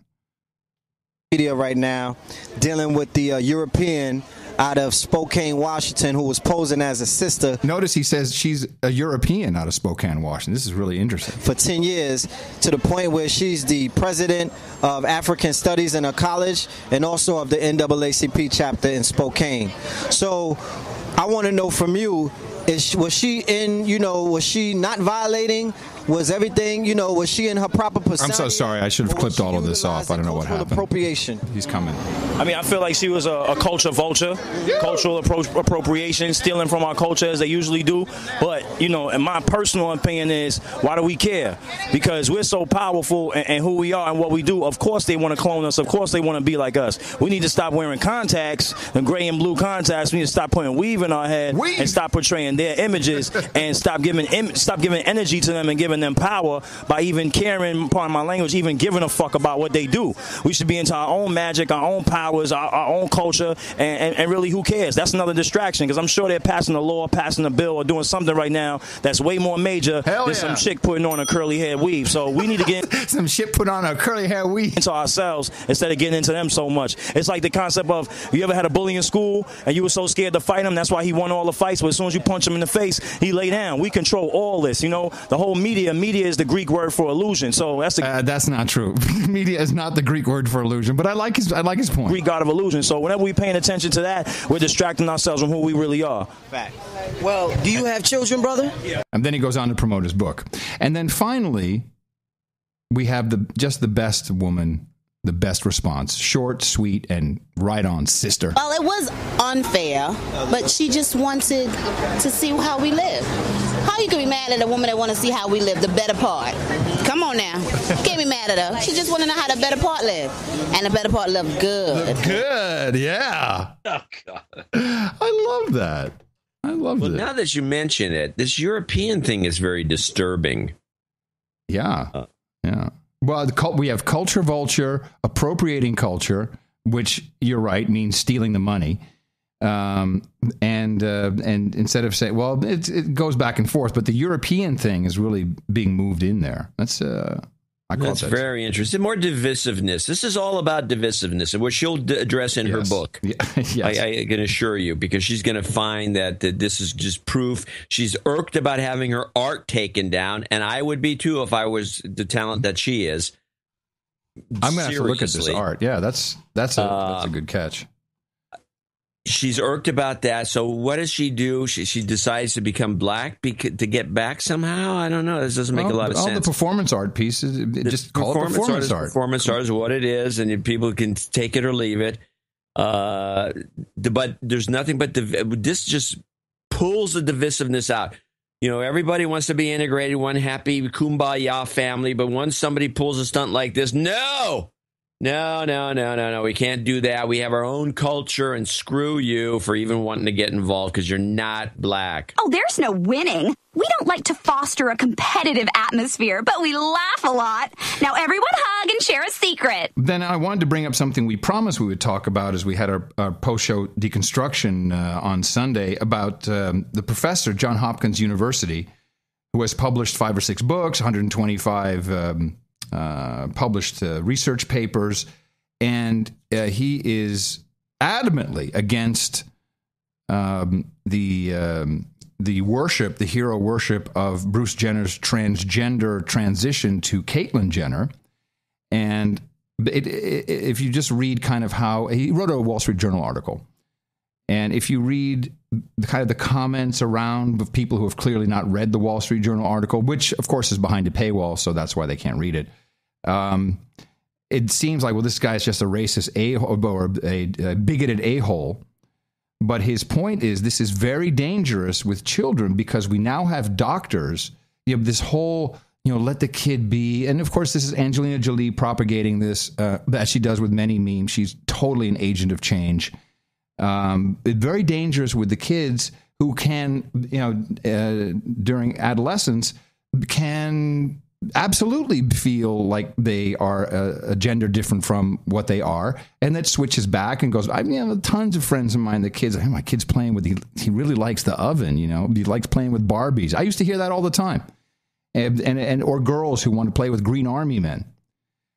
Media right now, dealing with the European out of Spokane, Washington, who was posing as a sister. Notice he says she's a European out of Spokane, Washington. This is really interesting. For 10 years, to the point where she's the president of African Studies in a college and also of the NAACP chapter in Spokane. So I want to know from you, was she not violating Was everything, was she in her proper persona? I'm so sorry. I should have clipped all of this off. I don't know what happened. Appropriation. He's coming. I mean, I feel like she was a culture vulture, cultural appropriation, stealing from our culture as they usually do. But, in my personal opinion is, why do we care? Because we're so powerful and who we are and what we do. Of course they want to clone us. Of course they want to be like us. We need to stop wearing contacts, the gray and blue contacts. We need to stop putting weave in our head and stop portraying their images and stop giving energy to them and giving them power by even caring, pardon my language, even giving a fuck about what they do. We should be into our own magic, our own powers, our own culture, and really, who cares? That's another distraction, because I'm sure they're passing a law, passing a bill, or doing something right now that's way more major than some chick putting on a curly hair weave. So we need to get some shit put on a curly hair weave into ourselves instead of getting into them so much. It's like the concept of, you ever had a bully in school and you were so scared to fight him, that's why he won all the fights, but as soon as you punch him in the face, he lay down. We control all this, the whole media is the Greek word for illusion. So that's not true. Media is not the Greek word for illusion, but I like his point. Greek god of illusion. So whenever we're paying attention to that, we're distracting ourselves from who we really are. Fact. Well, do you have children, brother? Yeah. And then he goes on to promote his book. And then finally, we have the best woman, the best response. Short, sweet, and right on, sister. Well, it was unfair, but she just wanted to see how we live. How you can be mad at a woman that want to see how we live, the better part? Come on now. You can't be mad at her. She just want to know how the better part live. And the better part live good. Good, yeah. Oh, God. I love that. Well, now that you mention it, this European thing is very disturbing. Yeah. Yeah. Well, we have culture vulture, appropriating culture, which you're right means stealing the money, and instead of saying, well, it goes back and forth, but the European thing is really being moved in there. That's That's very interesting. More divisiveness. This is all about divisiveness, which she'll address in her book. Yeah. Yes. I can assure you, because she's going to find that this is just proof. She's irked about having her art taken down, and I would be too if I was the talent that she is. I'm going to have to look at this art. Yeah, that's a good catch. She's irked about that. So what does she do? She decides to become black to get back somehow? I don't know. This doesn't make a lot of sense. All the performance art pieces, just call it performance art. Performance art is what it is, and people can take it or leave it. But there's nothing but this just pulls the divisiveness out. Everybody wants to be integrated, one happy kumbaya family, but once somebody pulls a stunt like this, no, we can't do that. We have our own culture, and screw you for even wanting to get involved because you're not black. Oh, there's no winning. We don't like to foster a competitive atmosphere, but we laugh a lot. Now everyone hug and share a secret. Then I wanted to bring up something we promised we would talk about as we had our post-show deconstruction on Sunday about the professor, Johns Hopkins University, who has published 5 or 6 books, 125 published research papers, and he is adamantly against the worship, the hero worship of Bruce Jenner's transgender transition to Caitlyn Jenner. And if you just read kind of how he wrote a Wall Street Journal article, and if you read the comments around of people who have clearly not read the Wall Street Journal article, which of course is behind a paywall, so that's why they can't read it. It seems like, well, this guy is just a racist a-hole or a bigoted a-hole. But his point is this is very dangerous with children because we now have doctors. You have this whole, let the kid be. And of course, this is Angelina Jolie propagating this, as she does with many memes. She's totally an agent of change. Very dangerous with the kids who can, during adolescence, can absolutely feel like they are a gender different from what they are, and that switches back and goes, I have tons of friends of mine, the kids, my kid's playing with, he really likes the oven, he likes playing with Barbies. I used to hear that all the time. And or girls who want to play with Green Army men.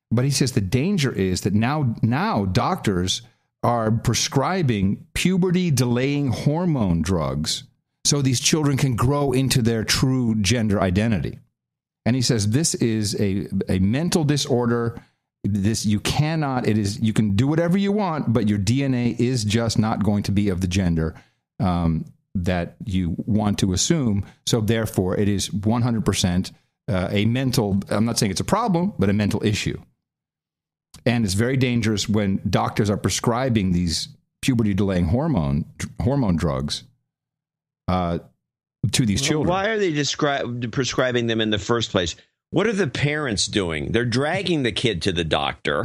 But he says the danger is that now doctors are prescribing puberty delaying hormone drugs so these children can grow into their true gender identity. And he says this is a mental disorder. You can do whatever you want, but your DNA is just not going to be of the gender that you want to assume. So therefore, it is 100% a mental, I'm not saying it's a problem, but a mental issue. And it's very dangerous when doctors are prescribing these puberty-delaying hormone drugs to these children. Why are they prescribing them in the first place? What are the parents doing? They're dragging the kid to the doctor,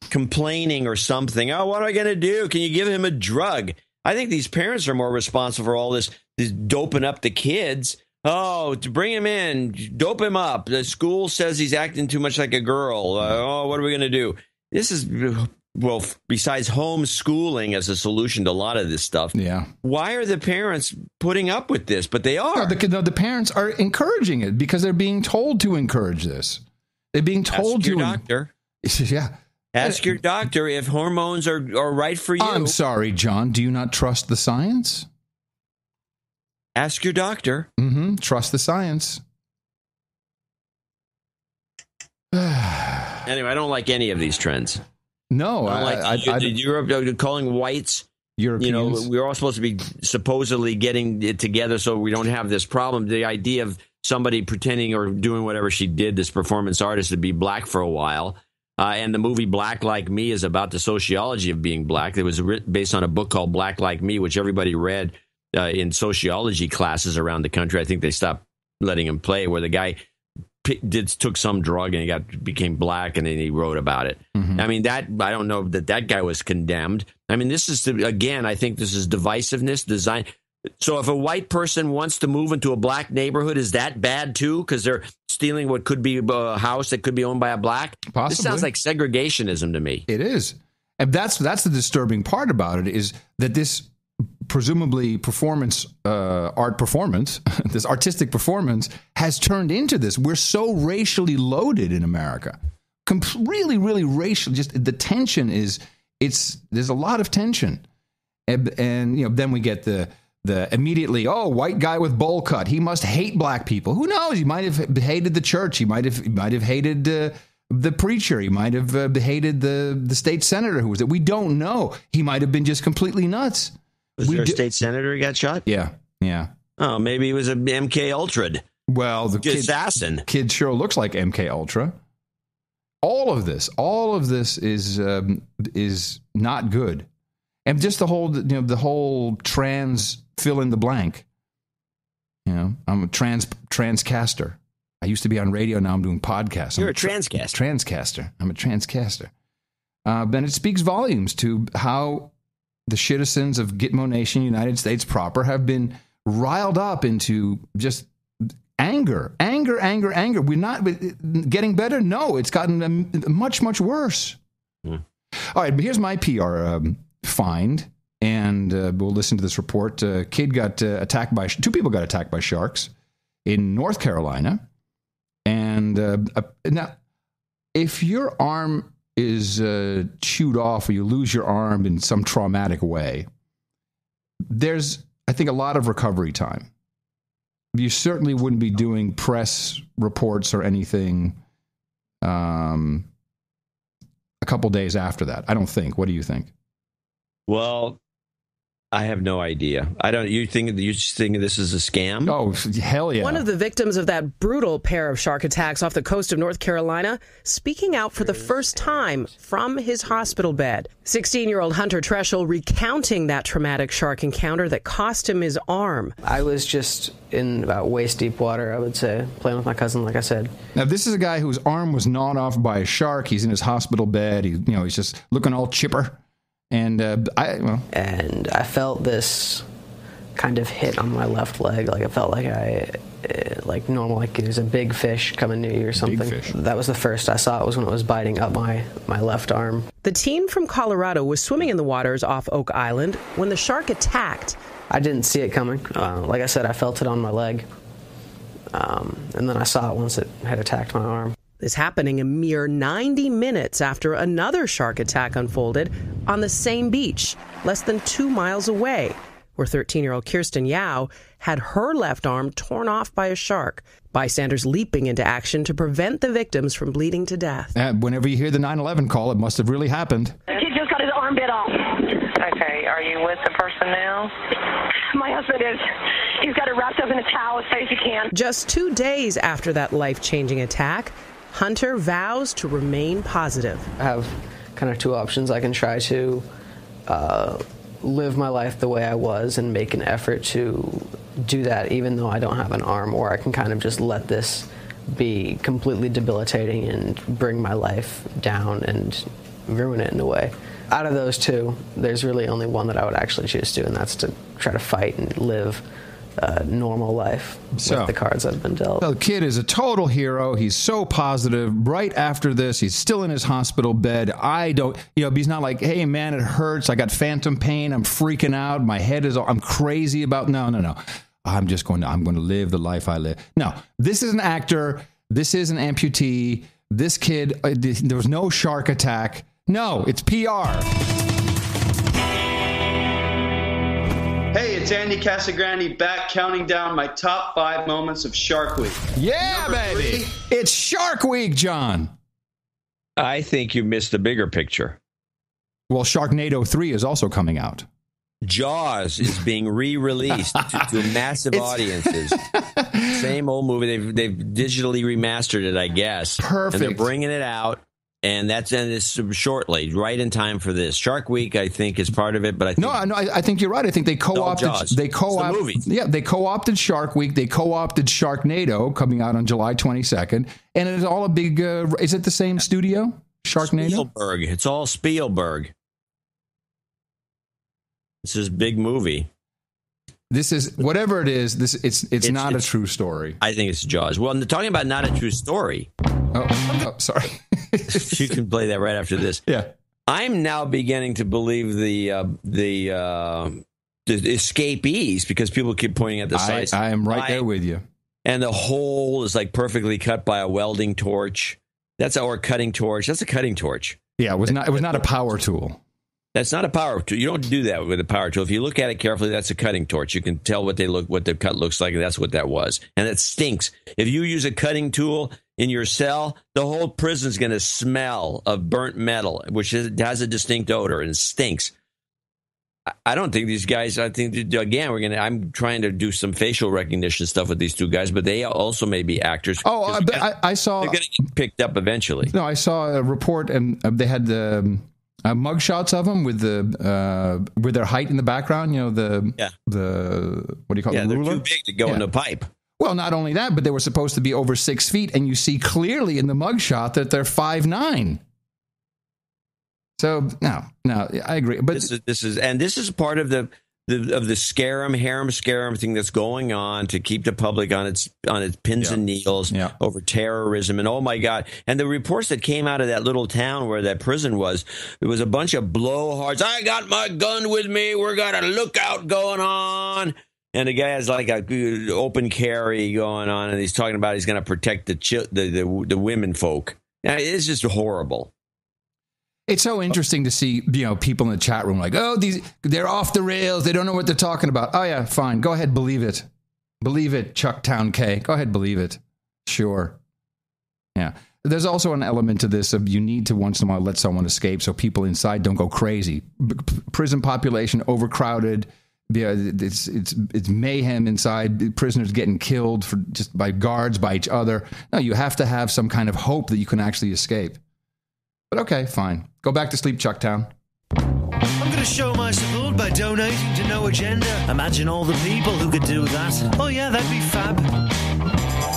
complaining or something. Oh, what am I going to do? Can you give him a drug? I think these parents are more responsible for all this doping up the kids. Oh, to bring him in, dope him up. The school says he's acting too much like a girl. What are we going to do? This is, well, besides homeschooling as a solution to a lot of this stuff. Yeah. Why are the parents putting up with this? But they are. No, the parents are encouraging it because they're being told to encourage this. They're being told to. Ask your doctor. Yeah. Ask your doctor if hormones are right for you. I'm sorry, John. Do you not trust the science? Ask your doctor. Trust the science. Anyway, I don't like any of these trends. No, I don't like Europe calling whites. Europeans. You know, we're all supposed to be supposedly getting it together so we don't have this problem. The idea of somebody pretending or doing whatever she did, this performance artist, to be black for a while. And the movie Black Like Me is about the sociology of being black. It was based on a book called Black Like Me, which everybody read in sociology classes around the country. I think they stopped letting him play, where the guy took some drug and he became black, and then he wrote about it. I mean, I don't know that guy was condemned. I mean, this is, again, I think this is divisiveness, design. So if a white person wants to move into a black neighborhood, is that bad too? Because they're stealing what could be a house that could be owned by a black? Possibly. This sounds like segregationism to me. It is. And that's the disturbing part about it, is that this presumably art performance, this artistic performance has turned into this. We're so racially loaded in America. Really, really racial. Just the tension there's a lot of tension. And you know, then we get the immediately, white guy with bowl cut, he must hate black people. Who knows? He might have hated the church. He might have hated the preacher. He might have hated the state senator who was there. We don't know. He might have been just completely nuts. Was there a state senator who got shot? Yeah. Oh, maybe he was a MK Ultra. Well, the assassin kid sure looks like MK Ultra. All of this is not good. And just the whole trans fill in the blank. You know, I'm a transcaster. I used to be on radio. Now I'm doing podcasts. You're a transcaster. Transcaster. I'm a transcaster. Then it speaks volumes to how the citizens of Gitmo Nation, United States proper, have been riled up into just anger. We're not getting better. No, it's gotten much, much worse. All right, but here's my PR find, and we'll listen to this report. Kid got attacked by two people got attacked by sharks in North Carolina, and now if your arm is chewed off or you lose your arm in some traumatic way, there's, I think, a lot of recovery time. You certainly wouldn't be doing press reports or anything a couple days after that, I don't think. What do you think? Well, I have no idea. You think this is a scam? Oh, hell yeah. One of the victims of that brutal pair of shark attacks off the coast of North Carolina speaking out for the first time from his hospital bed. 16-year-old Hunter Treschel recounting that traumatic shark encounter that cost him his arm. I was just in about waist-deep water, I would say, playing with my cousin, like I said. Now, this is a guy whose arm was gnawed off by a shark. He's in his hospital bed. He's just looking all chipper. And I felt this kind of hit on my left leg. Like, it felt like like normal, like there's a big fish coming near you or something. Big fish. That was the first I saw it, was when it was biting up my left arm. The teen from Colorado was swimming in the waters off Oak Island when the shark attacked. I didn't see it coming. Like I said, I felt it on my leg. And then I saw it once it had attacked my arm. This happening a mere 90 minutes after another shark attack unfolded on the same beach, less than 2 miles away, where 13-year-old Kirsten Yao had her left arm torn off by a shark. Bystanders leaping into action to prevent the victims from bleeding to death. Whenever you hear the 9/11 call, it must have really happened. The kid just got his arm bit off. Okay, are you with the person now? my husband is. He's got it wrapped up in a towel as tight as he can. Just 2 days after that life-changing attack, Hunter vows to remain positive. I have kind of two options. I can try to live my life the way I was and make an effort to do that even though I don't have an arm, or I can kind of just let this be completely debilitating and bring my life down and ruin it in a way. Out of those two, there's really only one that I would actually choose to, and that's to try to fight and live a normal life with the cards I've been dealt. The kid is a total hero. He's so positive. Right after this, he's still in his hospital bed. He's not like, hey, man, it hurts. I got phantom pain. I'm freaking out. My head is, I'm crazy about, no. I'm going to live the life I live. No, this is an actor. This is an amputee. This kid, there was no shark attack. No, it's PR. Hey, it's Andy Casagrande back counting down my top 5 moments of Shark Week. Yeah, baby. It's Shark Week, John. I think you missed the bigger picture. Well, Sharknado 3 is also coming out. Jaws is being re-released to massive audiences. Same old movie. They've digitally remastered it, I guess. Perfect. And they're bringing it out. And that's shortly, right in time for this. Shark Week, I think, is part of it. But I think you're right. I think they co-opted. They co-opted Shark Week. They co-opted Sharknado, coming out on July 22nd. And it's all a big. Is it the same studio? Sharknado. Spielberg. It's all Spielberg. This is a big movie. This is whatever it is. It's not a true story. I think it's Jaws. Well, talking about not a true story. Oh, sorry. You can play that right after this. Yeah. I'm now beginning to believe the escapees, because people keep pointing at the size. I am right there with you. And the hole is like perfectly cut by a welding torch. Or a cutting torch. That's a cutting torch. Yeah, it was not a power tool. That's not a power tool. You don't do that with a power tool. If you look at it carefully, that's a cutting torch. You can tell what the cut looks like, and that's what that was. And it stinks. If you use a cutting tool in your cell, the whole prison's going to smell of burnt metal, which has a distinct odor and stinks. I don't think these guys, again, I'm trying to do some facial recognition stuff with these two guys, but they also may be actors. Oh, I saw. They're going to get picked up eventually. No, I saw a report, and they had the mugshots of them with their height in the background. You know, the what do you call it? Yeah, they're too big to go in a pipe. Well, not only that, but they were supposed to be over 6 feet, and you see clearly in the mugshot that they're 5'9". So no, I agree. But this is part of the harem scarum thing that's going on to keep the public on its pins and needles over terrorism. And oh my God. And the reports that came out of that little town where that prison was, it was a bunch of blowhards. I got my gun with me. We're got a lookout going on. And the guy has like a open carry going on, and he's talking about he's going to protect the women folk. Now, it's just horrible. It's so interesting to see, people in the chat room like, oh, they're off the rails. They don't know what they're talking about. Oh, yeah, fine. Go ahead. Believe it. Believe it, Chucktown K. Go ahead. Believe it. Sure. Yeah. There's also an element to this of you need to once in a while let someone escape so people inside don't go crazy. Prison population overcrowded. Yeah, it's mayhem inside. Prisoners getting killed just by guards, by each other. No, you have to have some kind of hope that you can actually escape. But okay, fine. Go back to sleep, Chucktown. I'm going to show my support by donating to No Agenda. Imagine all the people who could do that. Oh yeah, that'd be fab.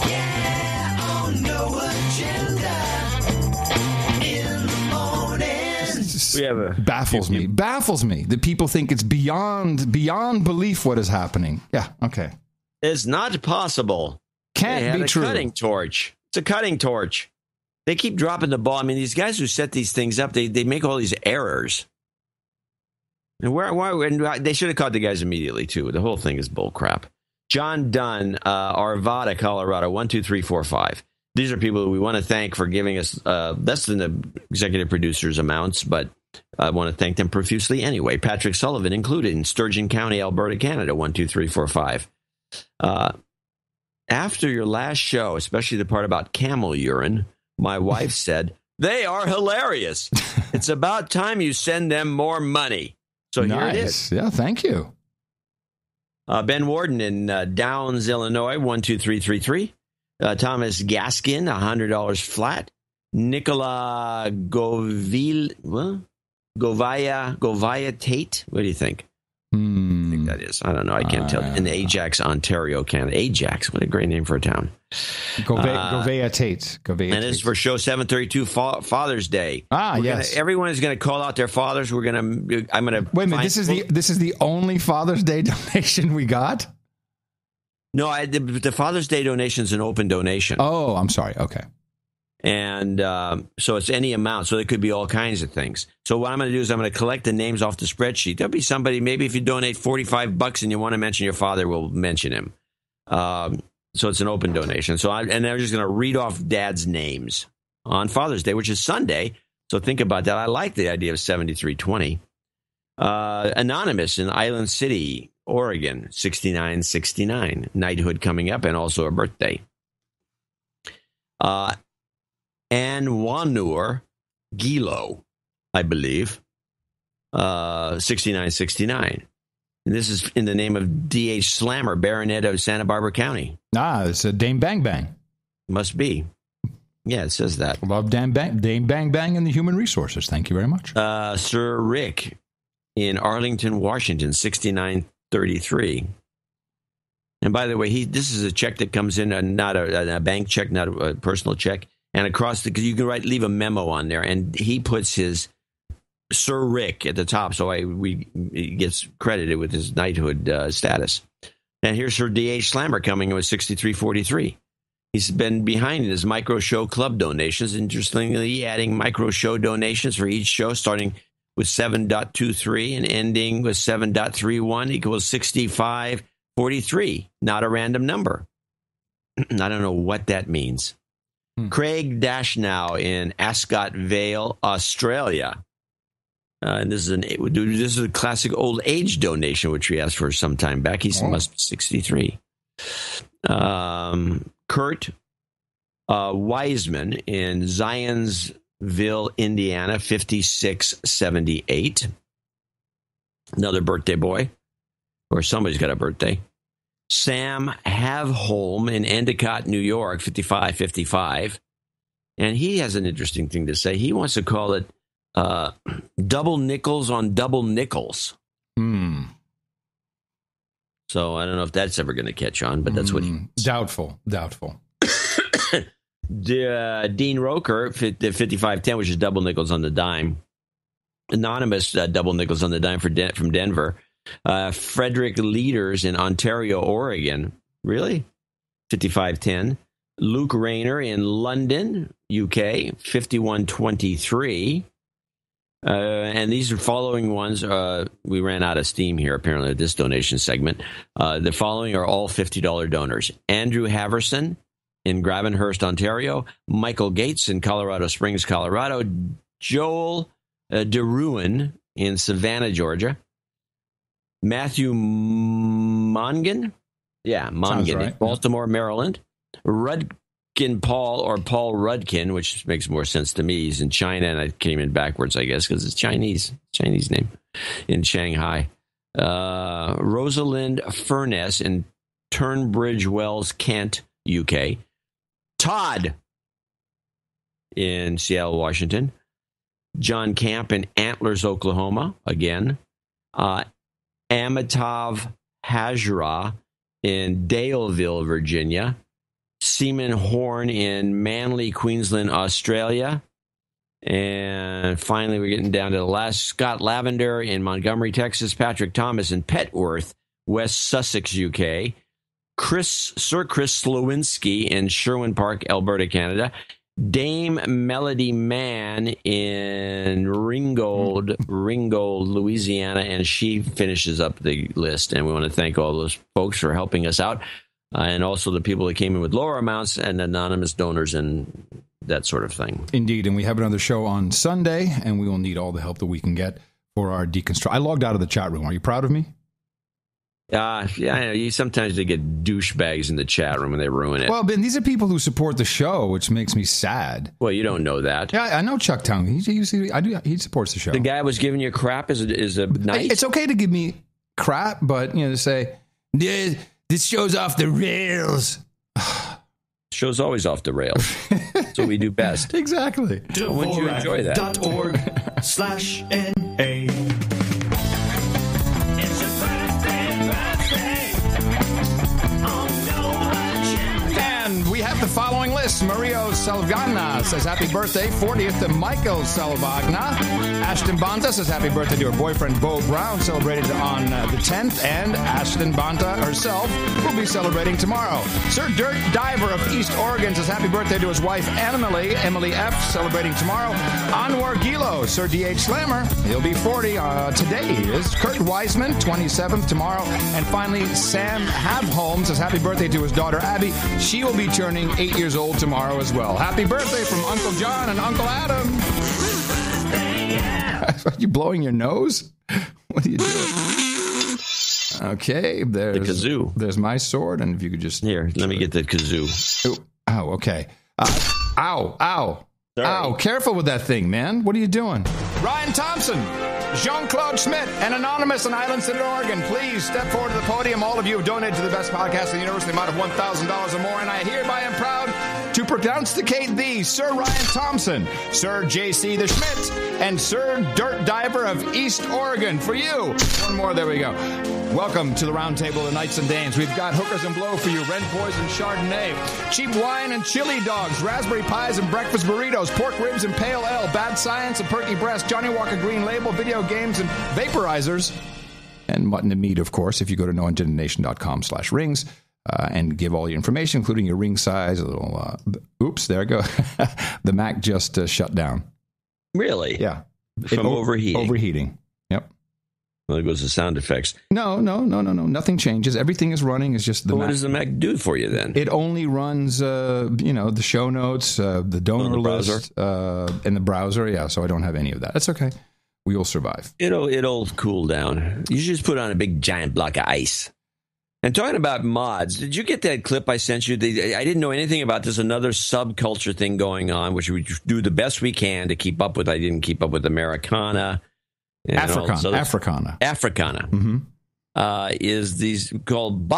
Yeah, on No Agenda. In the morning. Baffles me that people think it's beyond belief what is happening. Yeah, okay. It's not possible. Can't be true. It's a cutting torch. It's a cutting torch. They keep dropping the ball. I mean, these guys who set these things up, they make all these errors. And why they should have caught the guys immediately, too. The whole thing is bull crap. John Dunn, Arvada, Colorado, 12345. These are people who we want to thank for giving us less than the executive producer's amounts, but I want to thank them profusely anyway. Patrick Sullivan included in Sturgeon County, Alberta, Canada, 12345. After your last show, especially the part about camel urine, my wife said, they are hilarious. It's about time you send them more money. So nice. Here it is. Yeah, thank you. Ben Warden in Downs, Illinois, 12333. Thomas Gaskin, $100 flat. Nicola Govaya Tate. What do you think? I think that is. I don't know. I can't tell. In Ajax, Ontario, Canada. Ajax. What a great name for a town. Govea Tate. And this is for show 732, Father's Day. Yes. Everyone is going to call out their fathers. I'm going to. Wait a minute. This is the only Father's Day donation we got? No, the Father's Day donation is an open donation. Oh, I'm sorry. Okay. And so it's any amount. So it could be all kinds of things. So what I'm going to do is I'm going to collect the names off the spreadsheet. There'll be somebody, maybe if you donate $45 and you want to mention your father, we'll mention him. So it's an open donation. And they're just going to read off Dad's names on Father's Day, which is Sunday. So think about that. I like the idea of 7320. Anonymous in Island City, Oregon, 6969. Knighthood coming up and also a birthday. Anwanur Gilo, I believe, 6969. And this is in the name of D.H. Slammer, Baronet of Santa Barbara County. It's a Dame Bang Bang. Must be. Yeah, it says that. Love Dame Bang Bang and the Human Resources. Thank you very much. Sir Rick in Arlington, Washington, 6933. And by the way, this is a check that comes in, not a bank check, not a personal check. And across you can leave a memo on there, and he puts his Sir Rick at the top, so he gets credited with his knighthood status. And here's Sir D.H. Slammer coming in with 6343. He's been behind in his micro show club donations, interestingly adding micro show donations for each show, starting with 7.23 and ending with 7.31 equals 6543. Not a random number. I don't know what that means. Craig Dashnow in Ascot Vale, Australia. And this is a classic old age donation, which we asked for some time back. He must be 63. Kurt Wiseman in Zionsville, Indiana, 5678. Another birthday boy, or somebody's got a birthday. Sam Havholm in Endicott, New York, 5555. And he has an interesting thing to say. He wants to call it double nickels on double nickels. So I don't know if that's ever going to catch on, but that's what he... Doubtful. Dean Roker, 5510, which is double nickels on the dime. Anonymous double nickels on the dime from Denver. Frederick Leaders in Ontario, Oregon. Really? 5510. Luke Rayner in London, UK, 5123. And these are following ones. We ran out of steam here, apparently, at this donation segment. The following are all $50 donors. Andrew Haverson in Gravenhurst, Ontario. Michael Gates in Colorado Springs, Colorado. Joel DeRuin in Savannah, Georgia. Matthew Mongan. Yeah, Mongan, right. In Baltimore, Maryland. Rudkin Paul, or Paul Rudkin, which makes more sense to me. He's in China, and I came in backwards, I guess, because it's Chinese name, in Shanghai. Rosalind Furness in Turnbridge Wells, Kent, UK. Todd in Seattle, Washington. John Camp in Antlers, Oklahoma, again. Amitav Hajra in Daleville, Virginia. Seaman Horn in Manly, Queensland, Australia. And finally, we're getting down to the last. Scott Lavender in Montgomery, Texas. Patrick Thomas in Petworth, West Sussex, UK. Sir Chris Slowinski in Sherwin Park, Alberta, Canada. Dame Melody Mann in Ringgold, Louisiana, and she finishes up the list. And we want to thank all those folks for helping us out, and also the people that came in with lower amounts and anonymous donors and that sort of thing. Indeed, and we have another show on Sunday, and we will need all the help that we can get for our deconstruct. I logged out of the chat room. Are you proud of me? Yeah, I know. You sometimes they get douchebags in the chat room and they ruin it. Well, Ben, these are people who support the show, which makes me sad. Well, you don't know that. Yeah, I know Chuck Town. He supports the show. The guy was giving you crap is a nice. It's okay to give me crap, but to say Yeah, this show's off the rails. Show's always off the rails. That's what we do best. Exactly. Wouldn't you enjoy that? Dvorak.org/NA. And we have the following list. Mario Salvagna says happy birthday, 40th to Michael Salvagna. Ashton Banta says happy birthday to her boyfriend, Bo Brown, celebrated on the 10th. And Ashton Banta herself will be celebrating tomorrow. Sir Dirt Diver of East Oregon says happy birthday to his wife, Emily F., celebrating tomorrow. Anwar Gilo, Sir D.H. Slammer, he'll be 40 today. He is. Kurt Wiseman, 27th tomorrow. And finally, Sam Havholm says happy birthday to his daughter, Abby. She will be turning 8 years old tomorrow as well. Happy birthday from Uncle John and Uncle Adam. Are you blowing your nose? What are you doing? Okay, there's the kazoo. There's my sword, and if you could just... Here, let me get the kazoo. Oh, okay. Ow. Sorry. Ow, careful with that thing, man. What are you doing? Ryan Thompson, Jean-Claude Schmidt, and Anonymous in Island City, Oregon. Please step forward to the podium. All of you have donated to the best podcast in the universe, the amount of $1,000 or more, and I hereby am proud to pronounceicate thee, Sir Ryan Thompson, Sir J.C. the Schmidt, and Sir Dirt Diver of East Oregon. For you. One more, there we go. Welcome to the round table of Knights and Dames. We've got hookers and blow for you, red poison Chardonnay, cheap wine and chili dogs, raspberry pies and breakfast burritos, pork ribs and pale ale, bad science and perky breast, Johnny Walker Green Label, video games and vaporizers, and mutton and meat, of course, if you go to noagendanation.com/rings and give all your information, including your ring size, a little, oops, there I go. The Mac just shut down. Really? Yeah. From overheating. Overheating. Yep. Well, there goes the sound effects. No. Nothing changes. Everything is running. It's just the Mac. What does the Mac do for you then? It only runs, the show notes, the donor list, and the browser. Yeah, so I don't have any of that. That's okay. We will survive. It'll cool down. You should just put on a big giant block of ice. And talking about mods, did you get that clip I sent you? I didn't know anything about this. Another subculture thing going on, which we do the best we can to keep up with. I didn't keep up with Americana. Africana. Mm-hmm. Is these called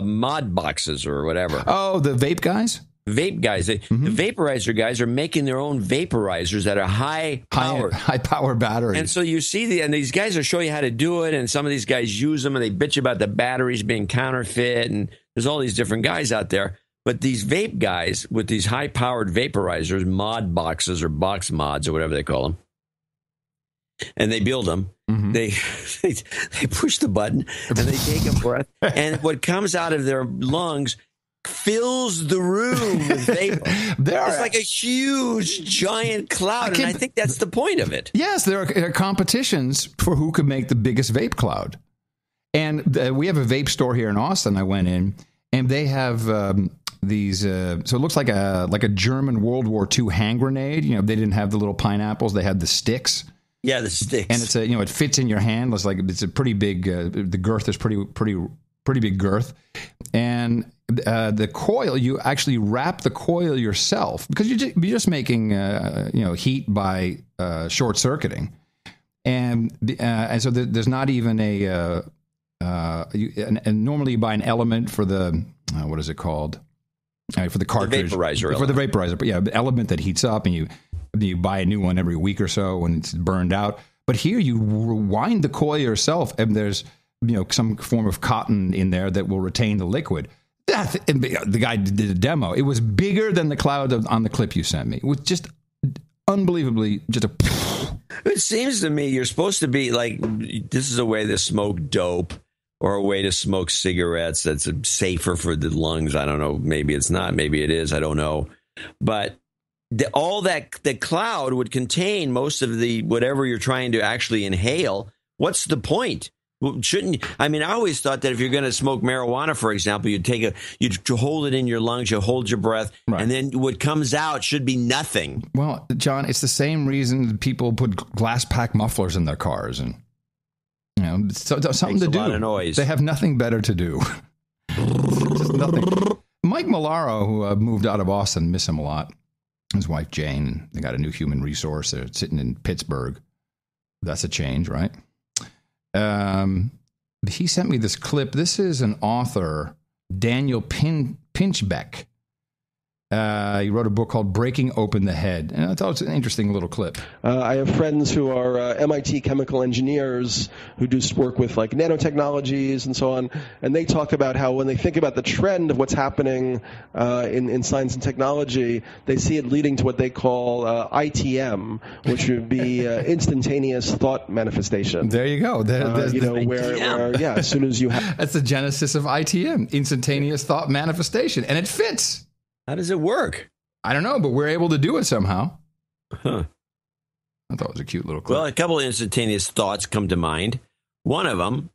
mod boxes or whatever. Oh, the vape guys? Vape guys. The vaporizer guys are making their own vaporizers that are high power batteries. And so you see and these guys are showing you how to do it, and some of these guys use them and they bitch about the batteries being counterfeit, and there's all these different guys out there. But these vape guys with these high powered vaporizers, mod boxes or box mods or whatever they call them, and they build them. Mm-hmm. They push the button and they take a breath, and what comes out of their lungs fills the room with vapor. It's like a huge, giant cloud, and I think that's the point of it. Yes, there are competitions for who could make the biggest vape cloud. And we have a vape store here in Austin. I went in, and they have these. So it looks like a German World War II hand grenade. They didn't have the little pineapples; they had the sticks. Yeah, the sticks. And it's it fits in your hand. It's a pretty big. The girth is pretty big girth, and the coil, you actually wrap the coil yourself because you're just making heat by short circuiting, and so there's not even and normally you buy an element for the what is it called for the cartridge, the vaporizer for the vaporizer, but the element that heats up, and you buy a new one every week or so when it's burned out. But here you wind the coil yourself, and there's some form of cotton in there that will retain the liquid. The guy did a demo. It was bigger than the cloud on the clip you sent me. It was just unbelievably It seems to me you're supposed to be like, this is a way to smoke dope or a way to smoke cigarettes that's safer for the lungs. I don't know. Maybe it's not. Maybe it is. I don't know. But the cloud would contain most of the whatever you're trying to actually inhale. What's the point? I always thought that if you're going to smoke marijuana, for example, you'd hold it in your lungs, you hold your breath, right, and then what comes out should be nothing. Well, John, it's the same reason people put glass pack mufflers in their cars, and something to do. A lot of noise. They have nothing better to do. Just nothing. Mike Malaro, who moved out of Austin, miss him a lot. His wife Jane, they got a new human resource. They're sitting in Pittsburgh. That's a change, right? he sent me this clip. This is an author, Daniel Pinchbeck. He wrote a book called Breaking Open the Head. And I thought it was an interesting little clip. I have friends who are MIT chemical engineers who do work with like nanotechnologies and so on. And they talk about how when they think about the trend of what's happening in science and technology, they see it leading to what they call ITM, which would be instantaneous thought manifestation. There you go. Where as soon as you have... That's the genesis of ITM, instantaneous thought manifestation. And it fits. How does it work? I don't know, but we're able to do it somehow. Huh. I thought it was a cute little clip. Well, a couple of instantaneous thoughts come to mind. One of them,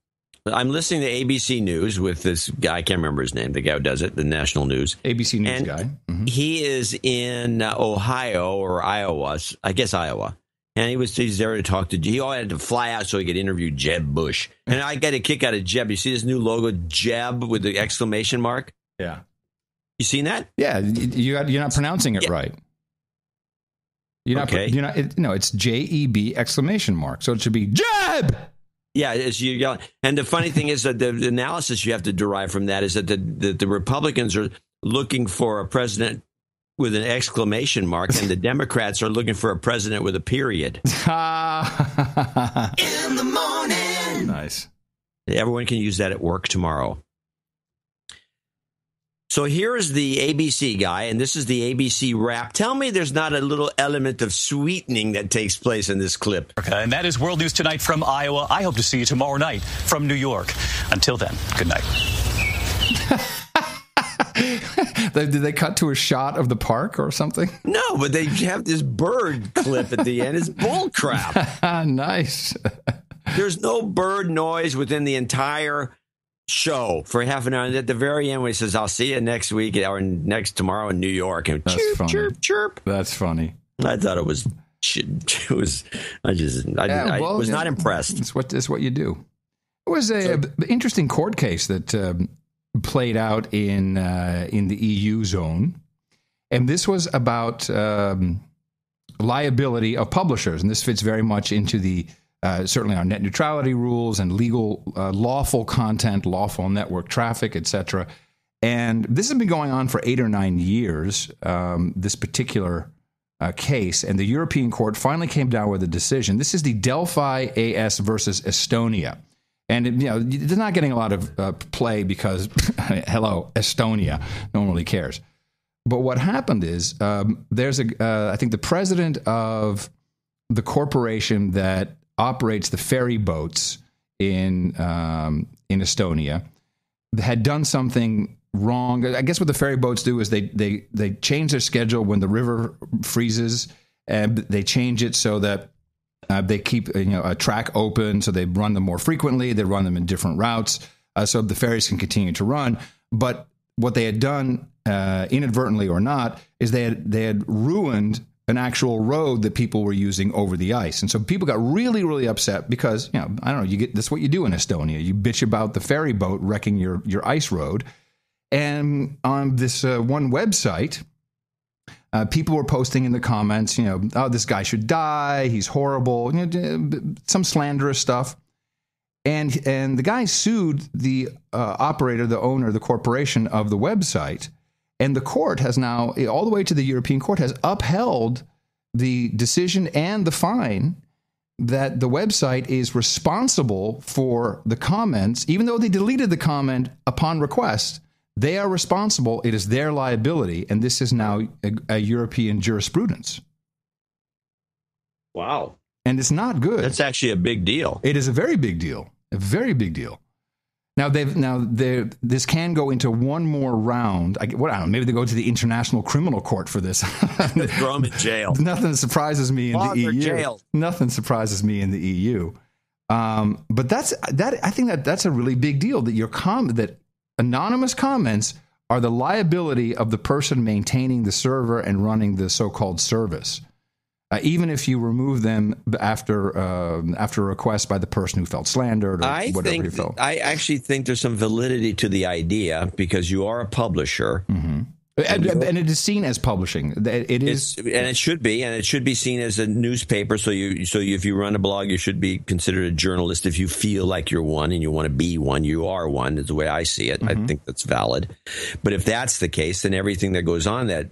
I'm listening to ABC News with this guy, I can't remember his name, the guy who does it, the national news. ABC News and guy. Mm-hmm. He is in Ohio or Iowa, I guess Iowa. And he's there to talk to, he all had to fly out so he could interview Jeb Bush. And I got a kick out of Jeb. You see this new logo, Jeb, with the exclamation mark? Yeah. You seen that? Yeah, you're not pronouncing it right. It's J-E-B exclamation mark. So it should be Jeb. Yeah, it's you yelling. And the funny thing is that the analysis you have to derive from that is that the Republicans are looking for a president with an exclamation mark, and the Democrats are looking for a president with a period. In the morning. Nice. Everyone can use that at work tomorrow. So here is the ABC guy, and this is the ABC rap. Tell me there's not a little element of sweetening that takes place in this clip. And that is World News Tonight from Iowa. I hope to see you tomorrow night from New York. Until then, good night. Did they cut to a shot of the park or something? No, but they have this bird clip at the end. It's bull crap. Nice. There's no bird noise within the entire show for half an hour, and at the very end when he says, I'll see you next week or tomorrow in New York, and chirp, chirp. That's funny. I thought it was I was not impressed. It's what you do. It was an interesting court case that played out in the EU zone, and this was about liability of publishers, and this fits very much into the certainly our net neutrality rules and legal, lawful content, lawful network traffic, etc. And this has been going on for 8 or 9 years, this particular case. And the European Court finally came down with a decision. This is the Delphi AS versus Estonia. And they're not getting a lot of play because, hello, Estonia, no one really cares. But what happened is there's I think the president of the corporation that operates the ferry boats in Estonia had done something wrong. I guess what the ferry boats do is they change their schedule when the river freezes, and they change it so that they keep a track open, so they run them more frequently. They run them in different routes so the ferries can continue to run. But what they had done, inadvertently or not, is they had ruined an actual road that people were using over the ice. And so people got really, really upset because, I don't know, that's what you do in Estonia. You bitch about the ferry boat wrecking your ice road. And on this one website, people were posting in the comments, oh, this guy should die, he's horrible, some slanderous stuff. And the guy sued the operator, the owner, the corporation of the website. And the court has now, all the way to the European Court, has upheld the decision and the fine that the website is responsible for the comments. Even though they deleted the comment upon request, they are responsible. It is their liability. And this is now a European jurisprudence. Wow. And it's not good. That's actually a big deal. It is a very big deal. A very big deal. Now this can go into one more round. I don't know. Maybe they go to the International Criminal Court for this. Throw them in jail. Nothing surprises me in the EU. Jail. Nothing surprises me in the EU. But I think that's a really big deal. That that anonymous comments are the liability of the person maintaining the server and running the so-called service. Even if you remove them after a request by the person who felt slandered or whatever he felt. I actually think there's some validity to the idea because you are a publisher. Mm-hmm. And it is seen as publishing. It is, and it should be, seen as a newspaper. So if you run a blog, you should be considered a journalist. If you feel like you're one and you want to be one, you are one. Is the way I see it. Mm-hmm. I think that's valid. But if that's the case, then everything that goes on that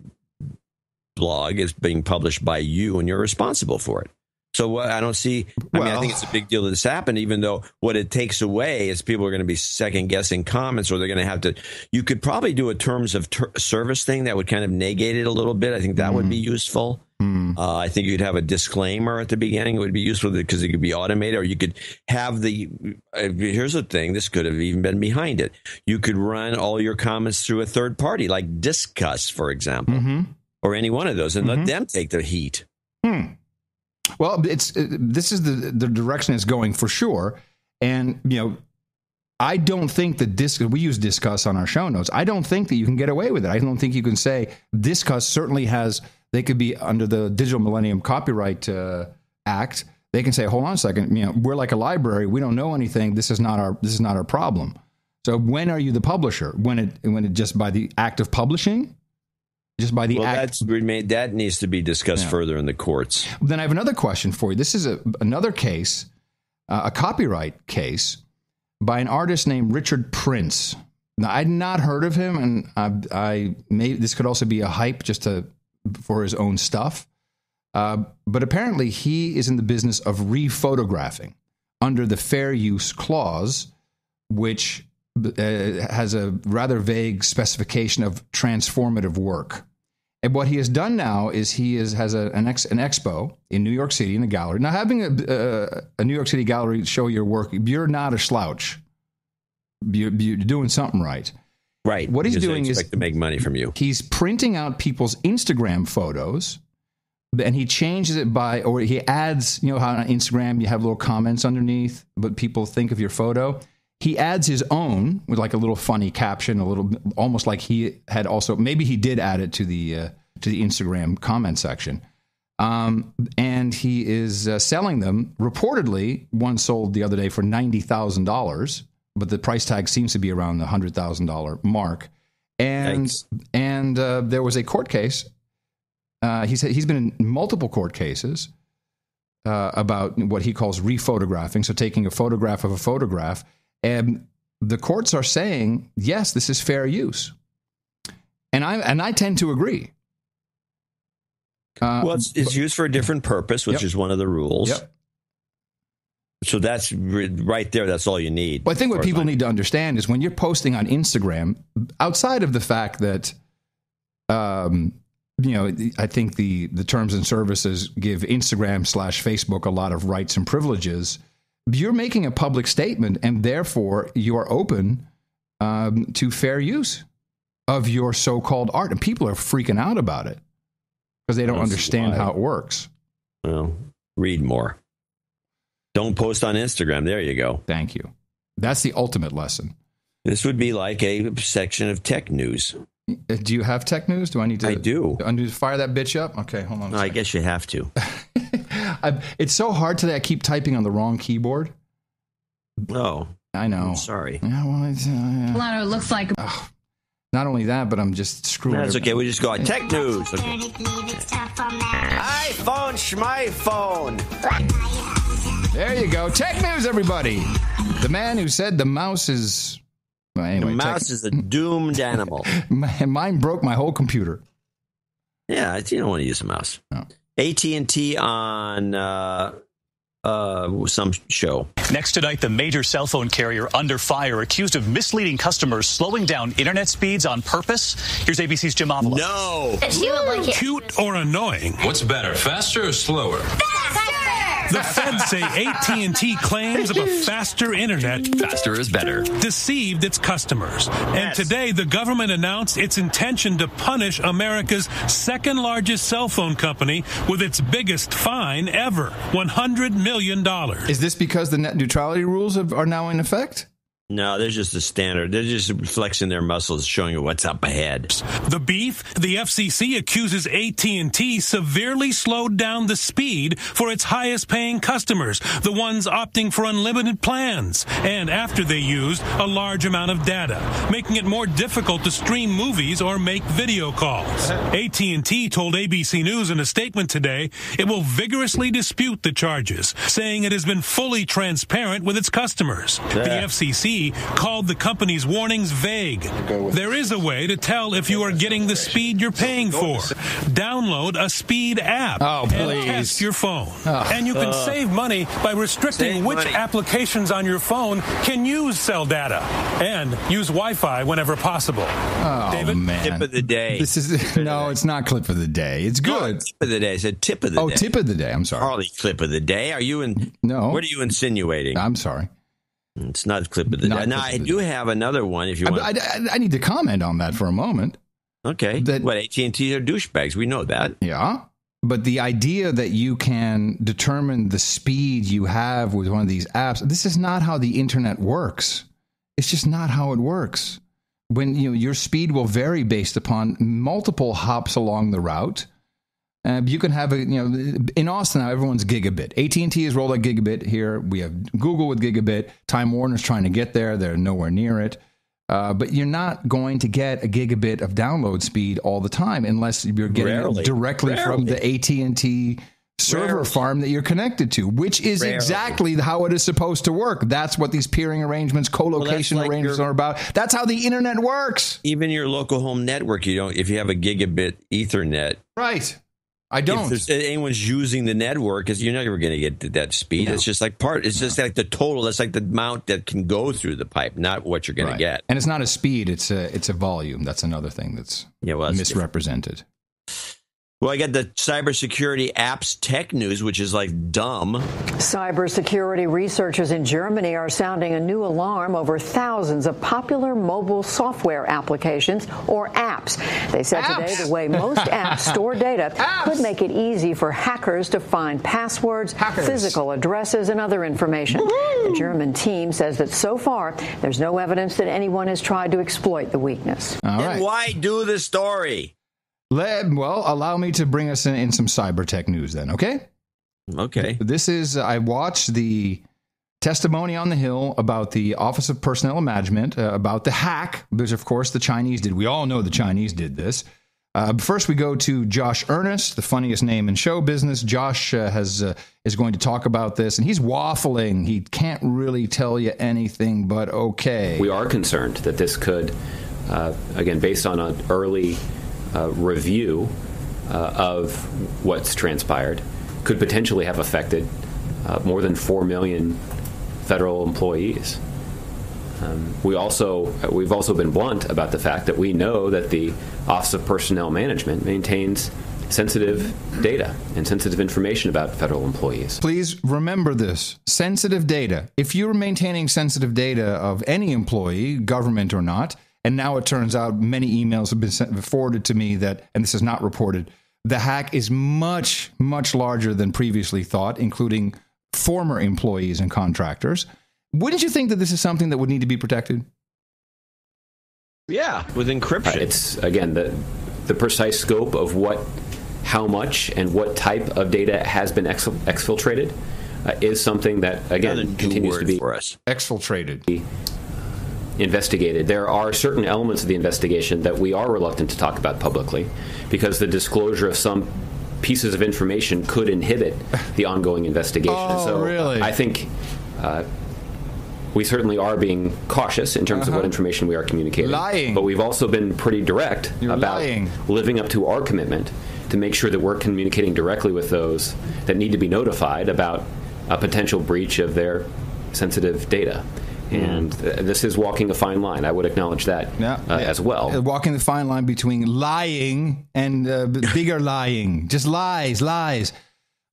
blog is being published by you, and you're responsible for it. So I don't see. I think it's a big deal that this happened, even though what it takes away is people are going to be second guessing comments, or they're going to have to. You could probably do a terms of service thing that would kind of negate it a little bit. I think that would be useful. I think you'd have a disclaimer at the beginning. It would be useful because it could be automated, or you could have the. Here's the thing: this could have even been behind it. You could run all your comments through a third party, like Discuss, for example, or any one of those, and let them take the heat. Well, this is the direction it's going for sure. And, I don't think that we use Discuss on our show notes. I don't think that you can get away with it. I don't think you can say Discuss certainly they could be under the Digital Millennium Copyright Act. They can say, hold on a second, we're like a library. We don't know anything. This is not our problem. So when are you the publisher? When it just by the act of publishing? Just by the act. That needs to be discussed further in the courts. Then I have another question for you. This is another case, a copyright case by an artist named Richard Prince. Now, I'd not heard of him, and this could also be a hype just for his own stuff. But apparently, he is in the business of rephotographing under the Fair Use Clause, which has a rather vague specification of transformative work. And what he has done now is he has an expo in New York City in a gallery. Now, having a New York City gallery show your work, you're not a slouch. You're doing something right. Right. What he's doing is to make money from you. He's printing out people's Instagram photos, and he changes it or he adds, how on Instagram you have little comments underneath, but people think of your photo. He adds his own with like a little funny caption, almost like he had also, maybe he did add it to the Instagram comment section. And he is selling them. Reportedly, one sold the other day for $90,000, but the price tag seems to be around the $100,000 mark. And there was a court case. He said he's been in multiple court cases about what he calls rephotographing, so taking a photograph of a photograph. And the courts are saying, yes, this is fair use. And I tend to agree. Well, it's used for a different purpose, which is one of the rules. Yep. So that's right there. That's all you need. Well, I think what people need to understand is when you're posting on Instagram, outside of the fact that, I think the terms and services give Instagram/Facebook a lot of rights and privileges. You're making a public statement, and therefore you are open to fair use of your so-called art. And people are freaking out about it because they don't understand how it works. Well, read more. Don't post on Instagram. There you go. Thank you. That's the ultimate lesson. This would be like a section of tech news. Do you have tech news? Do I need to? I do. I need to fire that bitch up? Okay, hold on. I guess you have to. It's so hard today. I keep typing on the wrong keyboard. Oh, I know. I'm sorry. Yeah, well, it looks like. Not only that, but I'm just screwing. That's okay. We just go on tech news. Okay. iPhone, schmyphone. There you go. Tech news, everybody. The man who said the mouse is. Well, anyway, the mouse is a doomed animal. Mine broke my whole computer. Yeah, you don't want to use a mouse. No. AT&T on some show. Next tonight, the major cell phone carrier under fire, accused of misleading customers, slowing down internet speeds on purpose. Here's ABC's Jim Avila. No. Cute or annoying? What's better, faster or slower? Faster! The feds say AT&T claims of a faster internet. Faster is better. Deceived its customers. And today, the government announced its intention to punish America's second largest cell phone company with its biggest fine ever, $100 million. Is this because the net neutrality rules are now in effect? No, they're just the standard. They're just flexing their muscles, showing you what's up ahead. The beef, the FCC accuses AT&T severely slowed down the speed for its highest-paying customers, the ones opting for unlimited plans, and after they used a large amount of data, making it more difficult to stream movies or make video calls. AT&T told ABC News in a statement today it will vigorously dispute the charges, saying it has been fully transparent with its customers. The FCC called the company's warnings vague. There is a way to tell if you are getting the speed you're paying for. Download a speed app and test your phone. And you can save money by restricting which applications on your phone can use cell data and use Wi-Fi whenever possible. David? Man. Tip of the day. This is no, it's not clip of the day. It's good. No, tip of the day. It's a tip of the day. Oh, tip of the day. I'm sorry. Hardly clip of the day. Are you in? No. What are you insinuating? I'm sorry. It's not clip of the day. Now, I do have another one if you want. I need to comment on that for a moment. Okay. What, AT&T are douchebags. We know that. Yeah. But the idea that you can determine the speed you have with one of these apps, this is not how the internet works. It's just not how it works. When your speed will vary based upon multiple hops along the route. You can have in Austin now everyone's gigabit. AT&T has rolled out gigabit here. We have Google with gigabit. Time Warner's trying to get there. They're nowhere near it. But you're not going to get a gigabit of download speed all the time unless you're getting it directly from the AT&T server farm that you're connected to, which is exactly how it is supposed to work. That's what these peering arrangements, co-location arrangements are about. That's how the internet works. Even your local home network, if you have a gigabit Ethernet. Right. I don't. If anyone's using the network, you're never going to get to that speed. No. It's just like it's just like the total. That's like the amount that can go through the pipe, not what you're going to get. And it's not a speed. It's a volume. That's another thing that's misrepresented. Different. Well, I got the cybersecurity apps tech news, which is like dumb. Cybersecurity researchers in Germany are sounding a new alarm over thousands of popular mobile software applications or apps. They said today the way most apps store data could make it easy for hackers to find passwords, physical addresses, and other information. The German team says that so far there's no evidence that anyone has tried to exploit the weakness. Then why do the story? Well, allow me to bring us in some cyber tech news then, okay? Okay. This is, I watched the testimony on the Hill about the Office of Personnel Management, about the hack, which of course the Chinese did. We all know the Chinese did this. First we go to Josh Earnest, the funniest name in show business. Josh is going to talk about this, and he's waffling. He can't really tell you anything, but okay. We are concerned that this could, again, based on an early review of what's transpired, could potentially have affected more than 4 million federal employees. We've also been blunt about the fact that we know that the Office of Personnel Management maintains sensitive data and sensitive information about federal employees. Please remember this. Sensitive data. If you're maintaining sensitive data of any employee, government or not, and now it turns out many emails have been forwarded to me that, and this is not reported, the hack is much, much larger than previously thought, including former employees and contractors. Wouldn't you think that this is something that would need to be protected? Yeah, with encryption. It's, again, the precise scope of how much and what type of data has been exfiltrated is something that, again, continues to be for us. Exfiltrated. Investigated. There are certain elements of the investigation that we are reluctant to talk about publicly because the disclosure of some pieces of information could inhibit the ongoing investigation. Really? I think we certainly are being cautious in terms of what information we are communicating. Lying. But we've also been pretty direct about living up to our commitment to make sure that we're communicating directly with those that need to be notified about a potential breach of their sensitive data. And this is walking a fine line. I would acknowledge that as well. Walking the fine line between lying and bigger lying. Just lies.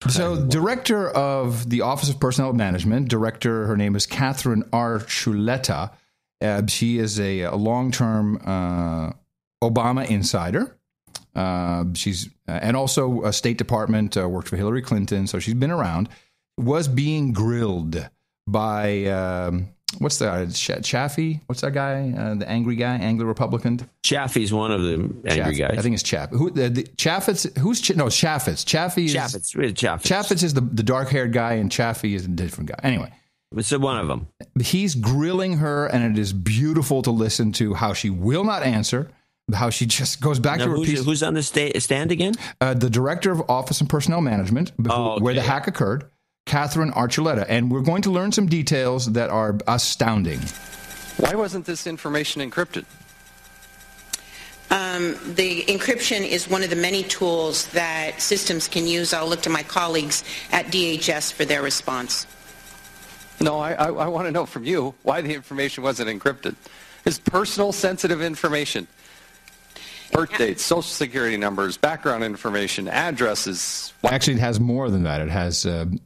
So, director of the Office of Personnel Management, her name is Catherine Archuleta. She is a long-term Obama insider. She's and also a State Department, worked for Hillary Clinton, so she's been around. Was being grilled by what's that? Chaffee? What's that guy? The angry guy, angry Republican. Chaffee's one of the angry guys. I think it's Chaffee. Chaffetz? Chaffetz. Chaffetz is the dark-haired guy, and Chaffee is a different guy. Anyway. It's one of them. He's grilling her, and it is beautiful to listen to how she will not answer, how she just goes back to her piece. Who's on the stand again? The director of Office and Personnel Management, where the hack occurred, Catherine Archuleta. And we're going to learn some details that are astounding. Why wasn't this information encrypted? The encryption is one of the many tools that systems can use. I'll look to my colleagues at DHS for their response. No, I want to know from you why the information wasn't encrypted. It's personal sensitive information. Birth dates, social security numbers, background information, addresses. Actually, it has more than that. It has... it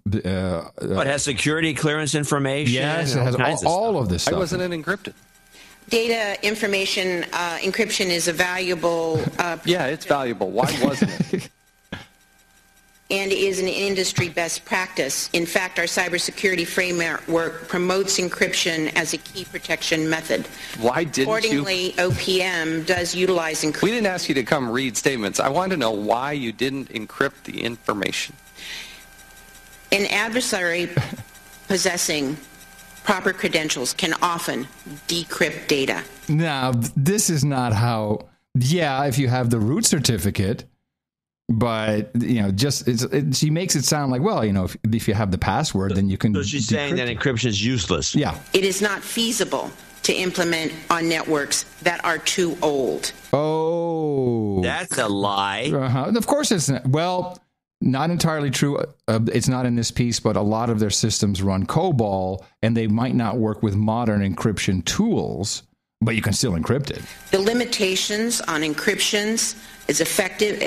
has security clearance information. Yes, it has all of this stuff. Why wasn't it encrypted? Data information encryption is a valuable... yeah, it's valuable. Why wasn't it? And is an industry best practice. In fact, our cybersecurity framework promotes encryption as a key protection method. Why didn't Accordingly, OPM does utilize encryption. We didn't ask you to come read statements. I want to know why you didn't encrypt the information. An adversary possessing proper credentials can often decrypt data. Now, this is not how... Yeah, if you have the root certificate... But, she makes it sound like, well, if you have the password, then you can... So she's saying that encryption is useless. Yeah. It is not feasible to implement on networks that are too old. Oh. That's a lie. Of course it's not. Well, not entirely true. It's not in this piece, but a lot of their systems run COBOL, and they might not work with modern encryption tools, but you can still encrypt it. The limitations on encryptions is effective.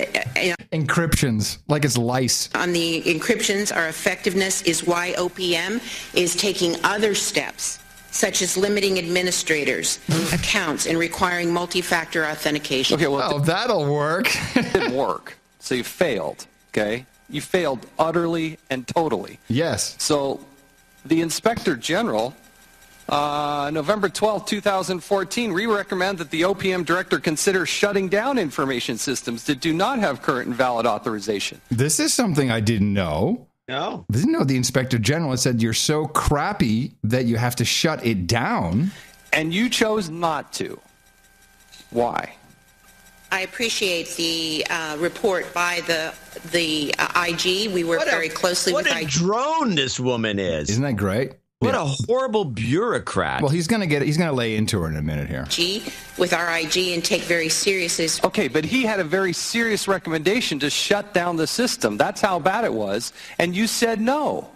Encryptions, like it's lice. On the encryptions, our effectiveness is why OPM is taking other steps, such as limiting administrators' accounts and requiring multi-factor authentication. Okay, well, that'll work. It didn't work. So you failed, okay? You failed utterly and totally. Yes. So the Inspector General... November 12, 2014, we recommend that the OPM director consider shutting down information systems that do not have current and valid authorization. This is something I didn't know. No. I didn't know the Inspector General said you're so crappy that you have to shut it down. And you chose not to. Why? I appreciate the report by the IG. We work very closely with IG. What a drone this woman is. Isn't that great? What a horrible bureaucrat. Well, he's going to lay into her in a minute here. With our IG and take very seriously. Okay, but he had a very serious recommendation to shut down the system. That's how bad it was. And you said no.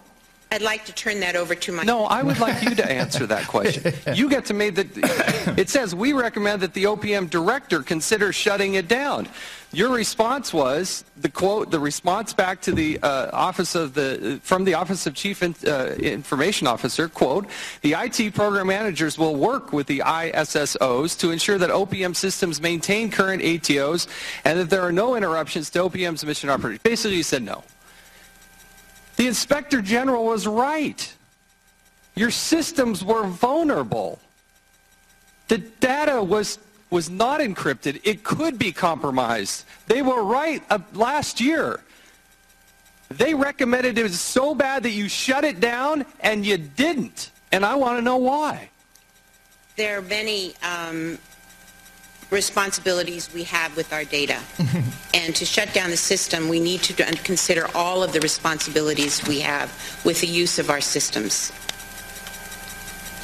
I'd like to turn that over to my... No, I would like you to answer that question. You get to make the... It says, we recommend that the OPM director consider shutting it down. Your response was, the quote, the response back to the from the Office of Chief Information Officer, quote, the IT program managers will work with the ISSOs to ensure that OPM systems maintain current ATOs and that there are no interruptions to OPM's mission operations. Basically, you said no. The Inspector General was right. Your systems were vulnerable. The data was not encrypted. It could be compromised. They were right last year. They recommended it was so bad that you shut it down, and you didn't. And I want to know why. There are many responsibilities we have with our data. And to shut down the system, we need to consider all of the responsibilities we have with the use of our systems.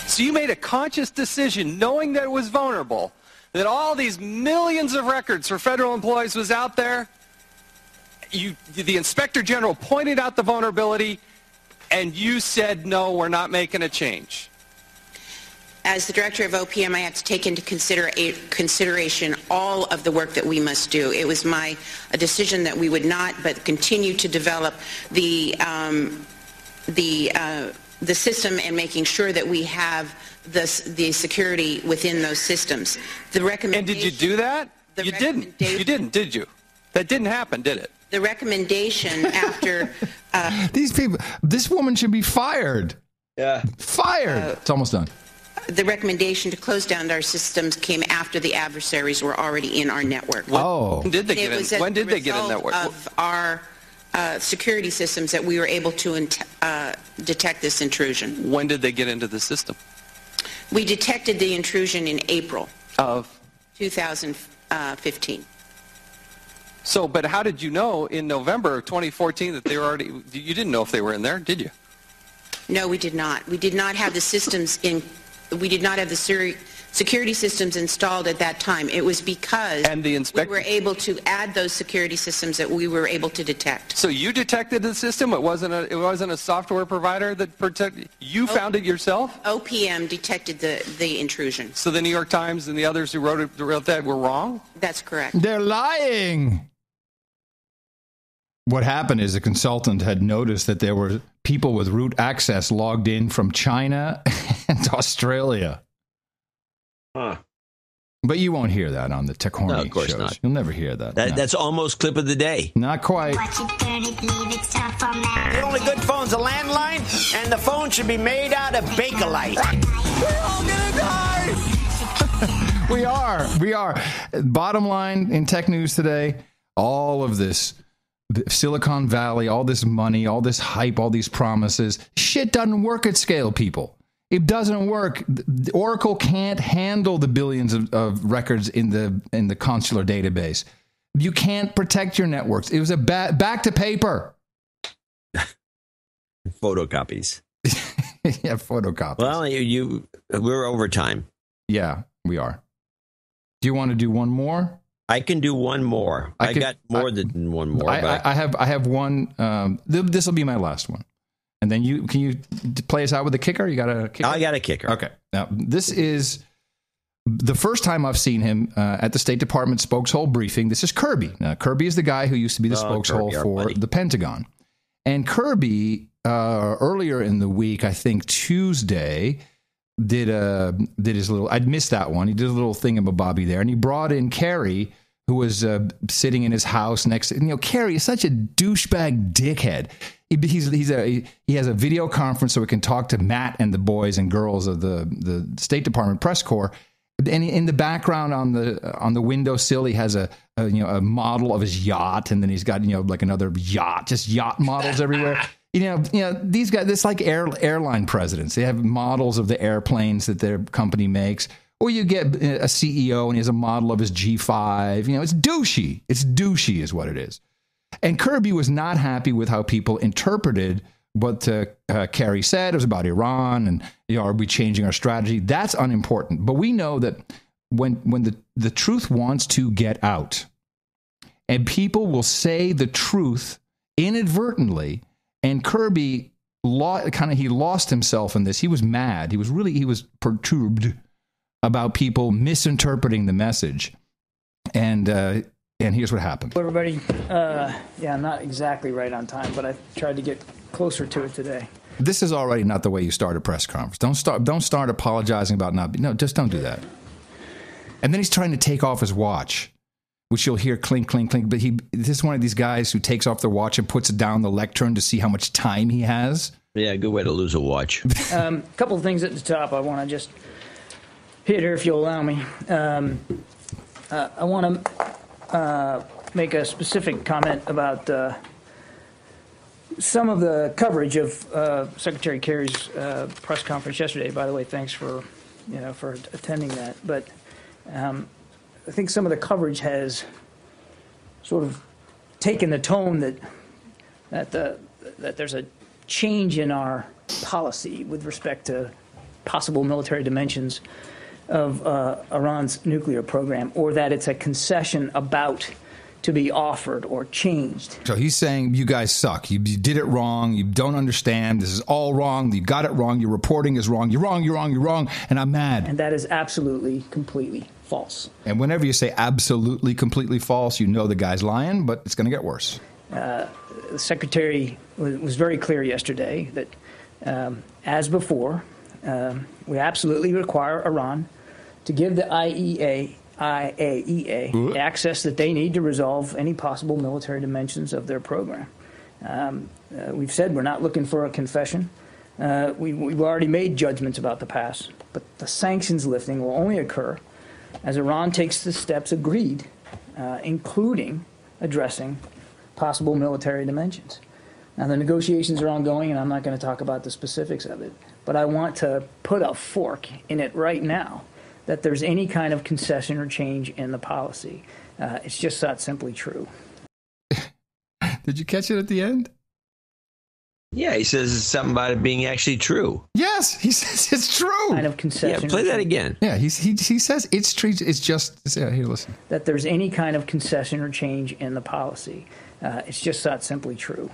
So you made a conscious decision, knowing that it was vulnerable, that all these millions of records for federal employees was out there. The Inspector General pointed out the vulnerability, and you said, no, we're not making a change. As the director of OPM, I have to take into consideration all of the work that we must do. It was a decision that we would not, but continue to develop the system and making sure that we have the security within those systems. And did you do that? You didn't. You didn't, did you? That didn't happen, did it? The recommendation after... These people, this woman should be fired. Yeah. Fired. It's almost done. the recommendation to close down our systems came after the adversaries were already in our network. When did they get in? When did they get in network? Of our security systems that we were able to detect this intrusion. When did they get into the system? We detected the intrusion in April of 2015. So, but how did you know in November of 2014 that they were already? You didn't know if they were in there, did you? No, we did not. We did not have the systems in. We did not have the security systems installed at that time. It was because we were able to add those security systems that we were able to detect. So you detected the system? It wasn't a software provider that protected. You found it yourself? OPM detected the intrusion. So the New York Times and the others who wrote that were wrong? That's correct. They're lying. What happened is a consultant had noticed that there were people with root access logged in from China and Australia. Huh. But you won't hear that on the Tech Horny of course shows. not. You'll never hear that. No. That's almost clip of the day. Not quite. The only good phone's a landline, and the phone should be made out of Bakelite. We're all gonna die. We are. Bottom line in tech news today, all of this Silicon Valley, all this money, all this hype, all these promises, shit doesn't work at scale, people. It doesn't work. Oracle can't handle the billions of records in the consular database. You can't protect your networks. It was a back to paper. Photocopies. Yeah, photocopies. Well, we're over time. Yeah, we are. Do you want to do one more? I can do one more. I got more than one more. I have one. This will be my last one. And then can you play us out with a kicker? You got a kicker? I got a kicker. Okay. Now, this is the first time I've seen him at the State Department spokeshole briefing. This is Kirby. Now, Kirby is the guy who used to be the spokeshole for the Pentagon. And Kirby, earlier in the week, I think Tuesday, did his little, I'd missed that one. He did a little thingamabobbie there. And he brought in Kerry, who was sitting in his house next to, Kerry is such a douchebag dickhead. He has a video conference so he can talk to Matt and the boys and girls of the State Department press corps. And in the background on the windowsill, he has a model of his yacht, and then he's got like another yacht, just yacht models everywhere. These guys, it's like airline presidents. They have models of the airplanes that their company makes. Or you get a CEO and he has a model of his G5. It's douchey. It's douchey is what it is. And Kirby was not happy with how people interpreted what Kerry said. It was about Iran and, are we changing our strategy? That's unimportant. But we know that when the truth wants to get out, and people will say the truth inadvertently, and Kirby he lost himself in this. He was mad. He was perturbed about people misinterpreting the message. And here's what happened. Everybody, I'm not exactly right on time, but I tried to get closer to it today. This is already not the way you start a press conference. Don't start apologizing about not being. No, just don't do that. And then he's trying to take off his watch, which you'll hear clink, clink, clink. But this is one of these guys who takes off their watch and puts it down the lectern to see how much time he has. Yeah, good way to lose a watch. A couple of things at the top I want to just hit here, if you'll allow me. I want to make a specific comment about some of the coverage of Secretary Kerry's press conference yesterday. By the way, thanks for attending that. But I think some of the coverage has sort of taken the tone that there's a change in our policy with respect to possible military dimensions of Iran's nuclear program, or that it's a concession about to be offered or changed. So he's saying you guys suck. You did it wrong. You don't understand. This is all wrong. You got it wrong. Your reporting is wrong. You're wrong. You're wrong. You're wrong. And I'm mad. And that is absolutely, completely false. And whenever you say absolutely, completely false, you know the guy's lying, but it's going to get worse. The Secretary was very clear yesterday that, as before, we absolutely require Iran to give the IAEA access that they need to resolve any possible military dimensions of their program. We've said we're not looking for a confession. We've already made judgments about the past. But the sanctions lifting will only occur as Iran takes the steps agreed, including addressing possible military dimensions. Now, the negotiations are ongoing, and I'm not going to talk about the specifics of it, but I want to put a fork in it right now that there's any kind of concession or change in the policy. It's just not simply true. Did you catch it at the end? Yeah, he says something about it being actually true. Yes, he says it's true. Kind of concession. Yeah, play that again. Yeah, he says it's true. It's just, here, listen. That there's any kind of concession or change in the policy. It's just not simply true.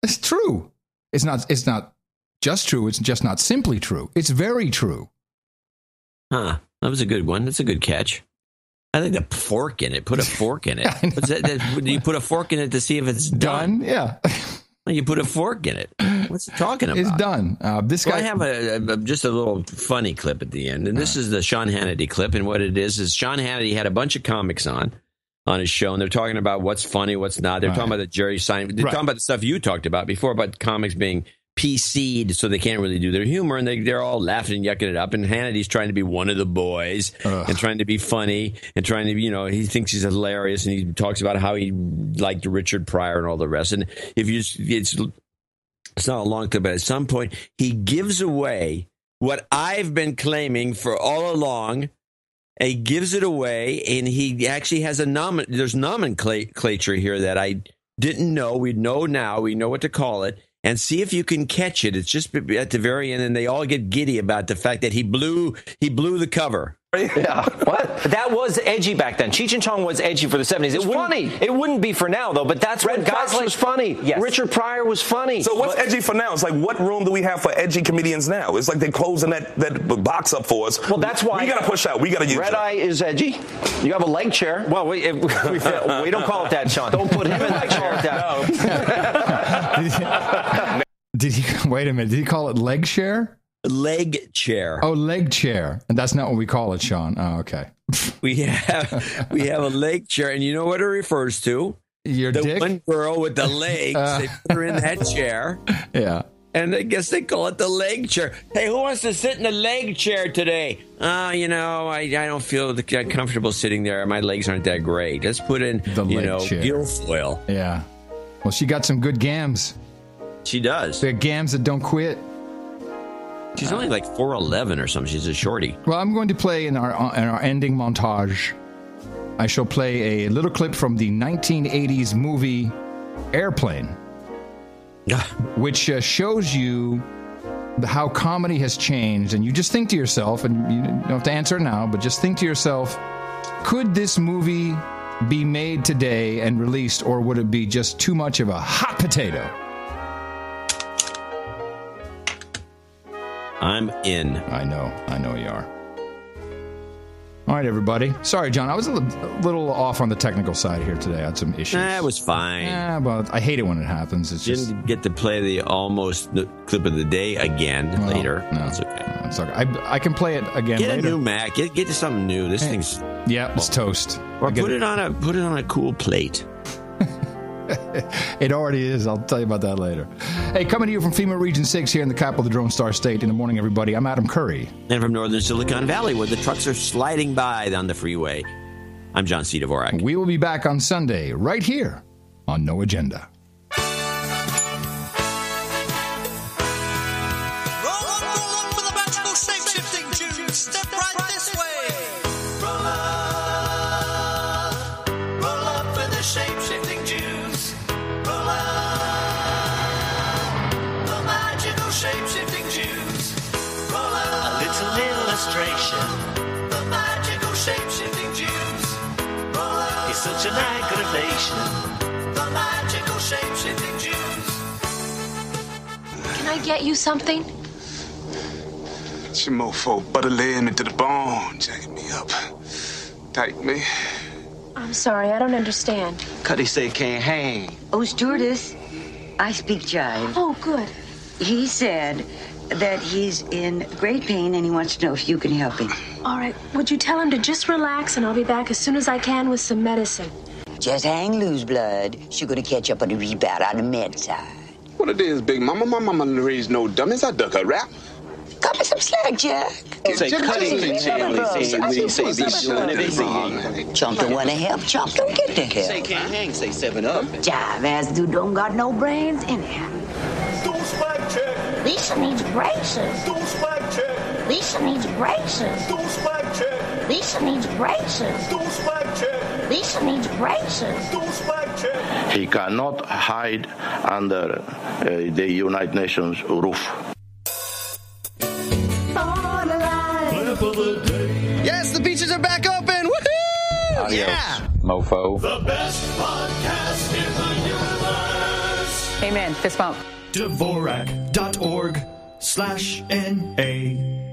It's true. It's not just true. It's just not simply true. It's very true. Huh. That was a good one. That's a good catch. I think the fork in it. Put a fork in it. What's that? Do you put a fork in it to see if it's done? Yeah. You put a fork in it. What's it talking about? It's done. This guy. I have just a little funny clip at the end, and this is the Sean Hannity clip. And what it is Sean Hannity had a bunch of comics on his show, and they're talking about what's funny, what's not. They're talking about the Jerry Seinfeld. They're talking about the stuff you talked about before about comics being PC'd, so they can't really do their humor, and they're all laughing and yucking it up. And Hannity's trying to be one of the boys and trying to be funny and trying to, he thinks he's hilarious, and he talks about how he liked Richard Pryor and all the rest. And it's not a long clip, but at some point he gives away what I've been claiming for all along. He gives it away, and he actually has there's nomenclature here that I didn't know. We know now. We know what to call it. And see if you can catch it. It's just at the very end, and they all get giddy about the fact that he blew the cover. Yeah. What? That was edgy back then. Cheech and Chong was edgy for the 70s. It's funny. It wouldn't be for now, though, but that's when guys like... was funny. Yes. Richard Pryor was funny. So what's edgy for now? It's like, what room do we have for edgy comedians now? It's like they're closing that box up for us. Well, that's why... We got to push out. We got to use Red Eye is edgy. You have a leg chair. Well, we don't call it that, Sean. Don't put him in that chair. Did he... Wait a minute. Did he call it leg share? Leg chair. Oh, leg chair. And that's not what we call it, Sean. Oh, okay. We have a leg chair, and you know what it refers to? Your the dick? One girl with the legs. They put her in that chair. Yeah. And I guess they call it the leg chair. Hey, who wants to sit in the leg chair today? I don't feel comfortable sitting there. My legs aren't that great. Let's put in, the leg chair. Guilfoyle. Yeah. Well, she got some good gams. She does. They're gams that don't quit. She's only like 4'11" or something. She's a shorty. Well, I'm going to play in our ending montage. I shall play a little clip from the 1980s movie Airplane, which shows you how comedy has changed. And you just think to yourself, and you don't have to answer it now, but just think to yourself, could this movie be made today and released, or would it be just too much of a hot potato? I'm in. I know you are. All right, everybody. Sorry, John. I was a little off on the technical side here today. I had some issues. It was fine. Yeah, but I hate it when it happens. It's just... Didn't get to play the almost clip of the day again later. No, that's okay. It's okay. I can play it again later. Get a new Mac. Get to something new. This thing's... Yeah, it's toast. Or put it on a cool plate. It already is. I'll tell you about that later. Hey, coming to you from FEMA Region 6 here in the capital of the Drone Star State. In the morning, everybody. I'm Adam Curry. And from northern Silicon Valley, where the trucks are sliding by on the freeway, I'm John C. Dvorak. We will be back on Sunday right here on No Agenda. The magical shape-shifting Jews. It's such an aggravation. The magical shape-shifting Jews. Can I get you something? It's your mofo butter laying me to the bone, jacking me up. Tight me. I'm sorry, I don't understand. Cuddy say can't hang. Oh, stewardess, I speak jive. Oh, good. He said that he's in great pain and he wants to know if you can help him. All right. Would you tell him to just relax and I'll be back as soon as I can with some medicine? Just hang loose, blood. She's gonna catch up on the rebound on the med side. What it is, Big Mama? My mama raised no dummies. I duck a rap. Go Cut me some slack, Jack. Say cutting things here. We say be doing everything. Chump don't want to help. Chump don't get the help. Say can't hang. Say 7-Up. Jive ass dude don't got no brains anyhow. Don't spike check. Lisa needs braces. Don't spike check. Lisa needs braces. Don't spike check. Lisa needs braces. Don't spike check. Lisa needs braces. Don't spike check. He cannot hide under the United Nations roof. Yes, the beaches are back open. Woohoo! Adios, yeah, mofo. The best podcast in the universe. Amen. Fist bump. Dvorak.org/NA